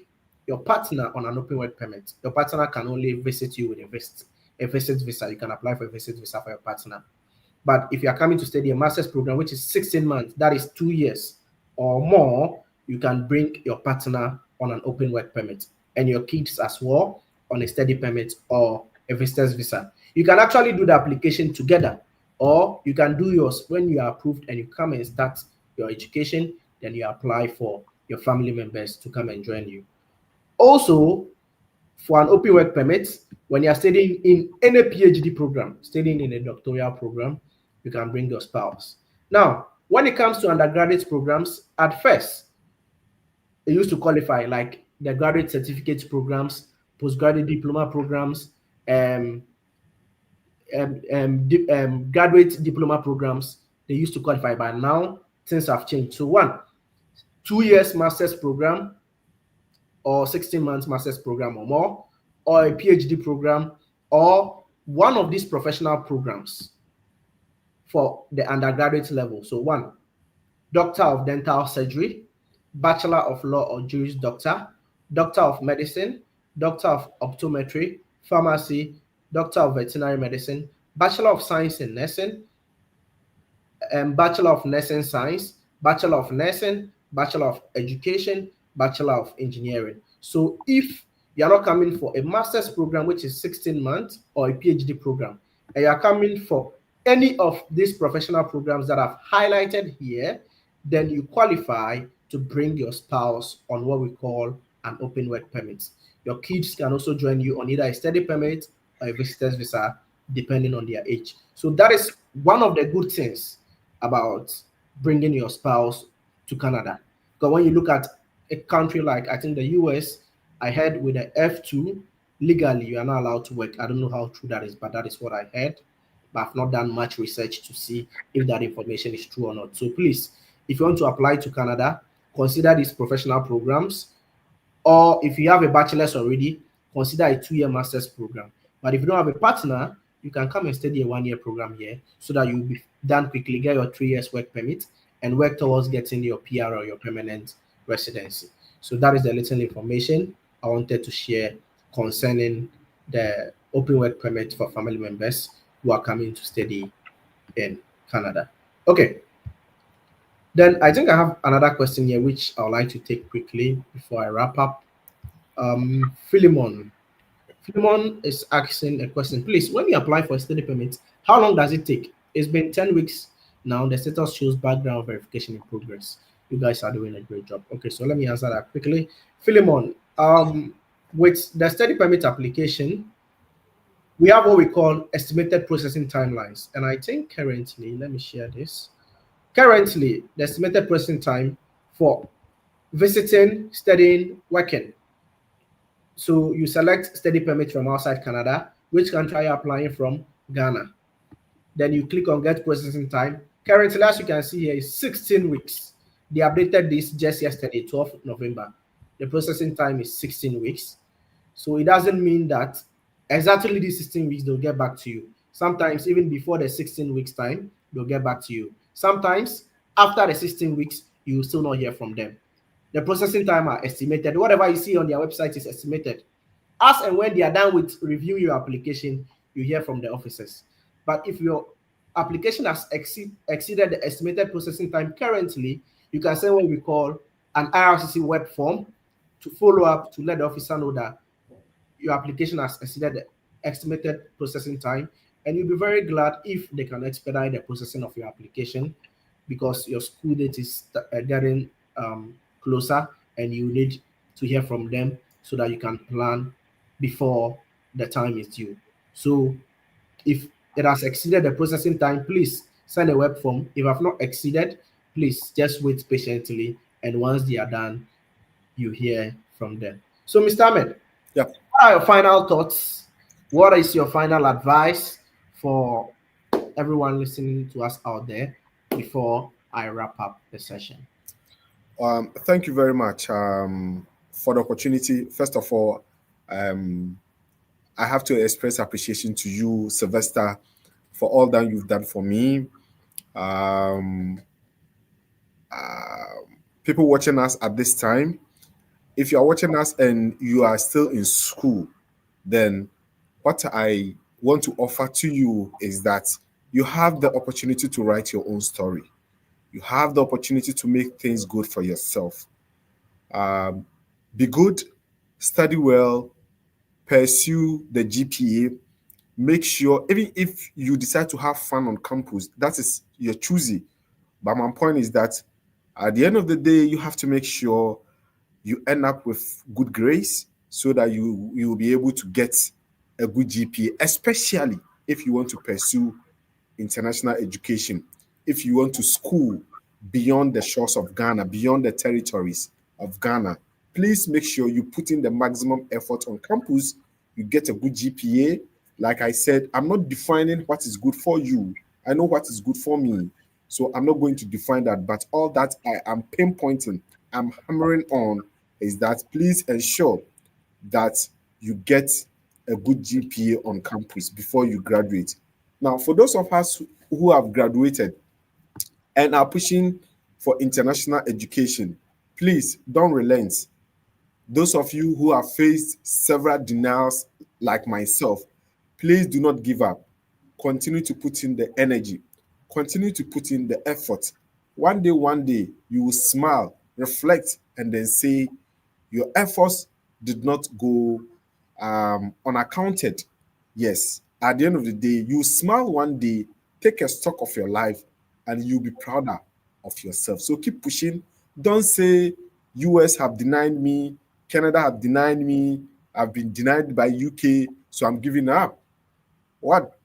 your partner on an open work permit. Your partner can only visit you with a visit visa. You can apply for a visit visa for your partner. But if you are coming to study a master's program, which is 16 months, that is 2 years or more, you can bring your partner on an open work permit and your kids as well on a study permit or a visitor's visa. You can actually do the application together, or you can do yours when you are approved and you come and start your education, then you apply for your family members to come and join you. Also, for an open work permit, when you are studying in any PhD program, studying in a doctoral program, you can bring your spouse. Now, when it comes to undergraduate programs, at first, it used to qualify like the graduate certificate programs, postgraduate diploma programs, um, graduate diploma programs. They used to qualify, but now things have changed. So, 2 years master's program or 16 months master's program or more, or a PhD program, or one of these professional programs for the undergraduate level. So, one, Doctor of Dental Surgery, Bachelor of Law or Juris Doctor, Doctor of Medicine, Doctor of Optometry, Pharmacy, Doctor of Veterinary Medicine, Bachelor of Science in Nursing, Bachelor of Nursing Science, Bachelor of Nursing, Bachelor of Education, Bachelor of Engineering. So if you're not coming for a master's program, which is 16 months, or a PhD program, and you're coming for any of these professional programs that I've highlighted here, then you qualify to bring your spouse on what we call an open work permit. Your kids can also join you on either a study permit or a visitor's visa, depending on their age. So that is one of the good things about bringing your spouse to Canada. Because when you look at a country like, I think, the US, I heard with the F2, legally you are not allowed to work. I don't know how true that is, but that is what I heard. But I've not done much research to see if that information is true or not. So please, if you want to apply to Canada, consider these professional programs, or if you have a bachelor's already, consider a 2-year master's program. But if you don't have a partner, you can come and study a 1-year program here so that you'll be done quickly, get your 3 years work permit, and work towards getting your PR or your permanent residency. So that is the little information I wanted to share concerning the open work permit for family members who are coming to study in Canada. Okay, then I think I have another question here which I would like to take quickly before I wrap up. Philemon. Philemon is asking a question. Please, when you apply for a study permit, how long does it take? It's been 10 weeks now. The status shows background verification in progress. You guys are doing a great job. Okay, so let me answer that quickly. Philemon, with the study permit application, we have what we call estimated processing timelines. And I think currently, let me share this. Currently, the estimated processing time for visiting, studying, working. So you select study permit from outside Canada. Which country are you applying from? Ghana. Then you click on get processing time. Currently, as you can see here, is 16 weeks. They updated this just yesterday, 12th November. The processing time is 16 weeks. So it doesn't mean that exactly these 16 weeks they'll get back to you. Sometimes even before the 16 weeks time, they'll get back to you. Sometimes after the 16 weeks, you will still not hear from them. The processing time are estimated. Whatever you see on their website is estimated. As and when they are done with reviewing your application, you hear from the officers. But if your application has exceeded the estimated processing time currently, you can send what we call an IRCC web form to follow up to let the officer know that your application has exceeded the estimated processing time, and you'll be very glad if they can expedite the processing of your application because your school date is getting closer and you need to hear from them so that you can plan before the time is due. So if it has exceeded the processing time, please send a web form. If I've not exceeded, please just wait patiently, and once they are done, you hear from them. So, Mr. Ahmed, Yeah. what are your final thoughts? What is your final advice for everyone listening to us out there before I wrap up the session? Thank you very much for the opportunity. First of all, I have to express appreciation to you, Sylvester, for all that you've done for me. Um, People watching us at this time, if you are watching us and you are still in school, then what I want to offer to you is that you have the opportunity to write your own story. You have the opportunity to make things good for yourself. Um, be good, study well, pursue the GPA. Make sure, even if you decide to have fun on campus, that is your choosing. But my point is that at the end of the day, you have to make sure you end up with good grades so that you will be able to get a good GPA, especially if you want to pursue international education, if you want to school beyond the shores of Ghana, beyond the territories of Ghana, please make sure you put in the maximum effort on campus. You get a good GPA. Like I said, I'm not defining what is good for you. I know what is good for me. So I'm not going to define that. But all that I am pinpointing, I'm hammering on is that please ensure that you get a good GPA on campus before you graduate. Now, for those of us who have graduated and are pushing for international education, please don't relent. Those of you who have faced several denials like myself, please do not give up. Continue to put in the energy, continue to put in the effort. One day, you will smile, reflect, and then say, your efforts did not go unaccounted. Yes, at the end of the day, you smile one day, take a stock of your life, and you'll be prouder of yourself. So keep pushing. Don't say US have denied me, Canada have denied me, I've been denied by UK, so I'm giving up. What?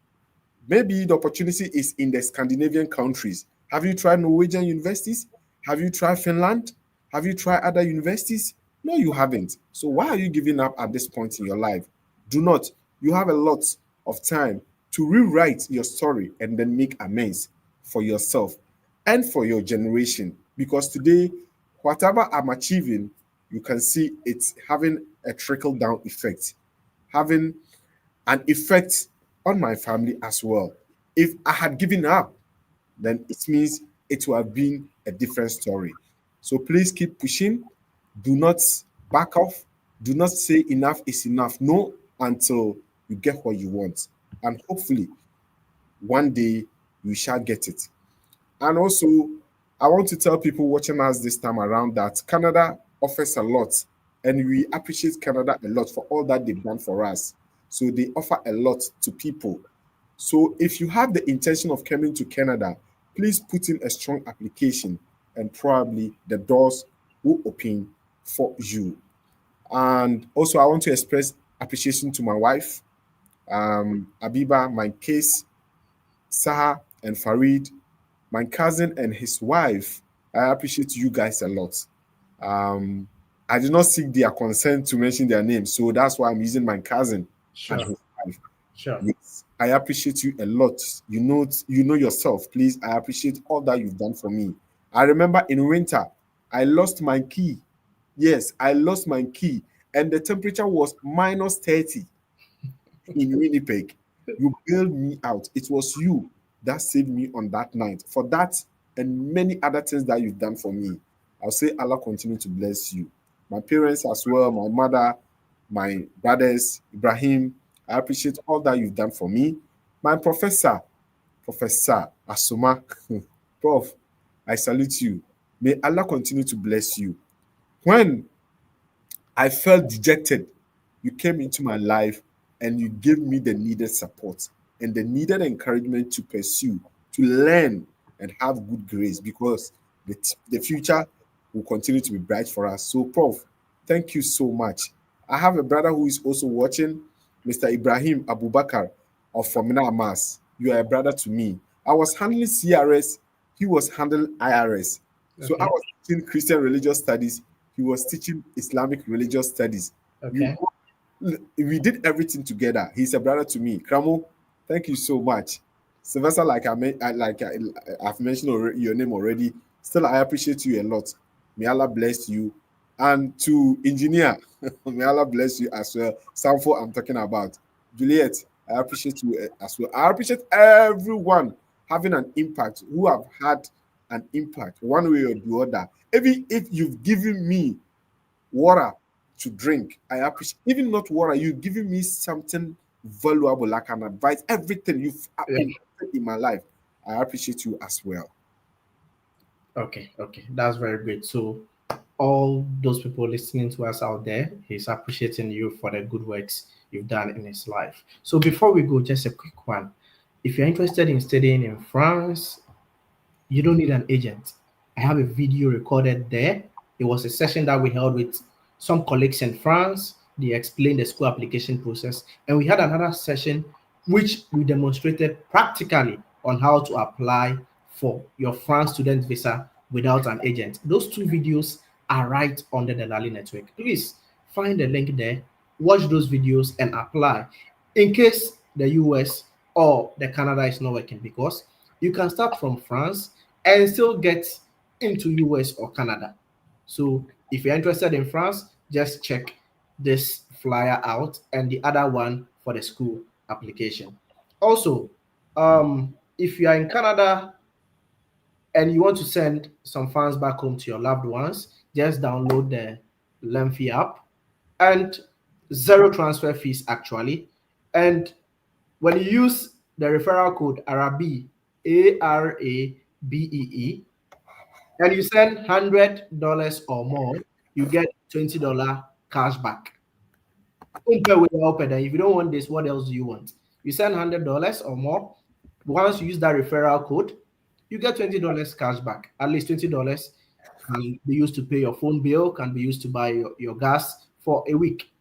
Maybe the opportunity is in the Scandinavian countries. Have you tried Norwegian universities? Have you tried Finland? Have you tried other universities? No, you haven't. So why are you giving up at this point in your life? Do not. You have a lot of time to rewrite your story and then make amends for yourself and for your generation. Because today, whatever I'm achieving, you can see it's having a trickle down effect, having an effect on my family as well. If I had given up, then it means it would have been a different story. So please keep pushing. Do not back off. Do not say enough is enough. No, until you get what you want. And hopefully, one day you shall get it. And also, I want to tell people watching us this time around that Canada offers a lot, and we appreciate Canada a lot for all that they've done for us. So they offer a lot to people. So if you have the intention of coming to Canada, please put in a strong application, and probably the doors will open for you. And also, I want to express appreciation to my wife, Abiba, my case, Saha, and Farid, my cousin and his wife. I appreciate you guys a lot. Um, I did not seek their consent to mention their names, so that's why I'm using my cousin and Sure, his wife. sure. Yes, I appreciate you a lot. You know yourself. Please, I appreciate all that you've done for me. I remember in winter, I lost my key. Yes, I lost my key, and the temperature was minus 30 in Winnipeg. You bailed me out. It was you that saved me on that night. For that and many other things that you've done for me, I'll say Allah continue to bless you. My parents as well, my mother, my brothers, Ibrahim, I appreciate all that you've done for me. My professor, Professor Asuma, Prof, I salute you. May Allah continue to bless you. When I felt dejected, you came into my life and you gave me the needed support and the needed encouragement to pursue, to learn, and have good grades because the future will continue to be bright for us. So, Prof, thank you so much. I have a brother who is also watching, Mr. Ibrahim Abubakar of Formina Amas. You are a brother to me. I was handling CRS, he was handling IRS. So I Okay, was teaching Christian religious studies, he was teaching Islamic religious studies. We okay. we did everything together. He's a brother to me. Kramo, thank you so much. Sylvester, I've mentioned already, your name already. Still, I appreciate you a lot. May Allah bless you. And to engineer, may Allah bless you as well. Sanfo, I'm talking about. Juliet, I appreciate you as well. I appreciate everyone having an impact, who have had an impact one way or the other. Even if you've given me water to drink, I appreciate. Even not water, you've given me something valuable, like an advice. Everything you've Yeah. impacted in my life, I appreciate you as well. Okay, okay. That's very great. So all those people listening to us out there, he's appreciating you for the good works you've done in his life. So before we go, just a quick one. If you're interested in studying in France, you don't need an agent. I have a video recorded there. It was a session that we held with some colleagues in France. They explained the school application process. And we had another session which we demonstrated practically on how to apply for your France student visa without an agent. Those two videos are right under the Lali network. Please find the link there, watch those videos, and apply in case the US or the Canada is not working, because you can start from France and still get into US or Canada. So if you're interested in France, just check this flyer out and the other one for the school application. Also, if you are in Canada and you want to send some funds back home to your loved ones, just download the Lemfi app, and zero transfer fees actually. And when you use the referral code ARABEE, ARABEE, and you send $100 or more, you get $20 cash back. If you don't want this, what else do you want? You send $100 or more. Once you use that referral code, you get $20 cash back. At least $20 can be used to pay your phone bill, can be used to buy your gas for a week.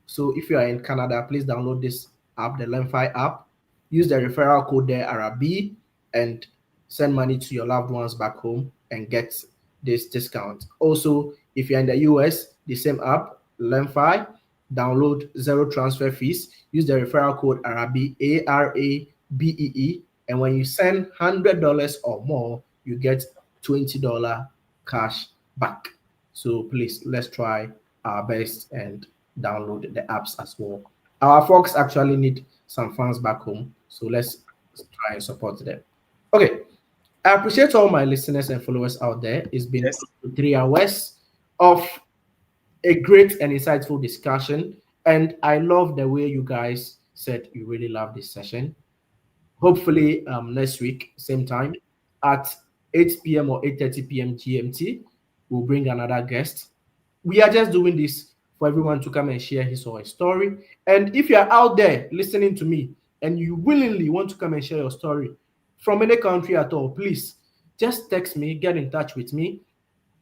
So if you are in Canada, please download this app, the Lemfi app. Use the referral code there, Arabi, and send money to your loved ones back home and get this discount. Also, if you're in the US, the same app, Lemfi, download zero transfer fees. Use the referral code Arabi, ARABEE, and when you send $100 or more, you get $20 cash back. So please, let's try our best and download the apps as well. Our folks actually need some funds back home, so let's try and support them. Okay, I appreciate all my listeners and followers out there. It's been Yes. 3 hours of a great and insightful discussion, and I love the way you guys said you really love this session. Hopefully, next week, same time at 8 p.m. or 8:30 p.m. GMT, we'll bring another guest. We are just doing this for everyone to come and share his or her story. And if you are out there listening to me and you willingly want to come and share your story from any country at all, please just text me, get in touch with me.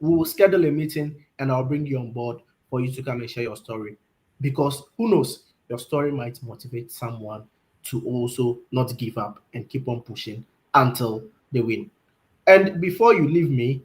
We will schedule a meeting and I'll bring you on board for you to come and share your story. Because who knows, your story might motivate someone to also not give up and keep on pushing until they win. And before you leave me,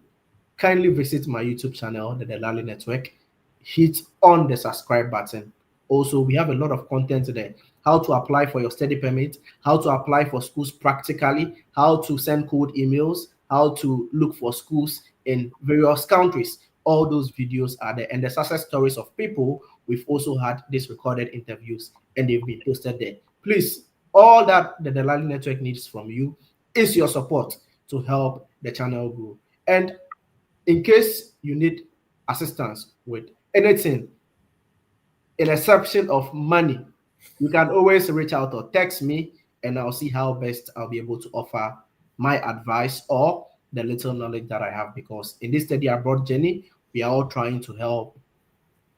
kindly visit my YouTube channel, the Delali Network. Hit on the subscribe button. Also, we have a lot of content there. How to apply for your study permit, how to apply for schools practically, how to send cold emails, how to look for schools in various countries. All those videos are there. And the success stories of people, we've also had these recorded interviews and they've been posted there. Please, all that the Delali Network needs from you is your support to help the channel grow. And in case you need assistance with anything, in exception of money, you can always reach out or text me, and I'll see how best I'll be able to offer my advice or the little knowledge that I have. Because in this study abroad journey, we are all trying to help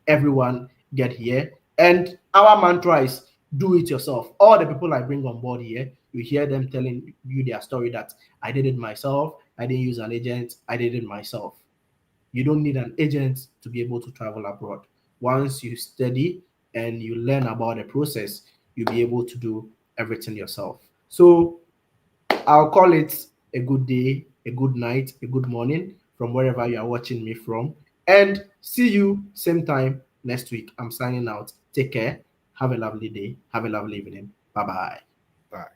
everyone get here. And our mantra is do it yourself. All the people I bring on board here, you hear them telling you their story that I did it myself, I didn't use an agent, I did it myself. You don't need an agent to be able to travel abroad. Once you study and you learn about the process, you'll be able to do everything yourself. So I'll call it a good day, a good night, a good morning from wherever you are watching me from. And see you same time next week. I'm signing out. Take care. Have a lovely day. Have a lovely evening. Bye bye. Bye.